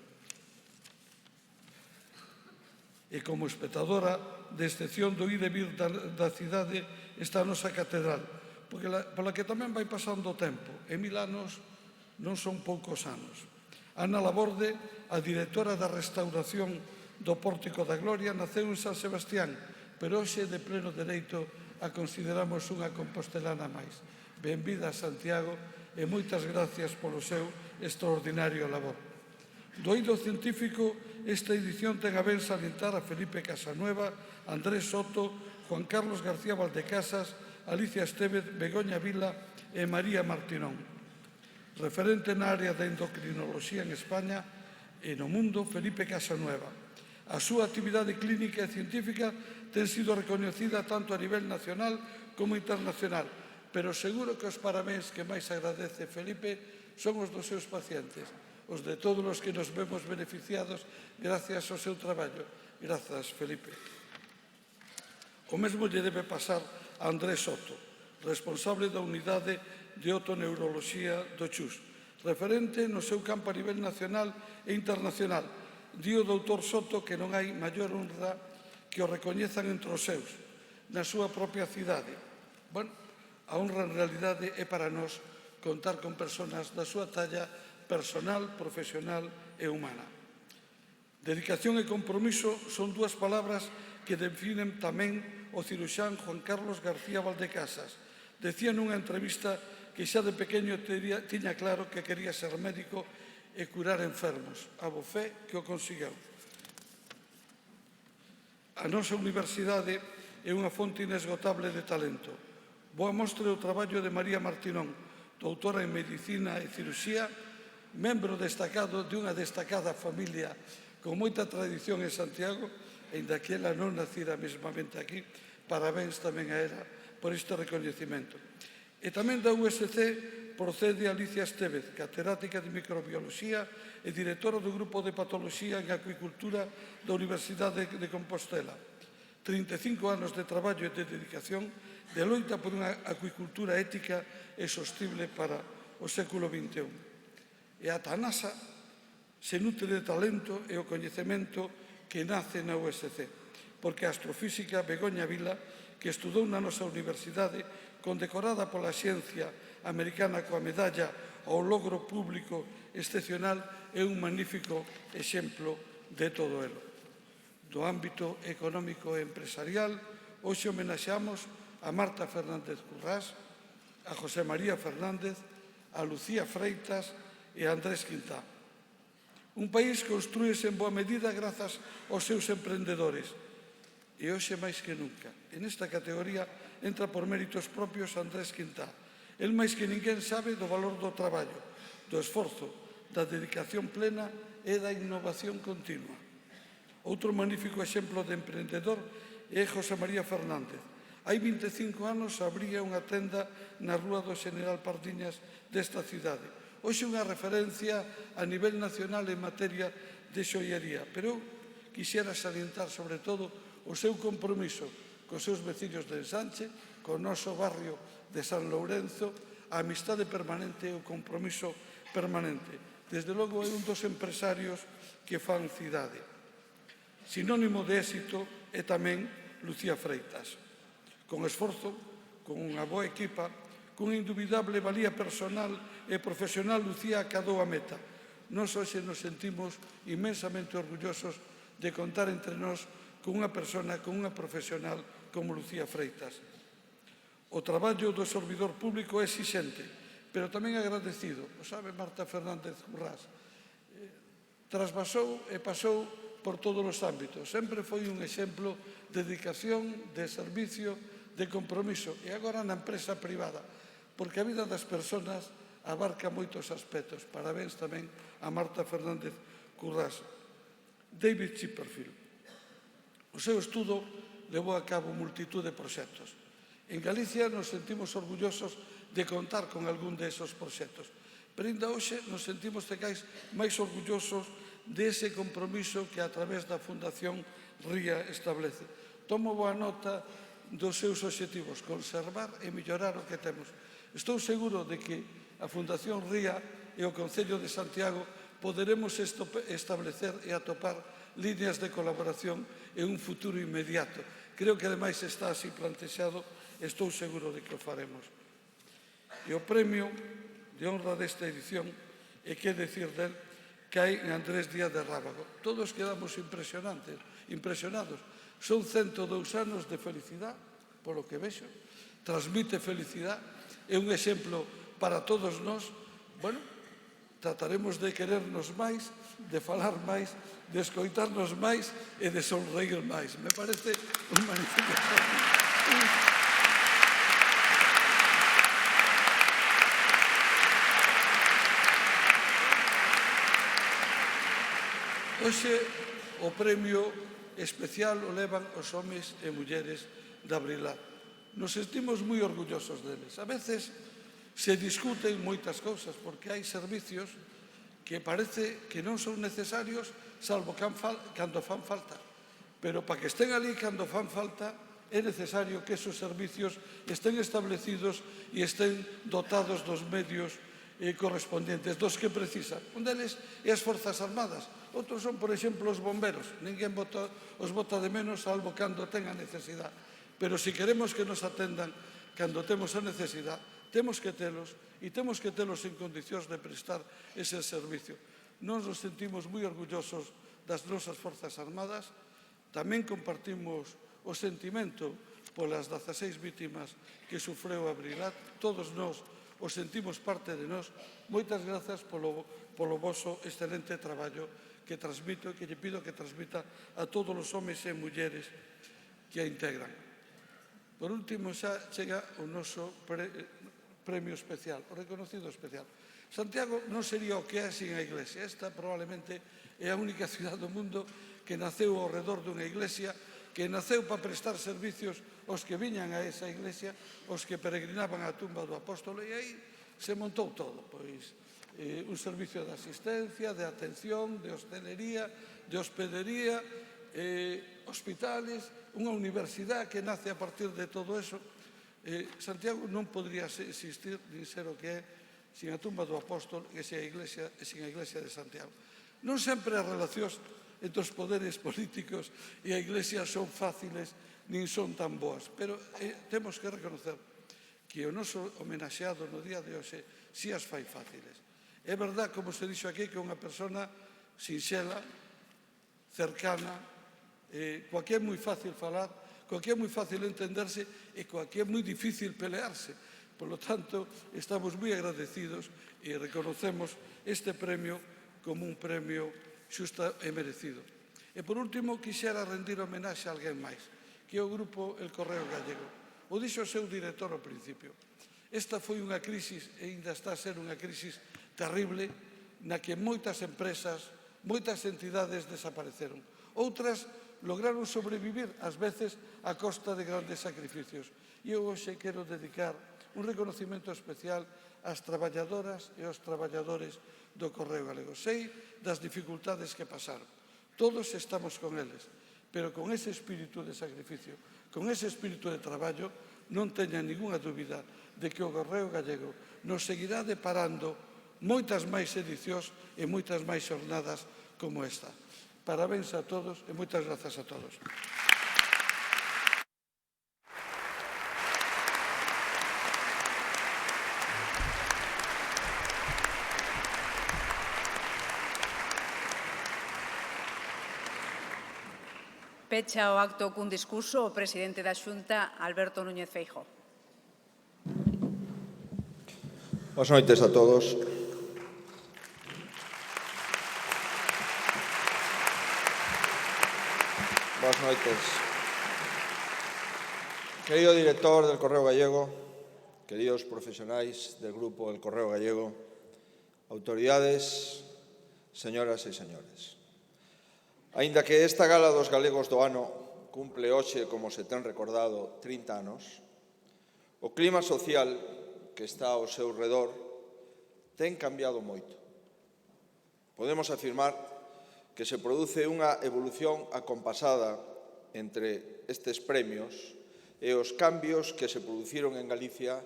E como espectadora de excepción do ir e vir da cidade está a nosa catedral, pola que tamén vai pasando o tempo, e 1000 anos non son poucos anos. Ana Laborde, a directora da restauración do Pórtico da Gloria, naceu en San Sebastián, pero hoxe de pleno dereito a consideramos unha compostelana máis. Benvida a Santiago e moitas gracias polo seu extraordinario labor. Do eido científico, esta edición ten a ben salientar a Felipe Casanueva, Andrés Soto, Juan Carlos García Valdecasas, Alicia Estévez, Begoña Vila e María Martinón. Referente na área da endocrinoloxía en España e no mundo, Felipe Casanueva. A súa actividade clínica e científica ten sido recoñecida tanto a nivel nacional como internacional, pero seguro que os parabéns que máis agradece Felipe son os dos seus pacientes, os de todos os que nos vemos beneficiados gracias ao seu traballo. Grazas, Felipe. O mesmo lle debe pasar a Andrés Soto, responsable da unidade de otoneuroloxía do CHUS, referente no seu campo a nivel nacional e internacional. Di o doutor Soto que non hai maior honra que o recoñezan entre os seus, na súa propia cidade. Bueno, a honra en realidade é para nós contar con persoas da súa talla personal, profesional e humana. Dedicación e compromiso son dúas palabras que definen tamén o ciruxán Juan Carlos García Valdecasas. Decía nunha entrevista que xa de pequeño tiña claro que quería ser médico e curar enfermos. A bo fe que o conseguiu. A nosa universidade é unha fonte inesgotable de talento. Boa mostra o traballo de María Martinón, doutora en Medicina e Ciruxía, membro destacado de unha destacada familia con moita tradición en Santiago, aínda que ela non nacira mesmamente aquí. Parabéns tamén a ela por este recoñecemento. E tamén da USC procede Alicia Estévez, catedrática de microbioloxía e directora do Grupo de Patoloxía en Acuicultura da Universidade de Compostela. 35 anos de traballo e de dedicación, de loita por unha acuicultura ética e sostible para o século XXI. E a TANASA se nutre de talento e o coñecemento que nace na USC, porque a astrofísica Begoña Vila, que estudou na nosa universidade, condecorada pola xencia americana coa medalla ao logro público excepcional, é un magnífico exemplo de todo elo. Do ámbito económico e empresarial, hoxe homenaxeamos a Marta Fernández Currás, a José María Fernández, a Lucía Freitas e a Andrés Quintá. Un país construíse en boa medida grazas aos seus emprendedores, e hoxe máis que nunca. En esta categoría entra por méritos propios Andrés Quintá. El máis que ninguén sabe do valor do traballo, do esforzo, da dedicación plena e da innovación continua. Outro magnífico exemplo de emprendedor é José María Fernández. Hai 25 anos abría unha tenda na rúa do Xeneral Pardiñas desta cidade. Hoxe unha referencia a nivel nacional en materia de xoiería, pero quixera salientar sobre todo o seu compromiso cos seus veciños de Ensanche, co noso barrio de San Lourenzo, a amistade permanente e o compromiso permanente. Desde logo é un dos empresarios que fan cidade. Sinónimo de éxito é tamén Lucía Freitas. Con esforzo, con unha boa equipa, con indubidable valía personal e profesional, Lucía acadou a meta. Nós hoxe nos sentimos inmensamente orgullosos de contar entre nós con unha persona, con unha profesional como Lucía Freitas. O traballo do servidor público é exixente, pero tamén agradecido. O sabe Marta Fernández Currás. Trasvasou e pasou por todos os ámbitos. Sempre foi un exemplo de dedicación, de servicio, de compromiso. E agora na empresa privada, porque a vida das persoas abarca moitos aspectos. Parabéns tamén a Marta Fernández Currás. David Chipperfield. O seu estudo levou a cabo multitud de proxectos. En Galicia nos sentimos orgullosos de contar con algún desos proxectos, pero ainda hoxe nos sentimos cegais máis orgullosos dese compromiso que a través da Fundación Ría establece. Tomo boa nota dos seus obxectivos, conservar e mellorar o que temos. Estou seguro de que a Fundación Ría e o Concello de Santiago poderemos establecer e atopar líneas de colaboración en un futuro inmediato. Creo que, ademais, está así plantexado e estou seguro de que o faremos. E o premio de honra desta edición, e que decir del, cae en Andrés Díaz de Rábago. Todos quedamos impresionados. Son 102 anos de felicidade, polo que vexo. Transmite felicidade. É un exemplo para todos nós. Bueno, trataremos de querernos máis, de falar máis, de escoitarnos máis e de sonreír máis. Me parece un magnífico exemplo. Hoxe o premio especial o levan os homes e mulleres de Abrilat. Nos sentimos moi orgullosos deles. A veces se discuten moitas cousas porque hai servicios que parece que non son necesarios salvo cando fan falta. Pero para que estén ali cando fan falta é necesario que esos servicios estén establecidos e estén dotados dos medios correspondientes, dos que precisan. Un deles é as Forzas Armadas. Outros son, por exemplo, os bomberos. Ninguén os bota de menos salvo cando ten a necesidade. Pero se queremos que nos atendan cando temos a necesidade, temos que telos e temos que telos en condicións de prestar ese servicio. Nos nos sentimos moi orgullosos das nosas Forzas Armadas. Tamén compartimos o sentimento polas 16 vítimas que sufreu Abrilat. Todos nós o sentimos parte de nós. Moitas grazas polo voso excelente traballo que transmito e que lle pido que transmita a todos os homes e mulleres que a integran. Por último, xa chega o noso premio especial, o reconocido especial. Santiago non sería o que é sin a Iglesia. Esta probablemente é a única cidade do mundo que naceu ao redor dunha iglesia, que naceu para prestar servicios aos que viñan a esa iglesia, aos que peregrinaban á tumba do apóstolo, e aí se montou todo, pois un servicio de asistencia, de atención, de hostelería, de hospedería, hospitales, unha universidade que nace a partir de todo eso. Santiago non podría existir nin ser o que é sin a tumba do apóstol e sin a Iglesia de Santiago. Non sempre as relacións entre os poderes políticos e a Iglesia son fáciles nin son tan boas, pero temos que reconocer que o noso homenaxeado no día de hoxe si as fai fáciles. É verdad, como se dixo aquí, que unha persona sinxela, cercana, coa que é moi fácil falar, coa que é moi fácil entenderse e coa que é moi difícil pelearse. Por lo tanto, estamos moi agradecidos e reconocemos este premio como un premio xusto e merecido. E, por último, quixera rendir homenaxe a alguén máis, que é o grupo El Correo Gallego. O dixo o seu director ao principio. Esta foi unha crisis, e ainda está a ser unha crisis terrible, na que moitas empresas, moitas entidades desapareceron. Outras lograron sobrevivir, ás veces, a costa de grandes sacrificios. E eu hoxe quero dedicar un reconocimento especial ás traballadoras e aos traballadores do Correo Galego. Sei das dificultades que pasaron. Todos estamos con eles, pero con ese espírito de sacrificio, con ese espírito de traballo, non teñan ninguna dúbida de que o Correo Gallego nos seguirá deparando moitas máis edicións e moitas máis xornadas como esta. Parabéns a todos e moitas grazas a todos. Pecha o acto cun discurso o presidente da Xunta, Alberto Núñez Feijóo. Boas noites a todos. Boas noites. Querido director del Correo Gallego, queridos profesionais del Grupo El Correo Gallego, autoridades, señoras e señores. Aínda que esta gala dos galegos do ano cumple hoxe, como se ten recordado, 30 anos, o clima social que está ao seu redor ten cambiado moito. Podemos afirmar que se produce unha evolución acompasada entre estes premios e os cambios que se produciron en Galicia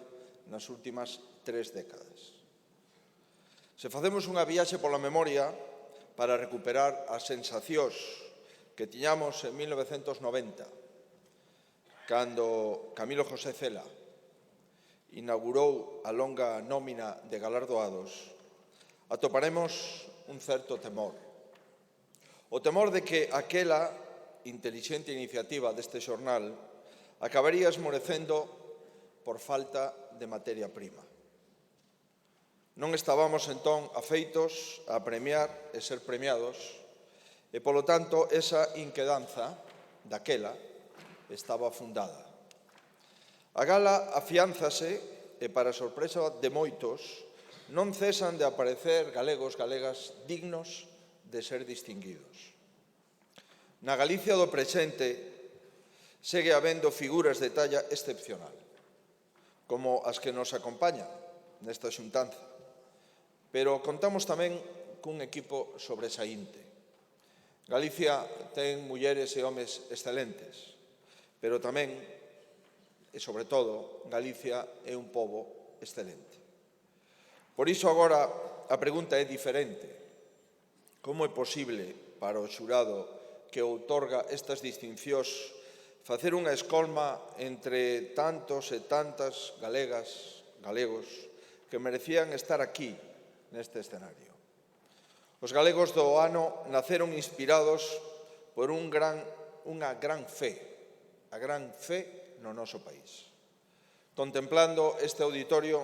nas últimas 3 décadas. Se facemos unha viaxe pola memoria para recuperar as sensacións que tiñamos en 1990, cando Camilo José Cela inaugurou a longa nómina de galardoados, atoparemos un certo temor. O temor de que aquela intelixente iniciativa deste xornal acabaría esmorecendo por falta de materia prima. Non estábamos, entón, afeitos a premiar e ser premiados e, polo tanto, esa inquedanza daquela estaba fundada. A gala afiánzase e, para sorpresa de moitos, non cesan de aparecer galegos, galegas dignos de ser distinguidos. Na Galicia do presente segue habendo figuras de talla excepcional, como as que nos acompañan nesta xuntanza. Pero contamos tamén cun equipo sobresaínte. Galicia ten mulleres e homes excelentes, pero tamén, e sobre todo, Galicia é un pobo excelente. Por iso agora a pregunta é diferente. Como é posible para o xurado que outorga estas distincións facer unha escolma entre tantos e tantas galegas, galegos, que merecían estar aquí, neste escenario? Os galegos do ano naceron inspirados por unha gran fe, a gran fe no noso país. Contemplando este auditorio,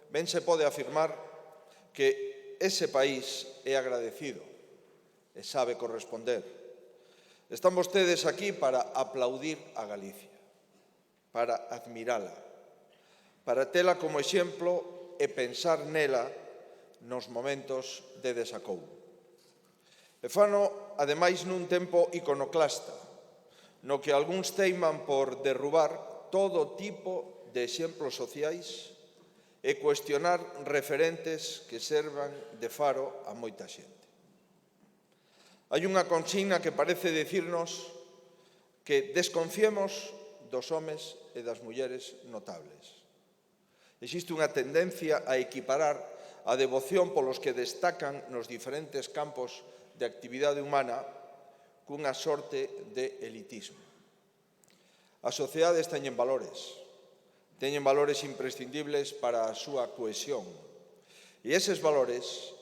ben se pode afirmar que ese país é agradecido e sabe corresponder. Están vostedes aquí para aplaudir a Galicia, para admirala, para tela como exemplo e pensar nela nos momentos de desacougo. E fano, ademais, nun tempo iconoclasta, no que algúns teiman por derrubar todo tipo de exemplos sociais e cuestionar referentes que servan de faro a moita xente. Hai unha consigna que parece dicirnos que desconfiemos dos homes e das mulleres notables. Existe unha tendencia a equiparar a devoción polos que destacan nos diferentes campos de actividade humana cunha sorte de elitismo. As sociedades teñen valores imprescindibles para a súa cohesión. E eses valores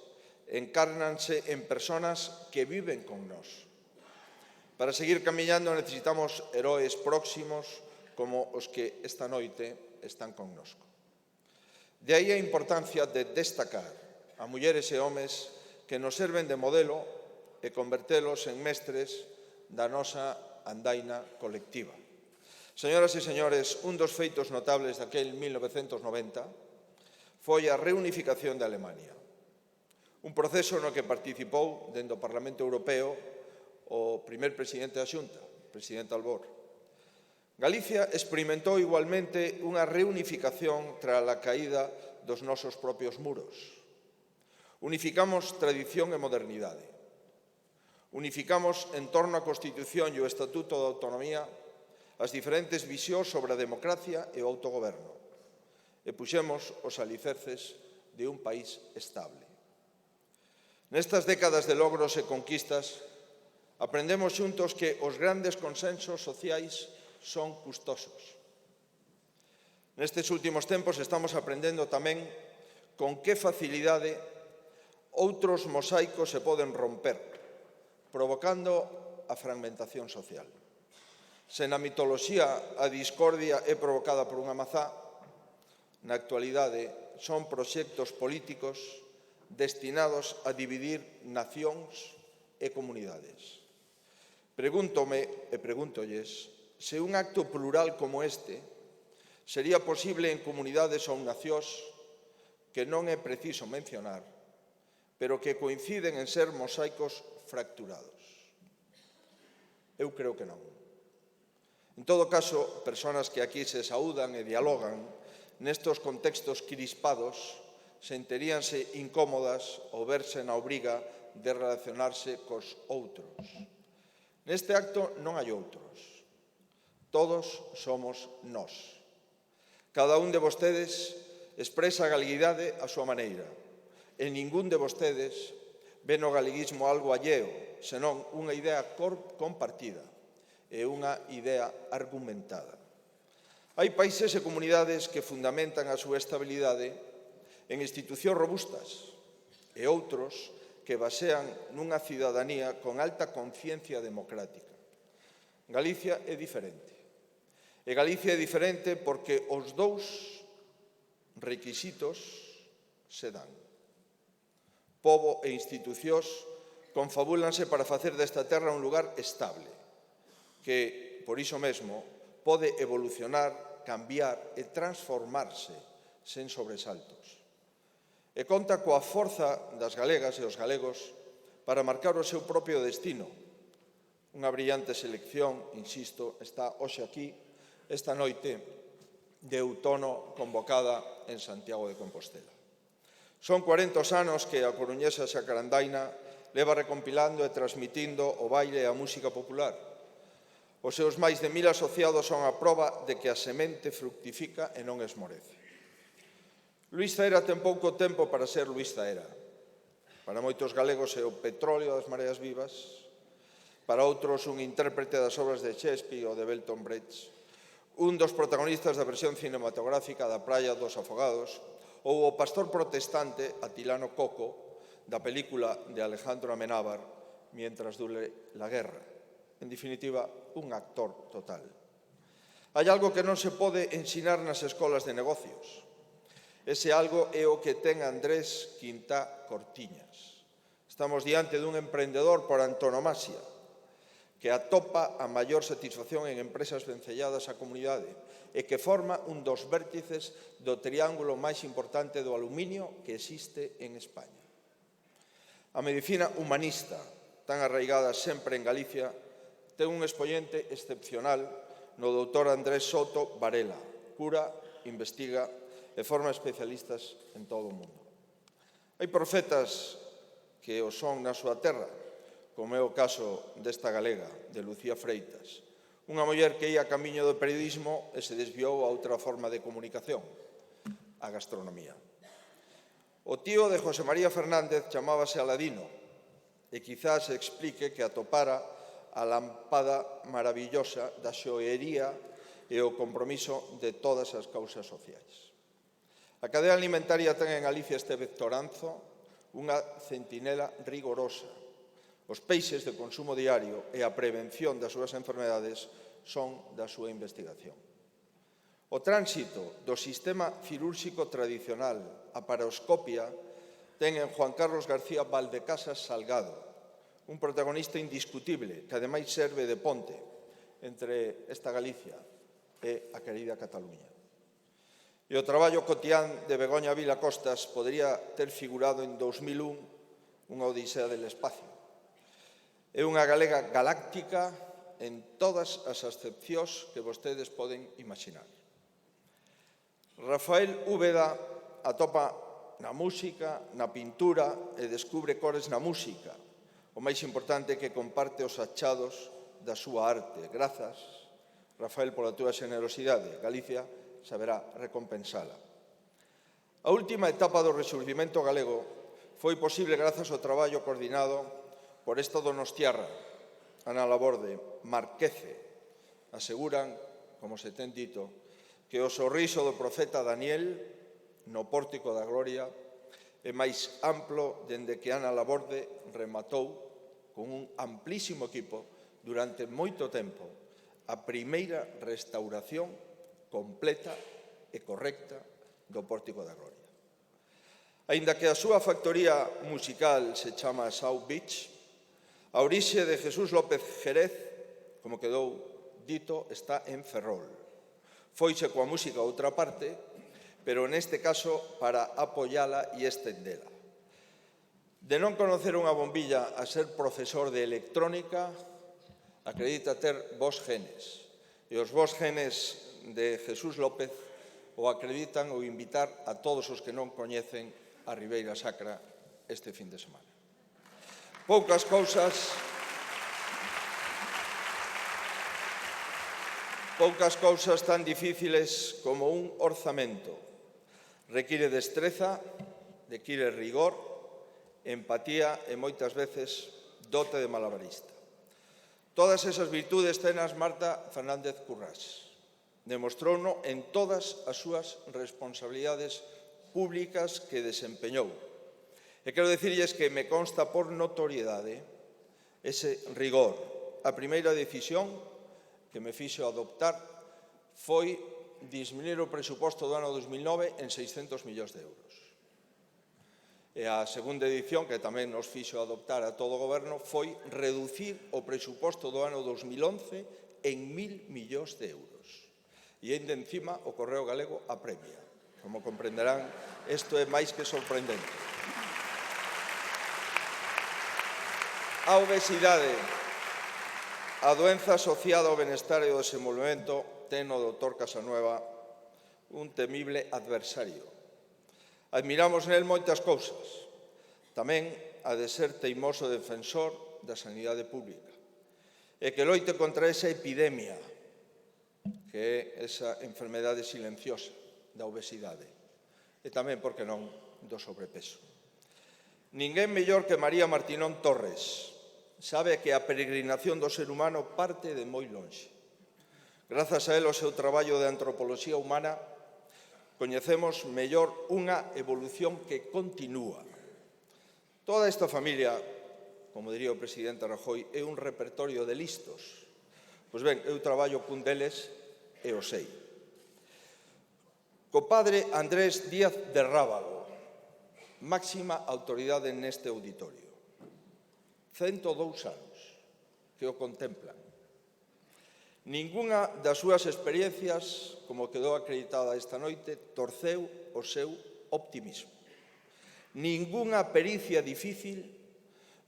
encárnanse en persoas que viven con nós. Para seguir camiñando necesitamos heróis próximos como os que esta noite están connosco. De aí a importancia de destacar a mulleres e homes que nos serven de modelo e convertelos en mestres da nosa andaina colectiva. Señoras e señores, un dos feitos notables daquel 1990 foi a reunificación de Alemania. Un proceso no que participou dentro do Parlamento Europeo o primer presidente da Xunta, o presidente Albor. Galicia experimentou igualmente unha reunificación tras a caída dos nosos propios muros. Unificamos tradición e modernidade. Unificamos en torno á Constitución e o Estatuto de Autonomía as diferentes visións sobre a democracia e o autogoberno e puxemos os alicerces de un país estable. Nestas décadas de logros e conquistas aprendemos xuntos que os grandes consensos sociais son custosos. Nestes últimos tempos estamos aprendendo tamén con que facilidade outros mosaicos se poden romper, provocando a fragmentación social. Se na mitoloxía a discordia é provocada por unha mazá, na actualidade son proxectos políticos destinados a dividir nacións e comunidades. Pregúntome e pregúntolles se un acto plural como este sería posible en comunidades ou nacións que non é preciso mencionar, pero que coinciden en ser mosaicos fracturados. Eu creo que non. En todo caso, persoas que aquí se saúdan e dialogan nestos contextos crispados sentiríanse incómodas ao verse na obriga de relacionarse cos outros. Neste acto non hai outros. Todos somos nós. Cada un de vostedes expresa a galeguidade a súa maneira. E ningún de vostedes ve no galeguismo algo alleo, senón unha idea compartida e unha idea argumentada. Hai países e comunidades que fundamentan a súa estabilidade en institucións robustas e outros que basean nunha cidadanía con alta conciencia democrática. Galicia é diferente. E Galicia é diferente porque os dous requisitos se dan. Pobo e institucións confabúlanse para facer desta terra un lugar estable, que, por iso mesmo, pode evolucionar, cambiar e transformarse sen sobresaltos. E conta coa forza das galegas e os galegos para marcar o seu propio destino. Unha brillante selección, insisto, está hoxe aquí, esta noite de outono convocada en Santiago de Compostela. Son 40 anos que a coruñesa Xacarandaina leva recompilando e transmitindo o baile e a música popular. Os seus máis de 1000 asociados son a proba de que a semente fructifica e non esmorece. Luís Zaera ten pouco tempo para ser Luís Zaera. Para moitos galegos é o petróleo das mareas vivas, para outros un intérprete das obras de Shakespeare ou de Bertolt Brecht, un dos protagonistas da versión cinematográfica da Praia dos Afogados, ou o pastor protestante Atilano Coco da película de Alejandro Amenábar Mientras dure la guerra. En definitiva, un actor total. Hai algo que non se pode ensinar nas escolas de negocios. Ese algo é o que ten Andrés Quintá Cortiñas. Estamos diante dun emprendedor por antonomasia que atopa a maior satisfacción en empresas vencelladas á comunidade e que forma un dos vértices do triángulo máis importante do aluminio que existe en España. A medicina humanista, tan arraigada sempre en Galicia, ten un expoñente excepcional no doutor Andrés Soto Varela. Cura, investiga e forma especialistas en todo o mundo. Hai profetas que o son na súa terra, como é o caso desta galega, de Lucía Freitas, unha muller que ia camiño do periodismo e se desviou a outra forma de comunicación. a gastronomía. O tío de José María Fernández chamábase Aladino e quizás explique que atopara a lampada maravillosa da xoería e o compromiso de todas as causas sociais. A cadea alimentaria ten en Galicia este vectoranzo unha centinela rigorosa. Os peixes de consumo diario e a prevención das súas enfermedades son da súa investigación. O tránsito do sistema cirúrxico tradicional a paroscopia ten en Juan Carlos García Valdecasas Salgado, un protagonista indiscutible que ademais serve de ponte entre esta Galicia e a querida Cataluña. E o traballo cotián de Begoña Vila Costas podría ter figurado en 2001 unha odisea del espacio. É unha galega galáctica en todas as acepcións que vostedes poden imaginar. Rafael Úbeda atopa na música, na pintura e descubre cores na música. O máis importante é que comparte os achados da súa arte. Grazas, Rafael, pola túa generosidade. Galicia saberá recompensala. A última etapa do resurgimento galego foi posible grazas ao traballo coordinado por esta donostiarra, Ana Laborde, Marquece. Aseguran, como se ten dito, que o sorriso do profeta Daniel no Pórtico da Gloria é máis amplo dende que Ana Laborde rematou con un amplísimo equipo durante moito tempo a primeira restauración completa e correcta do Pórtico da Gloria. Aínda que a súa factoría musical se chama South Beach, a orixe de Jesús López Jerez, como quedou dito, está en Ferrol. Foise coa música a outra parte, pero neste caso para apoiala e estendela. De non conocer unha bombilla a ser profesor de electrónica, acredita ter bons genes. E os bons genes de Jesús López o acreditan ou invitar a todos os que non coñecen a Ribeira Sacra este fin de semana. Poucas cousas tan difíciles como un orzamento. Require destreza, require rigor, empatía e moitas veces dote de malabarista. Todas esas virtudes tenas Marta Fernández Currás. Demostrouno en todas as súas responsabilidades públicas que desempeñou. E quero dicirlles que me consta por notoriedade ese rigor. A primeira decisión que me fixo adoptar foi disminuir o presuposto do ano 2009 en 600 millóns de euros. E a segunda edición, que tamén nos fixo adoptar a todo o goberno, foi reducir o presuposto do ano 2011 en 1.000 millóns de euros. E ainda encima o Correo Galego apremia. Como comprenderán, isto é máis que sorprendente. A obesidade, a doenza asociada ao benestar e ao desenvolvemento, ten o doutor Casanueva un temible adversario. Admiramos nel moitas cousas, tamén a de ser teimoso defensor da sanidade pública, e que loite contra esa epidemia, que é esa enfermedade silenciosa da obesidade, e tamén, por que non, do sobrepeso. Ninguén mellor que María Martinón Torres sabe que a peregrinación do ser humano parte de moi lonxe. Grazas a él, o seu traballo de antropoloxía humana, coñecemos mellor unha evolución que continúa. Toda esta familia, como diría o presidente Rajoy, é un repertorio de listos. Pois ben, eu traballo cun deles e o sei. Co padre Andrés Díaz de Rábago, máxima autoridade neste auditorio. 102 anos que o contemplan. Ningunha das súas experiencias, como quedou acreditada esta noite, torceu o seu optimismo. Ningunha pericia difícil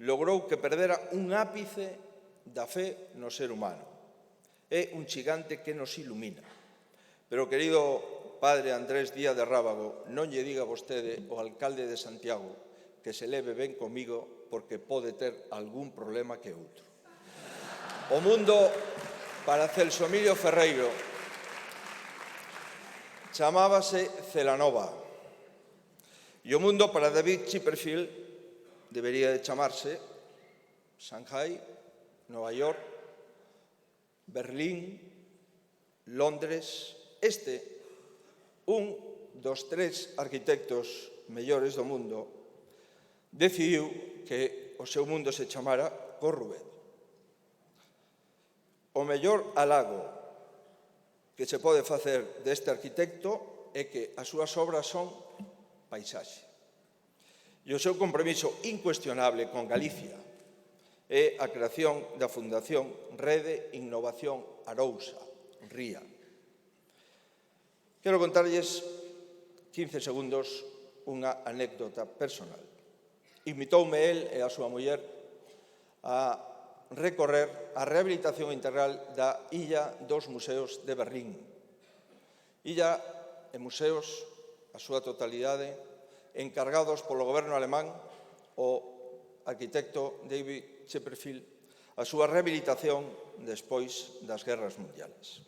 logrou que perdera un ápice da fe no ser humano. É un xigante que nos ilumina. Pero, querido padre Andrés Díaz de Rábago, non lle diga vostede ao alcalde de Santiago que se leve ben comigo porque pode ter algún problema que outro. O mundo, para Celso Emilio Ferreiro, chamábase Celanova. E o mundo para David Chipperfield debería de chamarse Shanghai, Nova York, Berlín, Londres. Un dos 3 arquitectos mellores do mundo, decidiu que o seu mundo se chamara Corrubedo. O mellor halago que se pode facer deste arquitecto é que as súas obras son paisaxe. E o seu compromiso incuestionable con Galicia é a creación da Fundación Rede Innovación Arousa, RIA. Quero contarlles 15 segundos unha anécdota personal. Invitoume el e a súa muller a recorrer a rehabilitación integral da Illa dos Museos de Berlín. Illa e museos, a súa totalidade, encargados polo goberno alemán, o arquitecto David Chipperfield, a súa rehabilitación despois das guerras mundiales.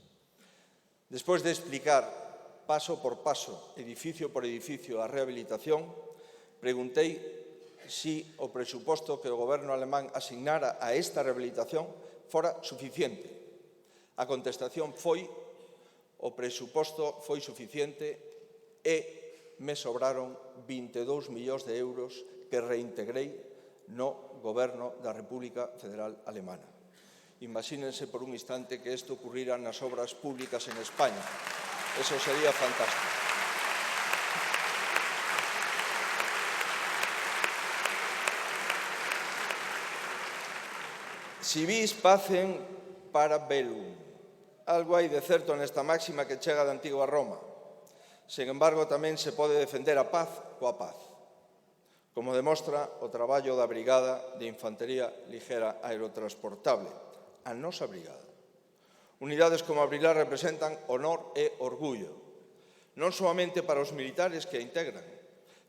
Despois de explicar paso por paso, edificio por edificio, a rehabilitación, preguntei si o presuposto que o goberno alemán asignara a esta rehabilitación fora suficiente. A contestación foi: o presuposto foi suficiente e me sobraron 22 millóns de euros que reintegrei no goberno da República Federal Alemana. Imagínense por un instante que isto ocurrira nas obras públicas en España. Eso sería fantástico. Si vis pacem para bellum. Algo hai de certo nesta máxima que chega da antiga Roma. Sen embargo, tamén se pode defender a paz coa paz, como demostra o traballo da Brigada de Infantería Ligera Aerotransportable, a nosa brigada. Unidades como a Brilar representan honor e orgullo, non soamente para os militares que a integran,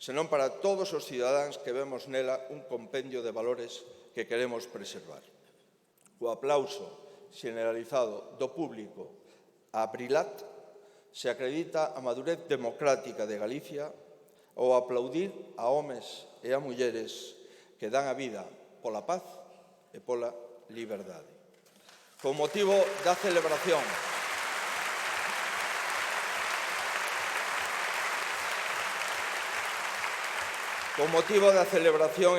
senón para todos os cidadáns que vemos nela un compendio de valores que queremos preservar. O aplauso generalizado do público a Brilat se acredita a madurez democrática de Galicia ao aplaudir a homes e a mulleres que dan a vida pola paz e pola liberdade. Con motivo da celebración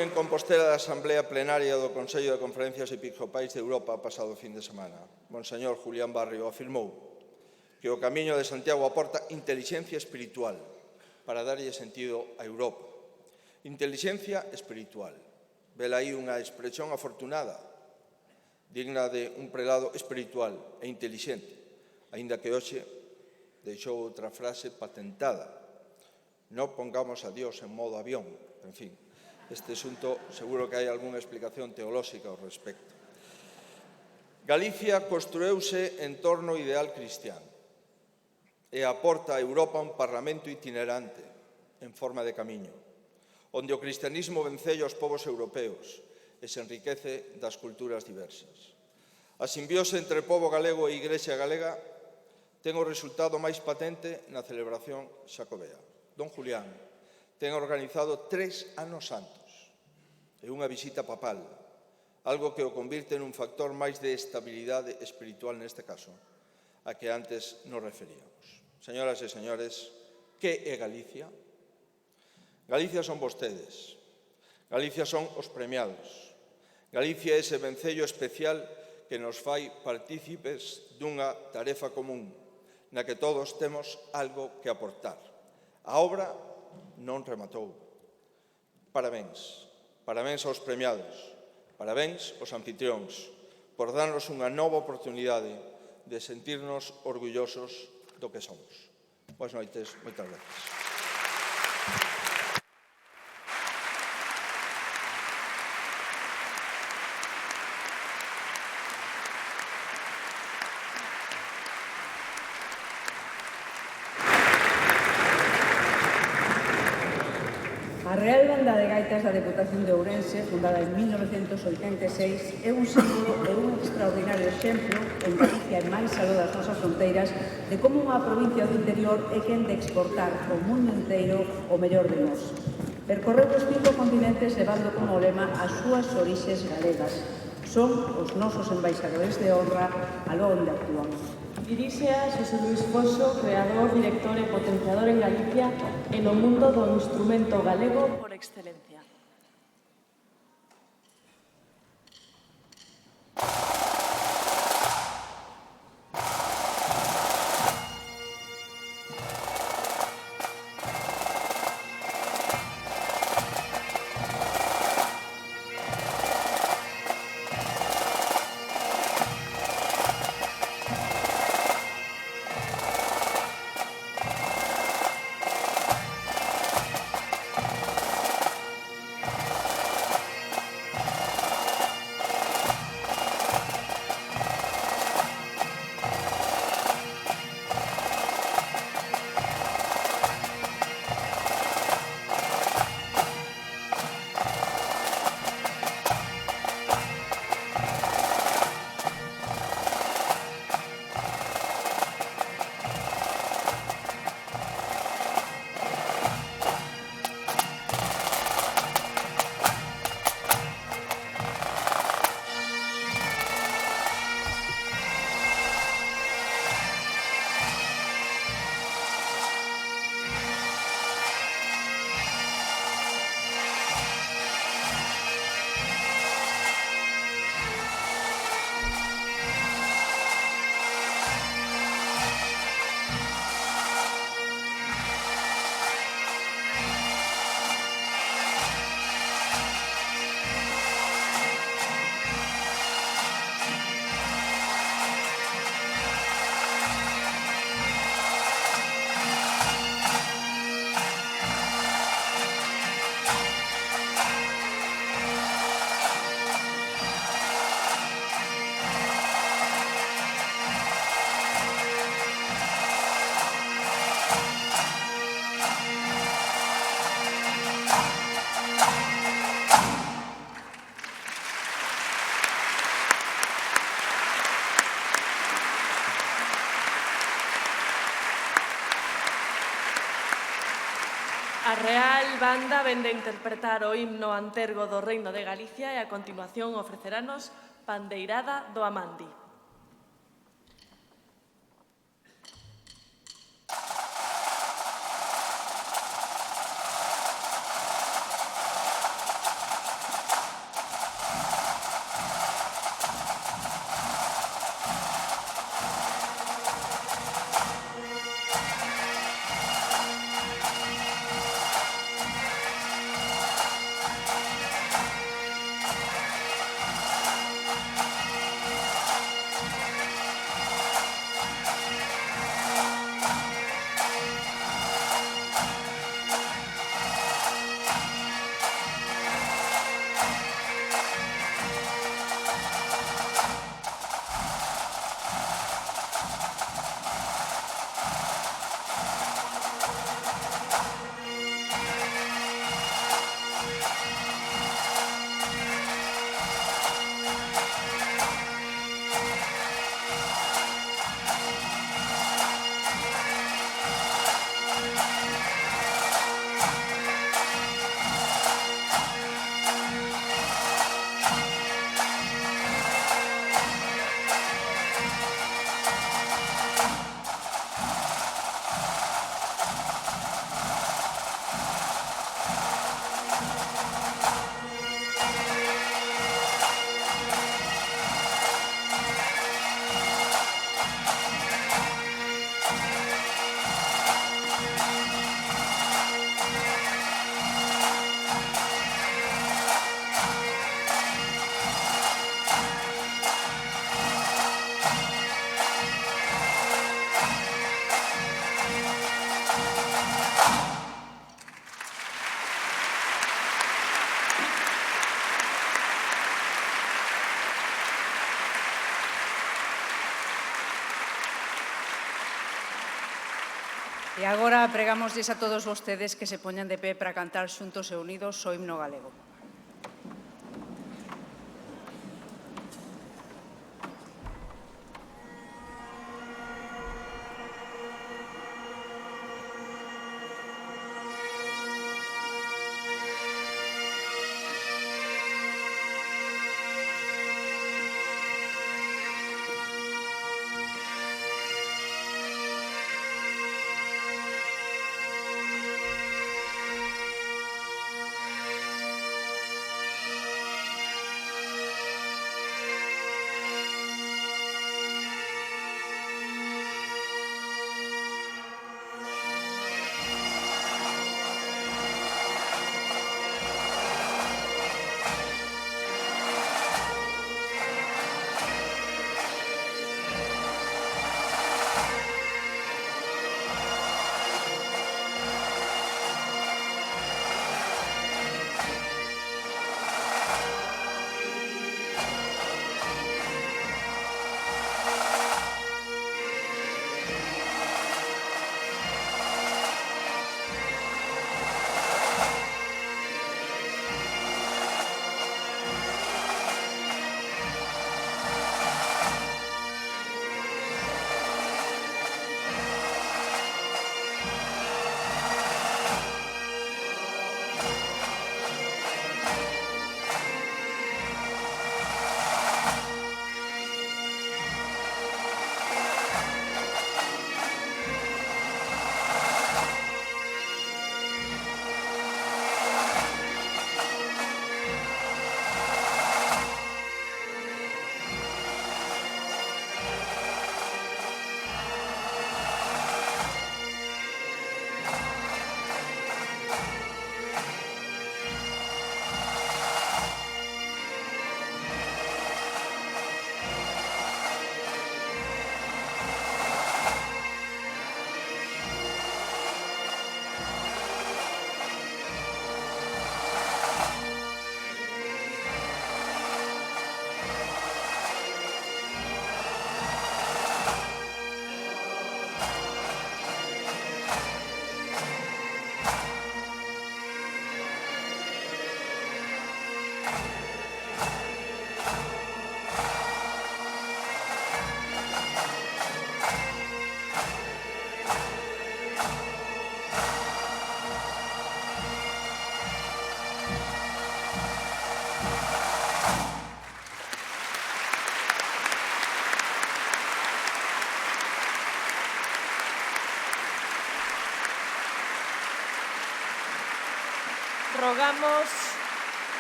en Compostela da Asamblea Plenaria do Consello de Conferencias Episcopais de Europa pasado fin de semana, Monseñor Julián Barrio afirmou que o Camiño de Santiago aporta intelixencia espiritual para darlle sentido a Europa. Intelixencia espiritual. Vela aí unha expresión afortunada, digna de un prelado espiritual e intelixente, aínda que hoxe deixou outra frase patentada: non pongamos a Dios en modo avión. En fin, este asunto seguro que hai algunha explicación teolóxica ao respecto. Galicia construeuse en torno ao ideal cristiano e aporta a Europa un parlamento itinerante en forma de camiño, onde o cristianismo vencelle aos povos europeos e se enriquece das culturas diversas. A simbiose entre pobo galego e Igrexa galega ten o resultado máis patente na celebración xacobea. Don Julián ten organizado 3 anos santos e unha visita papal, algo que o convirte nun factor máis de estabilidade espiritual neste caso, a que antes nos referíamos. Señoras e señores, que é Galicia? Galicia son vostedes. Galicia son os premiados. Galicia é ese vencello especial que nos fai partícipes dunha tarefa común na que todos temos algo que aportar. A obra non rematou. Parabéns. Parabéns aos premiados. Parabéns aos anfitrións por darnos unha nova oportunidade de sentirnos orgullosos do que somos. Boas noites, moitas gracias. Real Banda de Gaitas da Deputación de Ourense, fundada en 1986, é un símbolo e un extraordinario exemplo en Galicia e máis aló das nosas fronteiras de como unha provincia do interior é quen de exportar ao mundo inteiro o mellor de nós. Percorreu os 5 continentes levando como lema as súas orixes galegas. Son os nosos embaixadores de honra aló onde actúan. Dirixe a Xosé Luis Foxo, creador, director e potenciador en Galicia e no mundo do instrumento galego por excelencia. A Real Banda vende a interpretar o himno antergo do Reino de Galicia e a continuación ofreceranos Pandeirada do Amandi. E agora pregámosles a todos vostedes que se poñan de pé para cantar xuntos e unidos o himno galego.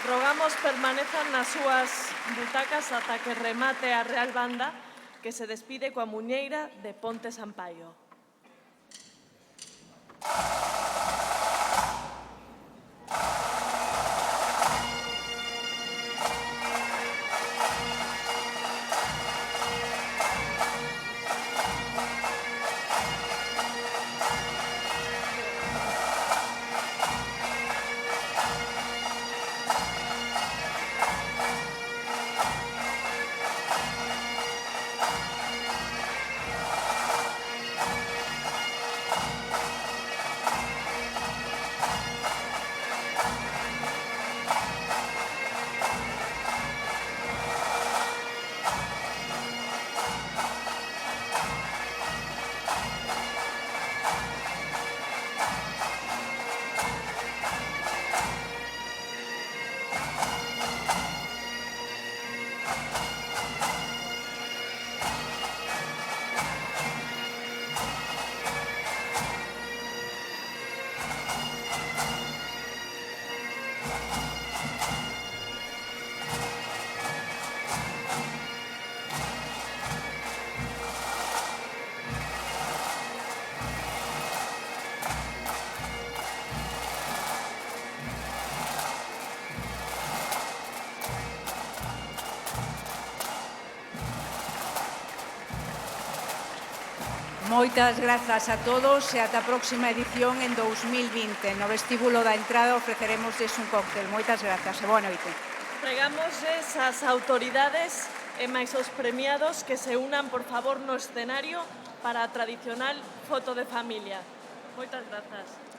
Rogamos permanezan nas súas butacas ata que remate a Real Banda, que se despide coa muñeira de Ponte Sampaio. Moitas grazas a todos e ata a próxima edición en 2020. No vestíbulo da entrada ofreceremosles un cóctel. Moitas grazas e boa noite. Pregámosles ás autoridades e máis aos premiados que se unan, por favor, no escenario para a tradicional foto de familia. Moitas grazas.